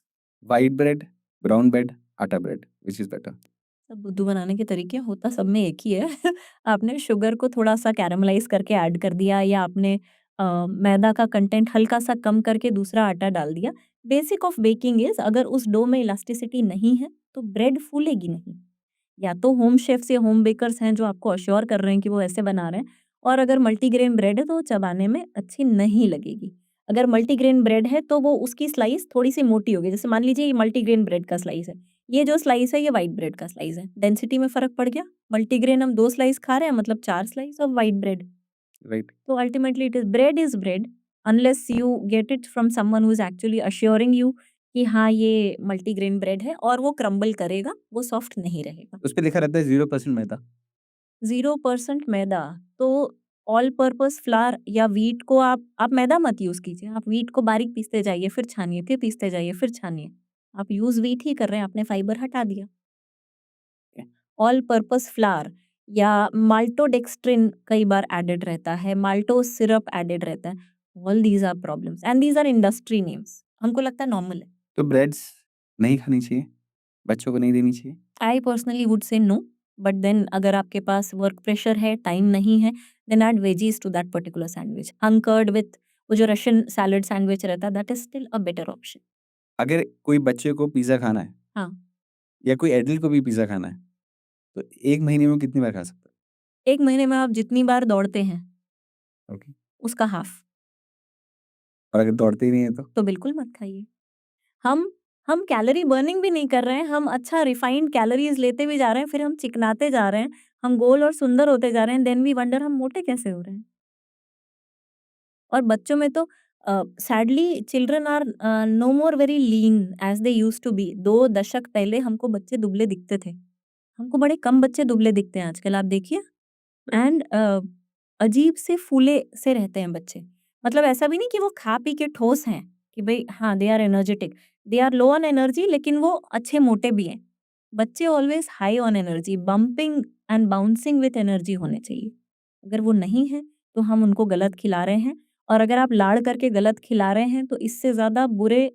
White bread, brown bread, atta bread, which is better? सब बुद्धू बनाने के तरीके होता सब में एक ही है। आपने शुगर को थोड़ा-सा कैरेमलाइज़ करके ऐड कर दिया या आपने मैदा का कंटेंट हल्का-सा कम करके दूसरा आटा डाल दिया। बेसिक ऑफ बेकिंग इज़ अगर उस डो में इलास्टिसिटी नहीं है, तो ब्रेड फूलेगी नहीं। या तो होम शेफ्स या होम बेकर्स हैं जो आपको अश्योर कर रहे हैं कि वो ऐसे बना रहे हैं और अगर मल्टीग्रेन ब्रेड है तो वो चबाने में अच्छी नहीं लगेगी। अगर मल्टीग्रेन ब्रेड है तो वो उसकी स्लाइस थोड़ी-सी मोटी होगी। जैसे मान लीजिए ये मल्टीग्रेन ब्रेड का स्लाइस है। ये जो स्लाइस है ये व्हाइट ब्रेड का स्लाइस है। डेंसिटी में फ़र्क पड़ गया? मल्टीग्रेन हम 2 स्लाइस खा रहे हैं मतलब 4 slice of white bread. Right. तो ultimately it is bread unless you get it from someone who is actually assuring you कि हाँ, ये मल्टीग्रेन ब्रेड है और वो क्रम्बल करेगा, वो सॉफ्ट नहीं रहेगा। उसपे लिखा रहता है 0% मैदा। 0% मैदा, तो ऑल पर्पस फ्लावर या व्हीट को आप मैदा मत यूज़ कीजिए। आप व्हीट को बारीक पीसते जाइए, फिर छानिए, फिर पीसते जाइए, फिर छानिए। आप यूज़ व्हीट ही कर रहे हैं, आपने फाइबर हटा दिया। ऑल पर्पस फ्लावर या माल्टोडेक्स्ट्रिन कई बार एडेड रहता है, माल्टोज़ सिरप एडेड रहता है। All these are problems and these are industry names. हमको लगता है नॉर्मल है। तो ब्रेड्स नहीं खानी चाहिए, बच्चों को नहीं देनी चाहिए। I personally would say no, but then अगर आपके पास वर्क प्रेशर है, टाइम नहीं है, then add veggies to that particular sandwich. Uncured with वो जो रशियन सैलेड सैंडविच रहता है, that is still a better option. अगर कोई बच्चे को पिज़्ज़ा खाना है हाँ, या कोई एडल्ट को भी पिज़्ज़ा खाना है, तो 1 महीने में वो कितनी बार खा सकता 1 महीने में आप जितनी बार दौड़ते हैं, है? ओके। उसका हाफ़, और अगर दौड़ते ही नहीं है तो? तो बिल्कुल मत खाइए। हम हम कैलोरी बर्निंग भी नहीं कर रहे हैं, हम अच्छा रिफाइंड कैलोरीज़ लेते भी जा रहे हैं, फिर हम चिकनाते जा रहे हैं, हम गोल और सुंदर होते जा रहे हैं, देन वी वंडर हम मोटे कैसे हो रहे हैं? और बच्चों में तो sadly children are no more very lean as they used to be. 2 दशक पहले हमको बच्चे दुबले दिखते थे। हमको बड़े कम बच्चे दुबले दिखते हैं आजकल, आप देखिए। एंड अजीब से फूले से रहते हैं बच्चे। मतलब ऐसा भी नहीं कि वो खा पी के ठोस हैं, कि भई हाँ, they are energetic. They are low on energy लेकिन वो अच्छे मोटे भी हैं। बच्चे always high on energy, bumping and bouncing with energy होने चाहिए। अगर वो नहीं है, तो हम उनको गलत खिला रहे हैं और अगर आप लाड़ करके गलत खिला रहे हैं, तो इससे ज़्यादा बुरे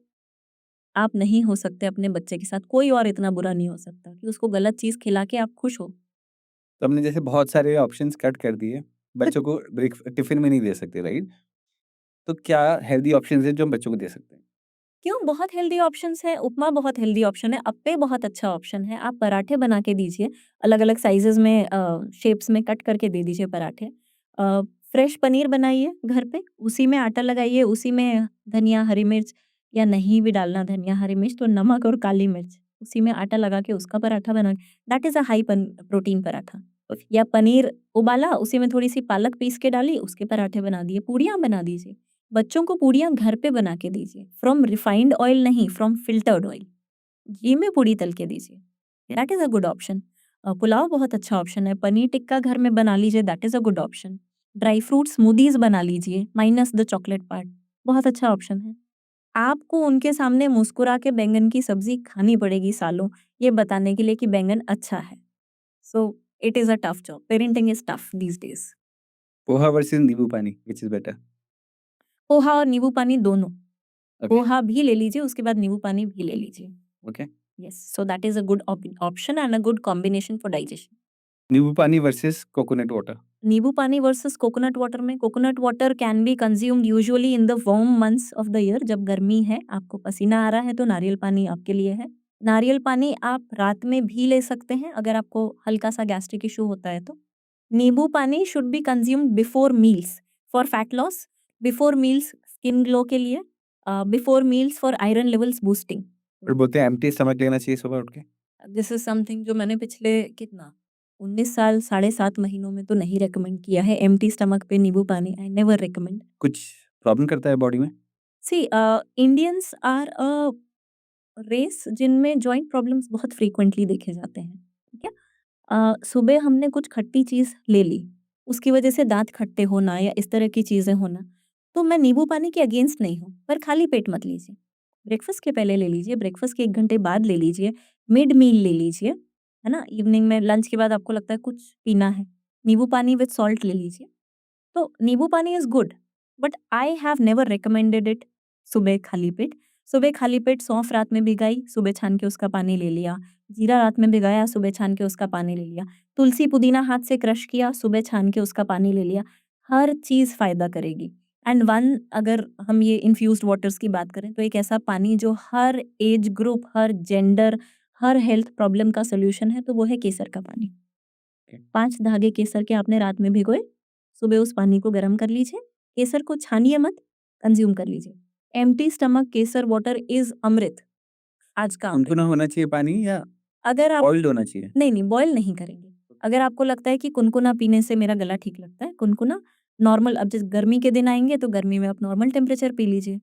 आप नहीं हो सकते अपने बच्चे के साथ। कोई और इतना बुरा नहीं हो सकता कि उसको गलत चीज़ खिला के आप खुश हो। तो हमने जैसे बहुत सारे ऑप्शंस कट कर दिए, बच्चों को ब्रेक टिफ़िन में नहीं दे सकते, राइट? तो क्या हेल्दी ऑप्शंस हैं जो हम बच्चों को दे सकते हैं? क्यों? बहुत हेल्दी ऑप्शंस हैं, उपमा बहुत हेल्दी ऑप्शन है, अप्पे बहुत अच्छा ऑप्शन है, आप पराठे बना के दीजिए, अलग-अलग साइज़ेज़ में शेप्स में कट करके दे दीजिए पराठे। फ्रेश पनीर बनाइए घर पे, उसी में आटा लगाइए, उसी में धनिया, हरी मिर्च या नहीं भी डालना धनिया, हरी मिर्च तो नमक और काली मिर्च, उसी में आटा लगा के उसका पराठा बना that is a high protein paratha. या पनीर उबाला, उसी में थोड़ी-सी पालक पीस के डाली, उसके पराठे बना दिए, पूड़ियाँ बना दीजिए। बच्चों को पूड़ियाँ घर पे बना के दीजिए, फ्रॉम रिफाइंड ऑयल नहीं, फ्रॉम फिल्टर्ड ऑयल। घी में पूड़ी तल के दीजिए, that is a good option. Pulao बहुत अच्छा ऑप्शन है, पनीर टिक्का घर में बना लीजिए, that is a good option. Dry fruit smoothies बना लीजिए, माइनस द चॉकलेट पार्ट, बहुत अच्छा ऑप्शन है। आपको उनके सामने मुस्कुरा के बैंगन की सब्ज़ी खानी पड़ेगी सालों, ये बताने के लिए कि बैंगन अच्छा है। So it is a tough job, parenting is tough these days. Poha versus नींबू पानी, व्हिच इज़ बेटर? पोहा और नींबू पानी दोनों। ओके, पोहा भी ले लीजिए, उसके बाद नींबू पानी भी ले लीजिए। Okay. Yes, so that is a good option and a good combination for digestion. नींबू पानी वर्सेस कोकोनट वाटर। नींबू पानी वर्सेस कोकोनट वाटर में coconut water can be consumed usually in the warm months of the year. जब गर्मी है, आपको पसीना आ रहा है, तो नारियल पानी आपके लिए है। नारियल पानी आप रात में भी ले सकते हैं अगर आपको हल्का सा गैस्ट्रिक इशू होता है तो। नींबू पानी should be consumed before meals for fat loss, before meals skin glow के लिए, before meals for iron levels boosting. और बोलते हैं एम्प्टी स्टमक लेना चाहिए सुबह उठ के। दिस इज़ समथिंग जो मैंने पिछले कितना 19 साल, साढ़े 7 महीनों में तो नहीं रिकमेंड किया है एम्प्टी स्टमक पे नींबू पानी, आई नेवर रिकमेंड। कुछ प्रॉब्लम करता है बॉडी में? सी इंडियंस आर अ रेस जिनमें जॉइंट प्रॉब्लम्स बहुत फ्रीक्वेंटली देखे जाते हैं, ठीक है? सुबह हमने कुछ खट्टी चीज़ ले ली, उसकी वजह से दाँत खट्टे होना या इस तरह की चीज़ें होना, तो मैं नींबू पानी के अगेंस्ट नहीं हूँ, पर खाली पेट मत लीजिए। ब्रेकफ़ास्ट के पहले ले लीजिए, ब्रेकफ़ास्ट के 1 घंटे बाद ले लीजिए, मिड मील ले लीजिए, है ना? इवनिंग में लंच के बाद आपको लगता है कुछ पीना है, नींबू पानी विद सॉल्ट ले लीजिए। तो नींबू पानी is good, but I have never recommended it सुबह खाली पेट। सुबह खाली पेट सौंफ रात में भिगाई, सुबह छान के उसका पानी ले लिया। जीरा रात में भिगाया, सुबह छान के उसका पानी ले लिया। तुलसी पुदीना हाथ से क्रश किया, सुबह छान के उसका पानी ले लिया। हर चीज़ फ़ायदा करेगी। एंड वन अगर हम ये इन्फ्यूज़्ड वाटर्स की बात करें, तो एक ऐसा पानी जो हर एज ग्रुप, हर जेंडर, हर हेल्थ प्रॉब्लम का सॉल्यूशन है, तो वो है केसर का पानी। ओके। 5 धागे केसर के आपने रात में भिगोए, सुबह उस पानी को गर्म कर लीजिए, केसर को छानिए मत, कंज़्यूम कर लीजिए। एम्प्टी स्टमक केसर वाटर इज़ अमृत, आज का अमृत। गुनगुना होना चाहिए पानी या अगर आप बॉइल्ड होना चाहिए? नहीं, नहीं बॉयल नहीं करेंगे। अगर आपको लगता है कि कुनकुना पीने से मेरा गला ठीक लगता है, कुनकुना नॉर्मल अब जैसे गर्मी के दिन आएँगे तो गर्मी में आप नॉर्मल टेम्परेचर पी लीजिए।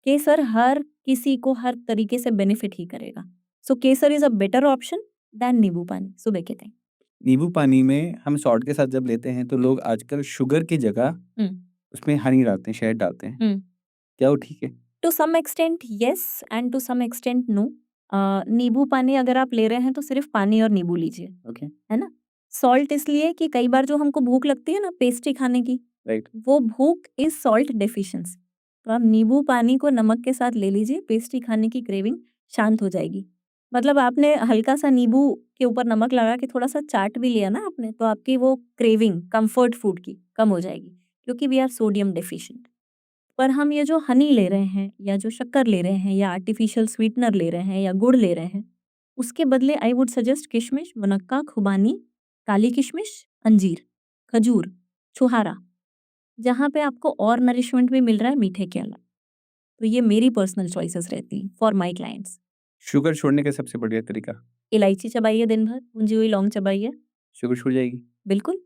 केसर हर किसी को हर तरीके से बेनिफिट ही करेगा। सो केसर is a better option than नींबू पानी सुबह के टाइम। नींबू पानी में हम सॉल्ट के साथ जब लेते हैं तो लोग आजकल शुगर की जगह हुँ, उसमें हनी डालते हैं, शहद डालते हैं। हुँ। क्या वो ठीक है? To some extent yes and to some extent no. नींबू पानी अगर आप ले रहे हैं तो सिर्फ पानी और नींबू लीजिए, ओके, है ना? सॉल्ट इसलिए कि कई बार जो हमको भूख लगती है ना पेस्ट्री खाने की, राइट। वो भूख इज़ सॉल्ट डेफिशिएंसी। तो आप नींबू पानी को नमक के साथ ले लीजिए, पेस्ट्री खाने की क्रेविंग शांत हो जाएगी। मतलब आपने हल्का-सा नींबू के ऊपर नमक लगा के थोड़ा-सा चाट भी लिया ना आपने, तो आपकी वो क्रेविंग कम्फर्ट फूड की कम हो जाएगी, क्योंकि वी आर सोडियम डेफिशिएंट। पर हम ये जो हनी ले रहे हैं या जो शक्कर ले रहे हैं या आर्टिफिशियल स्वीटनर ले रहे हैं या गुड़ ले रहे हैं, उसके बदले आई वुड सजेस्ट किशमिश, मुनक्का, खुबानी, काली किशमिश, अंजीर, खजूर, छुहारा, जहाँ पे आपको और नरिशमेंट भी मिल रहा है मीठे के अलावा। तो ये मेरी पर्सनल चॉइसेस रहती हैं फॉर माय क्लाइंट्स। शुगर छोड़ने का सबसे बढ़िया तरीका? इलायची चबाइए दिन भर, भुंजी हुई लौंग चबाइए। शुगर छूट जाएगी? बिल्कुल।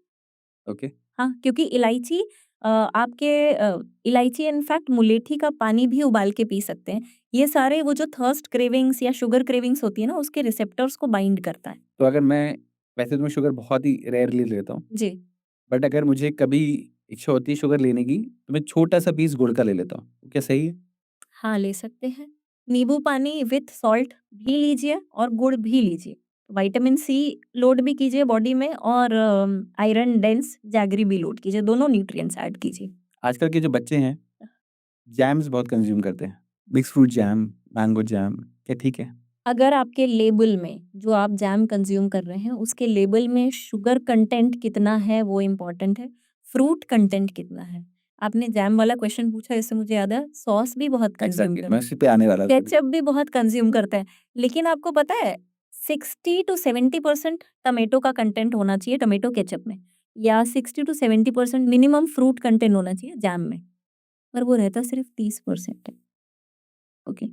ओके। हाँ, क्योंकि इलायची इनफैक्ट मुलेठी का पानी भी उबाल के पी सकते हैं। ये सारे वो जो थर्स्ट क्रेविंग्स या शुगर क्रेविंग्स होती है ना, उसके रिसेप्टर्स को बाइंड करता है। तो अगर मैं वैसे तो मैं शुगर बहुत ही रेयरली लेता हूँ, जी। बट अगर मुझे कभी इच्छा होती है शुगर लेने की, तो मैं छोटा-सा पीस गुड़ का ले लेता हूँ। क्या सही है? हाँ, ले सकते हैं। नींबू पानी विथ सॉल्ट भी लीजिए और गुड़ भी लीजिए। विटामिन सी लोड भी कीजिए बॉडी में और आयरन डेंस जैगरी भी लोड कीजिए, दोनों न्यूट्रिएंट्स ऐड कीजिए। आजकल के जो बच्चे हैं, जैम्स बहुत कंज़्यूम करते हैं। Mix fruit jam, mango jam, क्या ठीक है? अगर आपके लेबल में जो आप जैम कंज़्यूम कर रहे हैं, उसके लेबल में शुगर कंटेंट कितना है वो इम्पोर्टेंट है, फ्रूट कंटेंट कितना है। आपने जैम वाला क्वेश्चन पूछा इससे मुझे याद है सॉस भी बहुत कंज़्यूम एग्ज़ैक्टली, मैं करते हैं, उसी पे आने वाला था अभी। केचअप भी बहुत कंज़्यूम करते हैं। लेकिन आपको पता है 60 टू 70% टोमेटो का कंटेंट होना चाहिए टोमेटो केचअप में या 60 टू 70% मिनिमम फ्रूट कंटेंट होना चाहिए जैम में, पर वो रहता सिर्फ 30% है। ओके,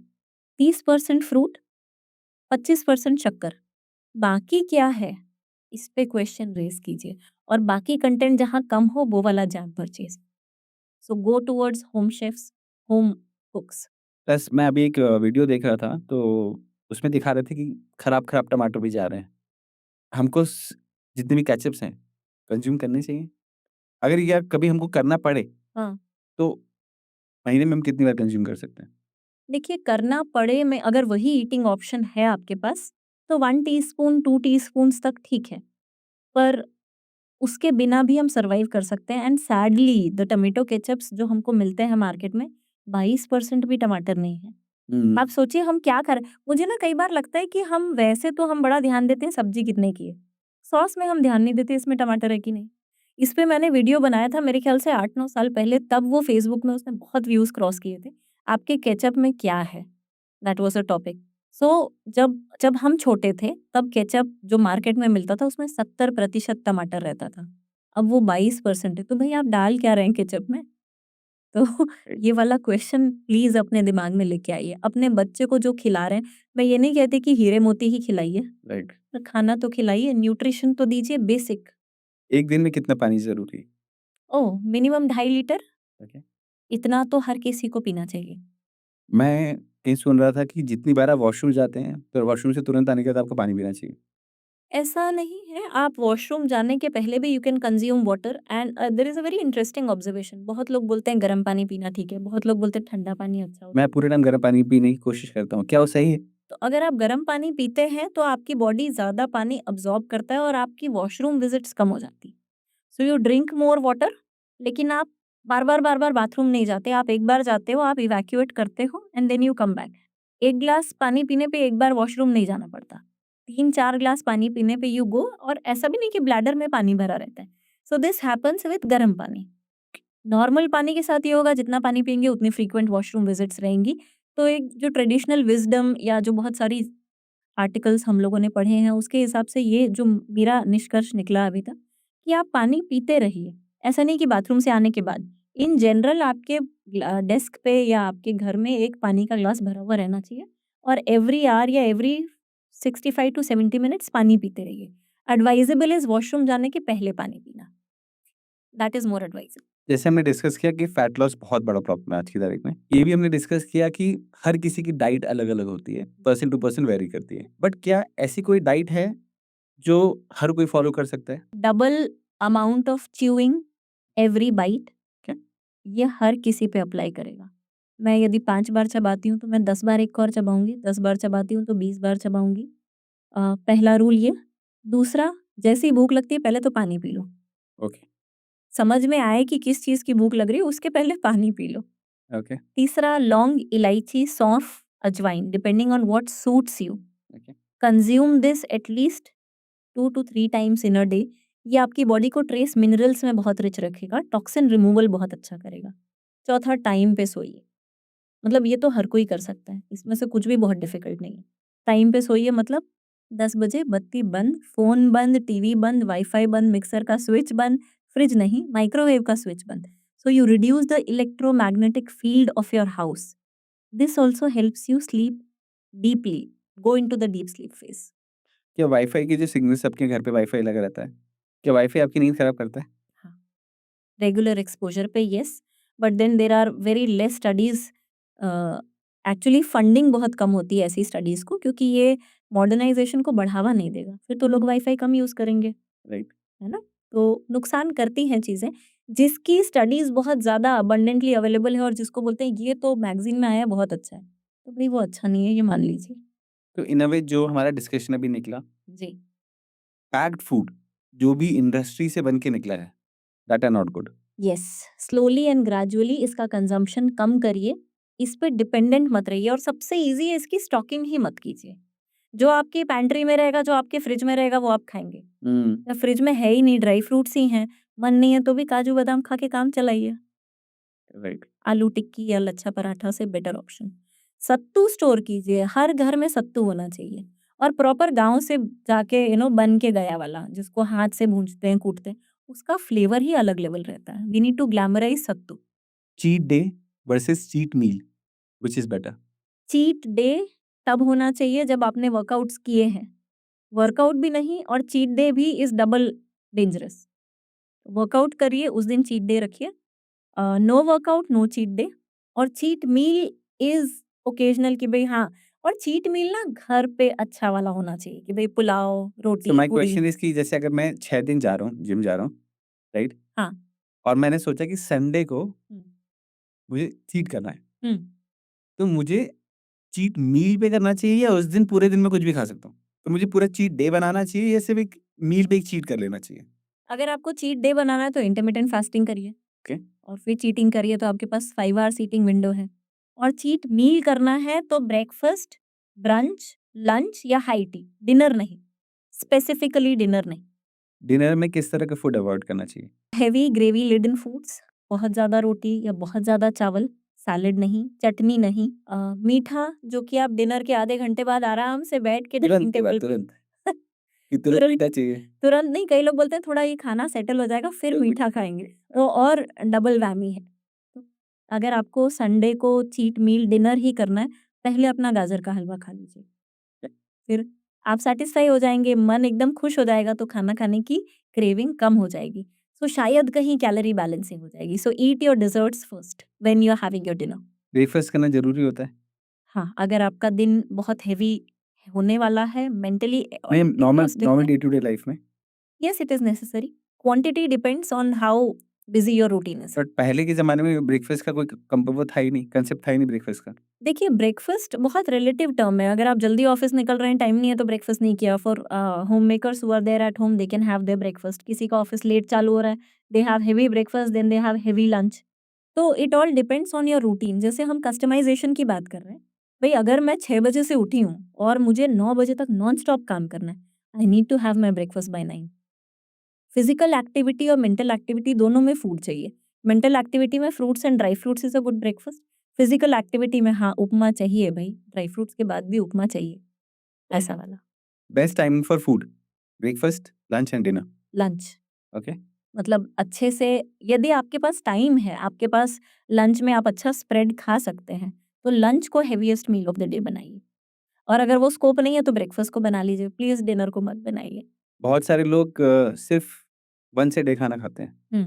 30% फ्रूट, 25% शक्कर। बाकी क्या है? इस पे क्वेश्चन रेज़ कीजिए और बाकी कंटेंट जहाँ कम हो वो वाला jam purchase. So go towards home chefs, home cooks. Plus मैं अभी एक वीडियो देख रहा था, तो उसमें दिखा रहे थे कि खराब-खराब टमाटर भी जा रहे हैं। हमको जितने भी केचअप्स हैं, कंज़्यूम करने चाहिए? अगर या कभी हमको करना पड़े, हाँ, तो महीने में हम कितनी बार कंज़्यूम कर सकते हैं? देखिए करना पड़े में अगर वही ईटिंग ऑप्शन है आपके पास, तो 1 टीस्पून, 2 टीस्पून्स तक ठीक है। पर उसके बिना भी हम सर्वाइव कर सकते हैं एंड सैडली द टोमेटो केचअप्स जो हमको मिलते हैं मार्केट में, 22% भी टमाटर नहीं है। हुँ। आप सोचिए हम क्या कर मुझे ना कई बार लगता है कि हम वैसे तो हम बड़ा ध्यान देते हैं सब्ज़ी कितने की है। सॉस में हम ध्यान नहीं देते इसमें टमाटर है कि नहीं। इस पे मैंने वीडियो बनाया था मेरे ख़्याल से 8-9 साल पहले तब वो फ़ेसबुक में उसने बहुत व्यूज़ क्रॉस किए थे। आपके केचअप में क्या है? That was a topic. So जब जब हम छोटे थे तब केचअप जो मार्केट में मिलता था उसमें 70% टमाटर रहता था। अब वो 22% है तो भई आप डाल क्या रहे हैं केचअप में? तो राइट, ये वाला क्वेश्चन प्लीज़ अपने दिमाग में लेके आइए। अपने बच्चे को जो खिला रहे हैं, मैं ये नहीं कहती कि हीरे मोती ही खिलाइए, राइट। पर खाना तो खिलाइए, न्यूट्रिशन तो दीजिए बेसिक। एक दिन में कितना पानी ज़रूरी है? ओह! Minimum 2.5 litre, okay. इतना तो हर किसी को पीना चाहिए। मैं कहीं सुन रहा था कि जितनी बार आप वॉशरूम जाते हैं, तो वॉशरूम से तुरंत आने के बाद आपको पानी पीना चाहिए। ऐसा नहीं है, आप वॉशरूम जाने के पहले भी you can consume water and there is a very interesting observation बहुत लोग बोलते हैं गर्म पानी पीना ठीक है, बहुत लोग बोलते हैं ठंडा पानी अच्छा होता मैं है। पूरे टाइम गर्म पानी पीने की कोशिश करता हूँ। क्या वो सही है? तो अगर आप गर्म पानी पीते हैं, तो आपकी बॉडी ज़्यादा पानी अब्ज़ॉर्ब करता है और आपकी वॉशरूम विज़िट्स कम हो जाती है। So you drink more water लेकिन आप बार-बार बाथरूम नहीं जाते। आप एक बार जाते हो, आप इवैक्यूएट करते हो and then you come back. 1 glass पानी पीने पे एक बार वॉशरूम नहीं जाना पड़ता। 3-4 ग्लास पानी पीने पे यू गो और ऐसा भी नहीं कि ब्लैडर में पानी भरा रहता है। सो दिस हैपेंस विथ गर्म पानी। नॉर्मल पानी के साथ ये होगा जितना पानी पिएँगे उतनी फ्रीक्वेंट वॉशरूम विज़िट्स रहेंगी। तो एक जो ट्रेडिशनल विज़डम या जो बहुत सारी आर्टिकल्स हम लोगों ने पढ़े हैं, उसके हिसाब से ये जो मेरा निष्कर्ष निकला अभी तक कि आप पानी पीते रहिए। ऐसा नहीं कि बाथरूम से आने के बाद। इन जनरल आपके डेस्क पे या आपके घर में एक पानी का ग्लास भरा हुआ रहना चाहिए और एवरी ऑवर या एवरी 65 टू 70 मिनट्स पानी पीते रहिए। एडवाइजेबल इज़ वॉशरूम जाने के पहले पानी पीना। That is more advisable. जैसे हमने डिस्कस किया कि फैट लॉस बहुत बड़ा प्रॉब्लम है आज की तारीख में। ये भी हमने डिस्कस किया कि हर किसी की डाइट अलग-अलग होती है, पर्सन टू पर्सन वेरी करती है। बट क्या ऐसी कोई डाइट है जो हर कोई फॉलो कर सकता है? Double amount of chewing every bite क्या? ये हर किसी पे अप्लाई करेगा। मैं यदि 5 बार चबाती हूँ, तो मैं 10 बार एक और चबाऊँगी, 10 बार चबाती हूँ, तो 20 बार चबाऊँगी। पहला रूल ये। दूसरा, जैसे ही भूख लगती है, पहले तो पानी पी लो। ओके, समझ में आए कि किस चीज़ की भूख लग रही है, उसके पहले पानी पी लो। ओके, तीसरा, लौंग, इलायची, सौंफ, अजवाइन, depending on what suits you. Okay. Consume this at least 2 to 3 times in a day. ये आपकी बॉडी को ट्रेस मिनरल्स में बहुत रिच रखेगा, टॉक्सिन रिमूवल बहुत अच्छा करेगा। चौथा, टाइम पे सोइए। मतलब ये तो हर कोई कर सकता है, इसमें से कुछ भी बहुत डिफ़िकल्ट नहीं है। टाइम पे सोइए मतलब 10 बजे बत्ती बंद, फ़ोन बंद, टीवी बंद, वाई-फाई बंद, मिक्सर का स्विच बंद, फ्रिज नहीं, माइक्रोवेव का स्विच बंद। So you reduce the electromagnetic field of your house. This also helps you sleep deeply. go into the deep sleep phase. क्या वाईफाई की जो सिग्नल सबके घर पे वाईफाई लगा रहता है, क्या वाईफाई आपकी नींद खराब करता है? हाँ, रेगुलर एक्सपोजर पे yes, but then there are very less studies. Actually funding बहुत कम होती है ऐसी स्टडीज को, क्योंकि ये मॉडर्नाइजेशन को बढ़ावा नहीं देगा, फिर तो लोग वाईफाई कम यूज करेंगे, राइट। है ना? तो नुकसान करती हैं चीजें। जिसकी स्टडीज बहुत ज्यादा अबंडेंटली अवेलेबल है और जिसको बोलते हैं ये तो मैगजीन में आया है, बहुत अच्छा है, तो भाई वो अच्छा नहीं है, ये मान लीजिए। तो इन अ वे जो हमारा डिस्कशन अभी निकला, जी। पैक्ड फूड जो भी इंडस्ट्री से बन के निकला है, that are not good. Yes, slowly and gradually इसका कंजम्पशन कम करिए, इस पे डिपेंडेंट मत रहिए, और सबसे इजी है इसकी स्टॉकिंग ही मत कीजिए। जो आपकी पैंट्री में रहेगा, जो आपके फ्रिज में रहेगा, वो आप खाएंगे। या फ्रिज में है ही नहीं, ड्राई फ्रूट्स ही हैं, मन नहीं है तो भी काजू बादाम खा के काम चलाइए। राइट। आलू टिक्की या लच्छा पराठा से बेटर ऑप्शन। सत्तू स्टोर कीजिए, हर घर में सत्तू होना चाहिए, और प्रॉपर गाँव से जाके बन के गया वाला, जिसको हाथ से भूंजते हैं, कूटते हैं, उसका फ्लेवर ही अलग लेवल रहता है। We need to glamorise sattu. Cheat day versus cheat meal, which is better? Cheat day तब होना चाहिए जब आपने वर्कआउट्स किए हैं। वर्कआउट भी नहीं और चीट डे भी इज़ डबल डेंजरस। वर्कआउट करिए, उस दिन चीट डे रखिए। No workout, no cheat day. और चीट मील इज़ ओकेजनल, कि भई हाँ, और चीट मील ना घर पे अच्छा वाला होना चाहिए, कि भई पुलाव, सो रोटी, माय पूरी। क्वेश्चन इज कि जैसे अगर मैं 6 दिन जा रहा हूँ, जिम जा रहा हूँ, राइट? हाँ। और मैंने सोचा कि संडे को हुँ, मुझे चीट करना है, हुँ। तो मुझे चीट मील पे करना चाहिए या उस दिन पूरे दिन में कुछ भी खा सकता हूँ? तो मुझे पूरा चीट डे बनाना चाहिए या सिर्फ़ एक मील पे एक चीट कर लेना चाहिए? अगर आपको चीट डे बनाना है तो इंटरमिटेंट फास्टिंग करिए, ओके। और फिर चीटिंग करिए, तो आपके पास 5 आवर्स ईटिंग विंडो है। और चीट मील करना है तो ब्रेकफास्ट, ब्रंच, लंच या हाई टी, डिनर नहीं, स्पेसिफिकली डिनर नहीं। डिनर में किस तरह का फूड अवॉइड करना चाहिए? हेवी ग्रेवी लिडन फूड्स, बहुत ज़्यादा रोटी या बहुत ज़्यादा चावल, सैलेड नहीं, चटनी नहीं, मीठा जो कि आप डिनर के आधे घंटे बाद आराम से बैठ के डाइनिंग तुरंत की बात टेबल तुरंत, कि तुरंत तुरंत मीठा चाहिए। तुरंत नहीं, कई लोग बोलते हैं थोड़ा ये खाना सेटल हो जाएगा फिर तो भी मीठा खाएँगे, तो और डबल वैमी है। तो अगर आपको संडे को चीट मील डिनर ही करना है, पहले अपना गाजर का हलवा खा लीजिए। फिर आप सैटिस्फाई हो जाएँगे, मन एकदम खुश हो जाएगा, तो खाना खाने की क्रेविंग कम हो जाएगी। सो शायद कहीं कैलोरी बैलेंसिंग हो जाएगी। So eat your desserts first when you are having your dinner. Breakfast करना ज़रूरी होता है? हाँ, अगर आपका दिन बहुत हेवी होने वाला है मेंटली और नहीं, नॉर्मल नॉर्मल एग्ज़ॉस्टिंग है, डे टू डे लाइफ़ में। yes, it is necessary. Quantity depends on how busy your routine is. But पहले के ज़माने में ब्रेकफ़ास्ट का कोई कम वो था ही नहीं, कांसेप्ट था ही नहीं ब्रेकफ़ास्ट का। देखिए, ब्रेकफ़ास्ट बहुत रिलेटिव टर्म है। अगर आप जल्दी ऑफ़िस निकल रहे हैं, टाइम नहीं है, तो ब्रेकफ़ास्ट नहीं किया। For homemakers who are there at home, they can have their breakfast. किसी का ऑफ़िस लेट चालू हो रहा है, they have heavy breakfast, then they have heavy lunch. तो it all depends on your routine. जैसे हम कस्टमाइज़ेशन की बात कर रहे हैं, भई अगर मैं 6 बजे से उठी हूँ और मुझे 9 बजे तक नॉन स्टॉप काम करना है, I need to have my breakfast by 9। Physical activity और मेंटल एक्टिविटी दोनों में फूड चाहिए। मेंटल एक्टिविटी में fruits and dry fruits is a good breakfast. Physical activity में हाँ, उपमा चाहिए भई, ड्राई फ्रूट्स के बाद भी उपमा चाहिए, ऐसा वाला। Best timing for food, breakfast, lunch and dinner. Lunch, okay. मतलब अच्छे से, यदि आपके पास टाइम है, आपके पास लंच में आप अच्छा स्प्रेड खा सकते हैं, तो लंच को heaviest meal of the day बनाइए। और अगर वो स्कोप नहीं है तो ब्रेकफास्ट को बना लीजिए, प्लीज़ डिनर को मत बनाइए। बहुत सारे लोग सिर्फ़ वन्स अ डे खाना खाते हैं। हुँ,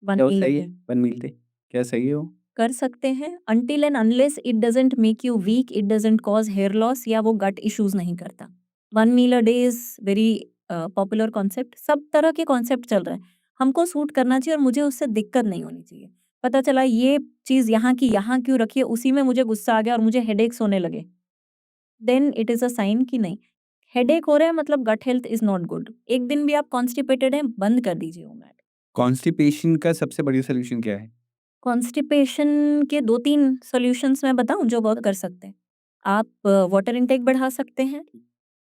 1 क्या वो मील अ सही है? डे। 1 मील डे, क्या सही है वो? कर सकते हैं, until and unless it doesn't make you weak, it doesn't cause hair loss या वो गट इश्यूज़ नहीं करता। 1 meal a day is very popular concept, सब तरह के कॉन्सेप्ट चल रहे हैं। हमको सूट करना चाहिए और मुझे उससे दिक्कत नहीं होनी चाहिए। पता चला ये चीज़ यहाँ की यहाँ क्यों रखी है, उसी में मुझे गुस्सा आ गया और मुझे हेडेक्स होने लगे, then it is a sign कि नहीं, हेडेक हो रहा है मतलब gut health is not good. एक दिन भी आप कॉन्स्टिपेटेड हैं, बंद कर दीजिए वो मैट। कॉन्स्टिपेशन का सबसे बढ़िया सॉल्यूशन क्या है? कॉन्स्टिपेशन के 2-3 सॉल्यूशंस मैं बताऊँ जो वर्क कर सकते हैं। आप वाटर इंटेक बढ़ा सकते हैं,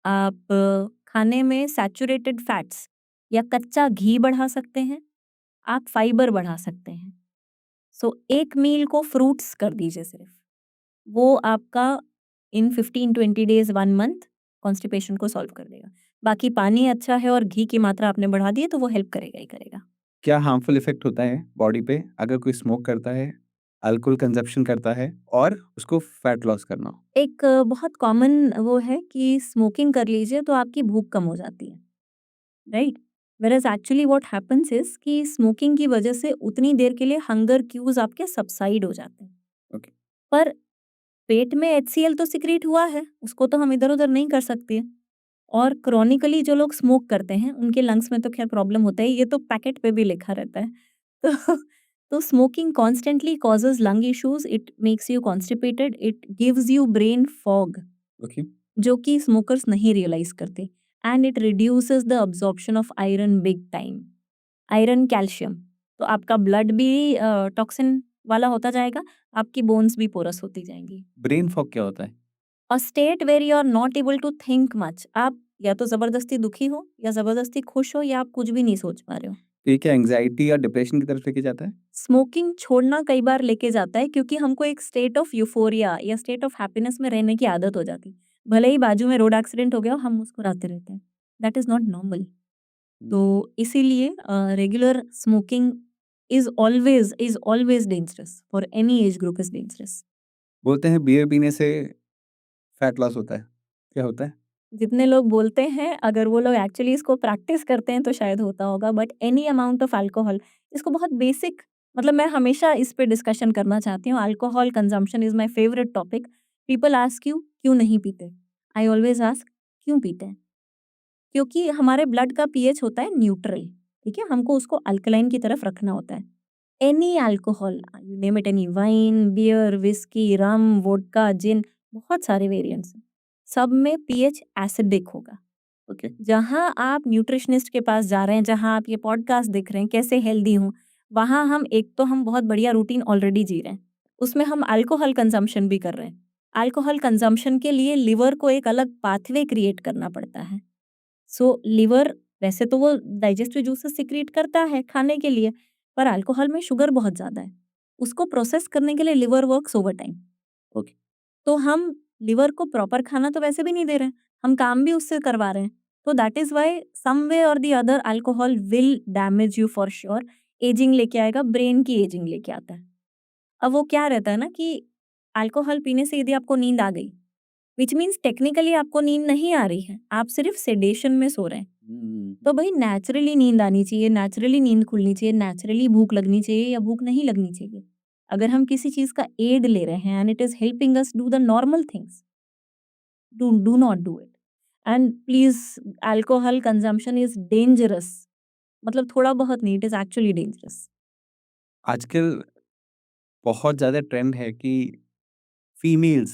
आप खाने में सैचुरेटेड फैट्स या कच्चा घी बढ़ा सकते हैं, आप फाइबर बढ़ा सकते हैं। सो एक मील को फ्रूट्स कर दीजिए सिर्फ़, वो आपका इन 15-20 डेज़ 1 मंथ कॉन्स्टिपेशन को सॉल्व कर देगा। बाकी पानी अच्छा है और घी की मात्रा आपने बढ़ा दी है तो वो हेल्प करेगा ही करेगा। क्या हार्मफुल इफ़ेक्ट होता है बॉडी पे अगर कोई स्मोक करता है? अल्कोहल कंजप्शन करता है और उसको फैट लॉस करना हो। एक बहुत कॉमन वो है कि स्मोकिंग कर लीजिए तो आपकी भूख कम हो जाती है, right? Whereas actually what happens is कि स्मोकिंग की वजह से उतनी देर के लिए हंगर क्यूज़ आपके सबसाइड हो जाते हैं। ओके। पर पेट में एचसीएल तो सिक्रीट हुआ है, उसको तो हम इधर-उधर नहीं कर सकते। और क्रॉनिकली जो लोग स्मोक करते हैं, उनके लंग्स में तो ख़ैर प्रॉब्लम होता है, ये तो पैकेट पे भी लिखा रहता है। तो तो smoking constantly causes lung issues, it makes you constipated, it gives you brain fog, okay. जो कि स्मोकर्स नहीं रियलाइज़ करते, and it reduces the absorption of iron big time. Iron, calcium, तो आपका ब्लड भी टॉक्सिन वाला होता जाएगा, आपकी बोन्स भी पोरस होती जाएँगी। ब्रेन फॉग क्या होता है? A state where you are not able to think much, आप या तो ज़बरदस्ती दुखी हो या ज़बरदस्ती खुश हो या आप कुछ भी नहीं सोच पा रहे हो। ये क्या एंग्जायटी या डिप्रेशन की तरफ लेके जाता है? स्मोकिंग छोड़ना कई बार लेके जाता है क्योंकि हमको एक स्टेट ऑफ यूफोरिया या स्टेट ऑफ हैप्पीनेस में रहने की आदत हो जाती है। भले ही बाजू में रोड एक्सीडेंट हो गया हो, हम मुस्कुराते रहते हैं। That is not normal. हुँ। तो इसीलिए regular smoking is always dangerous for any age group is dangerous. बोलते हैं बियर पीने से फैट लॉस होता है। क्या होता है? जितने लोग बोलते हैं, अगर वो लोग एक्चुअली इसको प्रैक्टिस करते हैं तो शायद होता होगा, but any amount of alcohol, इसको बहुत बेसिक, मतलब मैं हमेशा इस पे डिस्कशन करना चाहती हूँ। Alcohol consumption is my favourite topic. People ask you क्यों नहीं पीते? आई ऑलवेज़ आस्क क्यों पीते हैं? क्योंकि हमारे ब्लड का पीएच होता है न्यूट्रल, ठीक है? हमको उसको अल्कलाइन की तरफ रखना होता है। Any alcohol, you name it, any wine, beer, whisky, rum, vodka, gin, बहुत सारे वेरिएंट्स हैं। सब में पीएच एसिडिक होगा। ओके। जहाँ आप न्यूट्रिशनिस्ट के पास जा रहे हैं, जहाँ आप ये पॉडकास्ट देख रहे हैं, कैसे हेल्दी हूँ, वहाँ हम बहुत बढ़िया रूटीन ऑलरेडी जी रहे हैं। उसमें हम अल्कोहल कंज़म्पशन भी कर रहे हैं। अल्कोहल कंज़म्पशन के लिए लिवर को एक अलग पाथवे क्रिएट करना पड़ता है। सो लिवर, वैसे तो वो डाइजेस्टिव जूसेस सिक्रीट करता है खाने के लिए, पर अल्कोहल में शुगर बहुत ज़्यादा है। उसको प्रोसेस करने के लिए लिवर वर्क्स ओवरटाइम। ओके। तो हम लिवर को प्रॉपर खाना तो वैसे भी नहीं दे रहे हैं, हम काम भी उससे करवा रहे हैं। तो दैट इज़ व्हाई सम वे और the other alcohol will damage you for sure. Ageing लेके आएगा, ब्रेन की एजिंग लेके आता है। अब वो क्या रहता है ना कि अल्कोहल पीने से यदि आपको नींद आ गई, व्हिच मीन्स टेक्निकली आपको नींद नहीं आ रही है, आप सिर्फ सेडेशन में सो रहे हैं। हुँ। तो भई नेचुरली नींद आनी चाहिए, नेचुरली नींद खुलनी चाहिए, नेचुरली भूख लगनी चाहिए या भूख नहीं लगनी चाहिए। अगर हम किसी चीज़ का एड ले रहे हैं and it is helping us do the normal things, do not do it. And please, alcohol consumption is dangerous, मतलब थोड़ा बहुत नहीं, इट इज़ एक्चुअली डेंजरस। आजकल बहुत ज़्यादा ट्रेंड है कि फीमेल्स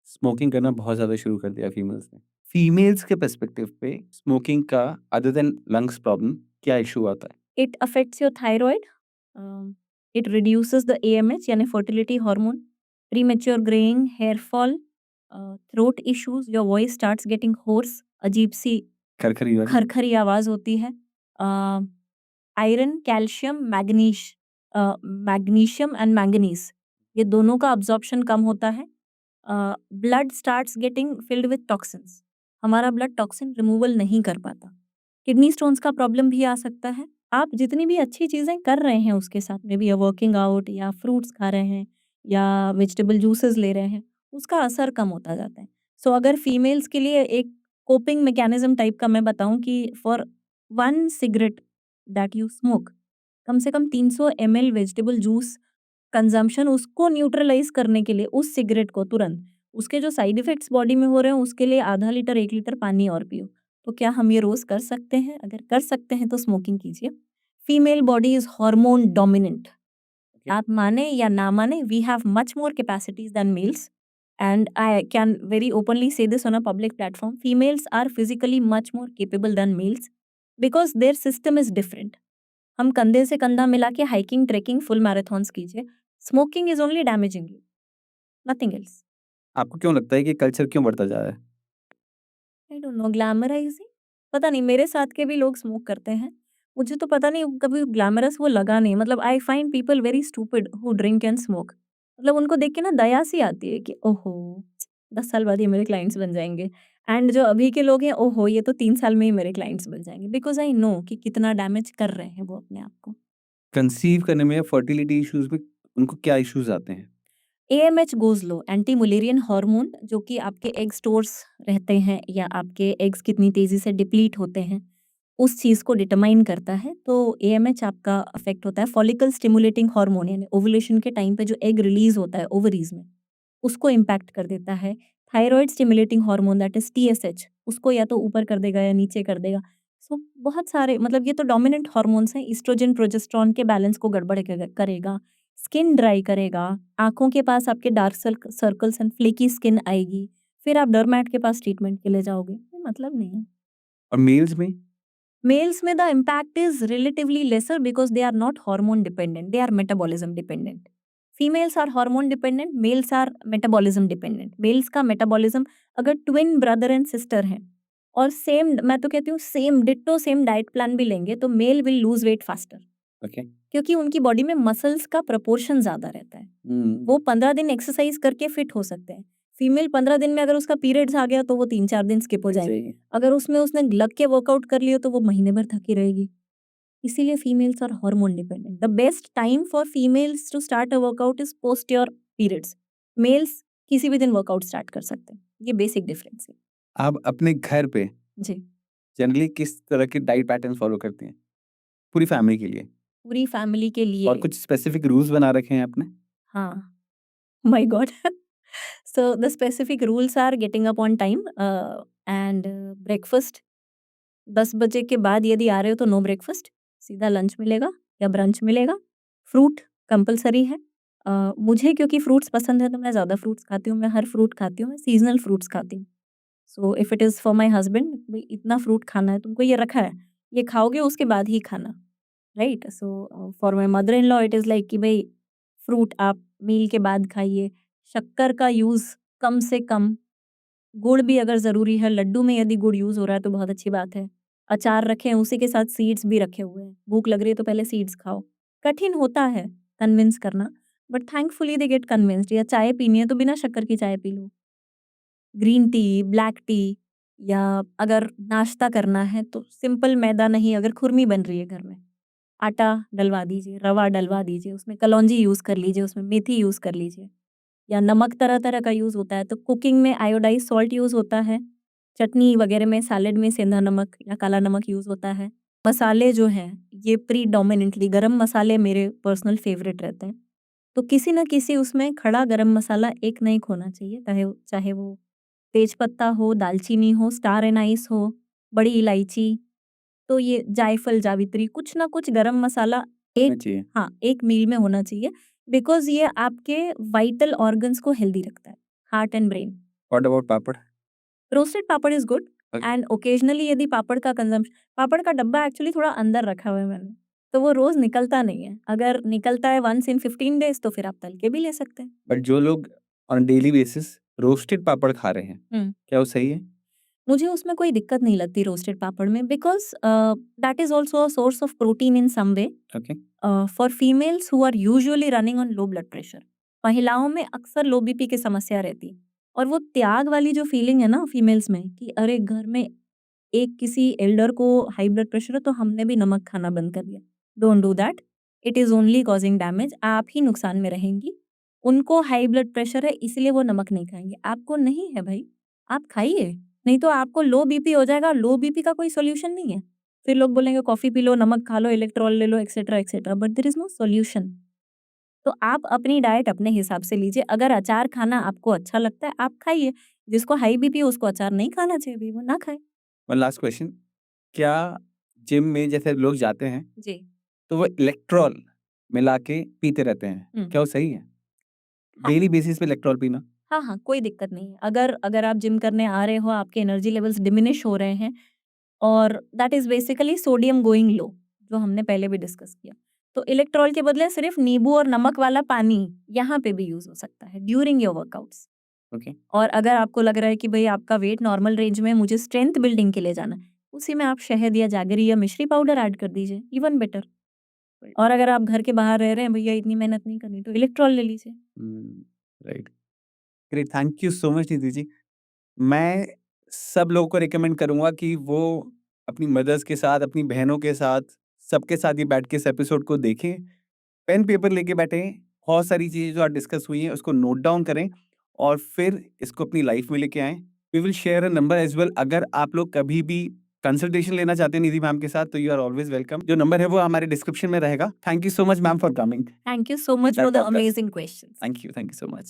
स्मोकिंग करना बहुत ज़्यादा शुरू कर दिया फीमेल्स ने। फीमेल्स के पर्सपेक्टिव पे स्मोकिंग का अदर देन लंग्स प्रॉब्लम क्या इश्यू आता है? It affects your thyroid. It reduces the AMH यानी fertility hormone, premature graying, hair fall, throat issues, your voice starts getting hoarse, अजीब सी खरखरी वाली? खरखरी आवाज़ होती है। Iron, calcium, magnesium and manganese, ये दोनों का अब्ज़ॉर्प्शन कम होता है। Blood starts getting filled with toxins, हमारा ब्लड टॉक्सिन रिमूवल नहीं कर पाता। किडनी स्टोन्स का प्रॉब्लम भी आ सकता है। आप जितनी भी अच्छी चीज़ें कर रहे हैं उसके साथ में भी, या वर्किंग आउट या फ्रूट्स खा रहे हैं या वेजिटेबल जूसेस ले रहे हैं, उसका असर कम होता जाता है। सो अगर फीमेल्स के लिए एक कोपिंग मैकेनिज़्म टाइप का मैं बताऊँ कि for 1 cigarette that you smoke, कम से कम 300 एमएल वेजिटेबल जूस कंज़म्पशन, उसको न्यूट्रलाइज़ करने के लिए उस सिगरेट को तुरंत, उसके जो साइड इफ़ेक्ट्स बॉडी में हो रहे हैं उसके लिए आधा लीटर 1 लीटर पानी और पियो। तो क्या हम ये रोज़ कर सकते हैं? अगर कर सकते हैं तो स्मोकिंग कीजिए। Female body is hormone dominant. Okay. आप माने या ना माने, we have much more capacities than males, and I can very openly say this on a public platform. Females are physically much more capable than males because their system is different. हम कंधे से कंधा मिला के hiking, trekking, full marathons कीजिए। Smoking is only damaging you, nothing else. आपको क्यों लगता है कि कल्चर क्यों बढ़ता जा रहा है? आई डोंट नो, ग्लैमराइज़िंग, पता नहीं, मेरे साथ के भी लोग स्मोक करते हैं। मुझे तो पता नहीं कभी ग्लैमरस वो लगा नहीं, मतलब I find people very stupid who drink and smoke. मतलब उनको देख के ना दया सी आती है कि ओहो! 10 साल बाद ये मेरे क्लाइंट्स बन जाएँगे। एंड जो अभी के लोग हैं, ओहो! ये तो 3 साल में ही मेरे क्लाइंट्स बन जाएँगे, बिकॉज़ आई नो कि कितना डैमेज कर रहे हैं वो अपने आप को। कंसीव करने में या फर्टिलिटी इश्यूज़ में उनको क्या इश्यूज आते हैं? AMH गोज़ लो, एंटी मुलेरियन हार्मोन, जो कि आपके एग स्टोर्स रहते हैं या आपके एग्स कितनी तेज़ी से डिप्लीट होते हैं, उस चीज़ को डिटरमाइन करता है। तो AMH आपका अफ़ेक्ट होता है। फॉलिकल स्टिमुलेटिंग हार्मोन यानी ओव्यूलेशन के टाइम पे जो एग रिलीज़ होता है ओवरीज़ में, उसको इम्पैक्ट कर देता है। Thyroid stimulating hormone that is TSH, उसको या तो ऊपर कर देगा या नीचे कर देगा। सो बहुत सारे, मतलब ये तो डोमिनेंट हार्मोन्स हैं। एस्ट्रोजन, प्रोजेस्टेरोन के बैलेंस को गड़बड़ करेगा, स्किन ड्राई करेगा, आँखों के पास आपके dark circles and flaky skin आएगी। फिर आप डर्मैट के पास ट्रीटमेंट के लिए जाओगे, कोई मतलब नहीं है। और मेल्स में? Males में the impact is relatively lesser because they are not hormone dependent, they are metabolism dependent. Females are hormone dependent, males are metabolism dependent. Males का metabolism, अगर twin brother and sister हैं और same, मैं तो कहती हूँ same ditto same diet plan भी लेंगे तो male will lose weight faster, okay. क्योंकि उनकी बॉडी में मसल्स का प्रपोर्शन ज्यादा रहता है। वो 15 दिन एक्सरसाइज करके फिट हो सकते हैं। फीमेल 15 दिन में अगर उसका पीरियड्स आ गया तो वो 3-4 दिन स्किप हो जाएंगे। सही। अगर उसमें उसने लग के वर्कआउट कर लिया तो वो महीने भर थकी रहेगी। इसीलिए females are hormone dependent. The best time for females to start a workout is post your periods. Males किसी भी दिन वर्कआउट स्टार्ट कर सकते हैं। ये बेसिक डिफरेंस है। आप अपने घर पे जी, जनरली किस तरह की डाइट पैटर्न फॉलो करती हैं? पूरी फैमिली के लिए? पूरी फैमिली के लिए। और कुछ स्पेसिफिक रूल्स बना रखे हैं आपने? हाँ, my God. So the specific rules are getting up on time and breakfast 10 बजे के बाद यदि आ रहे हो तो नो ब्रेकफास्ट, सीधा लंच मिलेगा या ब्रंच मिलेगा। फ्रूट कंपल्सरी है। मुझे क्योंकि फ्रूट्स पसंद है तो मैं ज़्यादा फ्रूट्स खाती हूँ, मैं हर फ्रूट खाती हूँ, मैं सीज़नल फ्रूट्स खाती हूँ। So if it is for my husband, भई इतना फ्रूट खाना है, तुमको ये रखा है, ये खाओगे उसके बाद ही खाना, right? So for my mother in law it is like कि भई फ्रूट आप मील के बाद खाइए, शक्कर का यूज़ कम से कम, गुड़ भी अगर ज़रूरी है, लड्डू में यदि गुड़ यूज़ हो रहा है तो बहुत अच्छी बात है। अचार रखे हैं, उसी के साथ सीड्स भी रखे हुए हैं। भूख लग रही है तो पहले सीड्स खाओ। कठिन होता है कन्विंस करना, but thankfully they get convinced. या चाय पीनी है तो बिना शक्कर की चाय P low. Green tea, black T, या अगर नाश्ता करना है तो सिंपल मैदा नहीं, अगर खुरमी बन रही है घर में, आटा डलवा दीजिए, रवा डलवा दीजिए, उसमें कलौंजी यूज़ कर लीजिए, उसमें मेथी यूज़ कर लीजिए। या नमक तरह-तरह का यूज़ होता है, तो कुकिंग में आयोडाइज़ सॉल्ट यूज़ होता है। चटनी वगैरह में, सैलेड में सेंधा नमक या काला नमक यूज़ होता है। मसाले जो हैं, ये प्रीडोमिनेंटली गरम मसाले मेरे पर्सनल फ़ेवरेट रहते हैं। तो किसी न किसी उसमें खड़ा गरम मसाला एक ना एक होना चाहिए, चाहे वो तेजपत्ता हो, दालचीनी हो, स्टार एनाइस हो, बड़ी इलायची, तो ये जायफल, जावित्री, कुछ ना कुछ गरम मसाला होना एक, चाहिए। हाँ, एक मील में होना चाहिए, बिकॉज़ ये आपके वाइटल ऑर्गन्स को हेल्दी रखता है, heart and brain. What about papad? Roasted papad is good okay. And occasionally यदि पापड़ का डब्बा एक्चुअली थोड़ा अंदर रखा हुआ है मैंने, तो वो रोज़ निकलता नहीं है। अगर निकलता है वन्स इन 15 डेज़ तो फिर आप तल के भी ले सकते हैं। बट जो लोग ऑन डेली बेसिस रोस्टेड पापड़ खा रहे हैं, हुँ। क्या वो सही है? मुझे उसमें कोई दिक्कत नहीं लगती रोस्टेड पापड़ में, because that is also a source of protein in some way. Okay. For females who are usually running on low blood pressure, महिलाओं में अक्सर लो बीपी की समस्या रहती है। और वो त्याग वाली जो फीलिंग है ना फीमेल्स में कि अरे घर में एक किसी एल्डर को हाई ब्लड प्रेशर है तो हमने भी नमक खाना बंद कर दिया। Don't do that, it is only causing damage, आप ही नुकसान में रहेंगी। उनको हाई ब्लड प्रेशर है इसलिए वो नमक नहीं खाएँगे, आपको नहीं है भाई, आप खाइए, नहीं तो आपको लो बीपी हो जाएगा। लो बीपी का कोई सॉल्यूशन नहीं है। फिर लोग बोलेंगे कॉफ़ी पी लो, नमक खा लो, इलेक्ट्रॉल ले लो, etcetera etcetera, but there is no solution. तो आप अपनी डाइट अपने हिसाब से लीजिए। अगर अचार खाना आपको अच्छा लगता है, आप खाइए। जिसको हाई बीपी है उसको अचार नहीं खाना चाहिए भई, वो ना खाए। वन लास्ट क्वेश्चन, क्या जिम में जैसे लोग जाते हैं जी। तो वो इलेक्ट्रॉल मिला के पीते रहते हैं, हुँ। क्या वो सही है? हाँ, डेली बेसिस पे इलेक्ट्रॉल पीना? हाँ, हाँ, कोई दिक्कत नहीं है। अगर अगर आप जिम करने आ रहे हो, आपके एनर्जी लेवल्स डिमिनिश हो रहे हैं और that is basically sodium going low, जो हमने पहले भी डिस्कस किया। तो इलेक्ट्रॉल के बदले सिर्फ़ नींबू और नमक वाला पानी यहाँ पे भी यूज़ हो सकता है ड्यूरिंग योर वर्कआउट्स। ओके। और अगर आपको लग रहा है कि भई आपका वेट नॉर्मल रेंज में है, मुझे स्ट्रेंथ बिल्डिंग के लिए जाना है, उसी में आप शहद या जैगरी या मिश्री पाउडर ऐड कर दीजिए, इवन बेटर। राइट। और अगर आप घर के बाहर रह रहे हैं, भैया इतनी मेहनत नहीं करनी, तो इलेक्ट्रॉल ले लीजिए। Right. Great, thank you so much Nidhi ji. मैं सब लोगों को रिकमेंड करूँगा कि वो अपनी मदर्स के साथ, अपनी बहनों के साथ, सबके साथ ये बैठ के इस एपिसोड को देखें। पेन पेपर लेके बैठें, बहुत सारी चीजें जो आज डिस्कस हुई हैं उसको नोट डाउन करें और फिर इसको अपनी लाइफ में लेके आएं। We will share a number as well. अगर आप लोग कभी भी कंसल्टेशन लेना चाहते हैं निधि मैम के साथ तो यू आर ऑलवेज वेलकम। जो नंबर है वो हमारे डिस्क्रिप्शन में रहेगा। Thank you so much ma'am for coming. Thank you so much for the amazing questions. Thank you so much.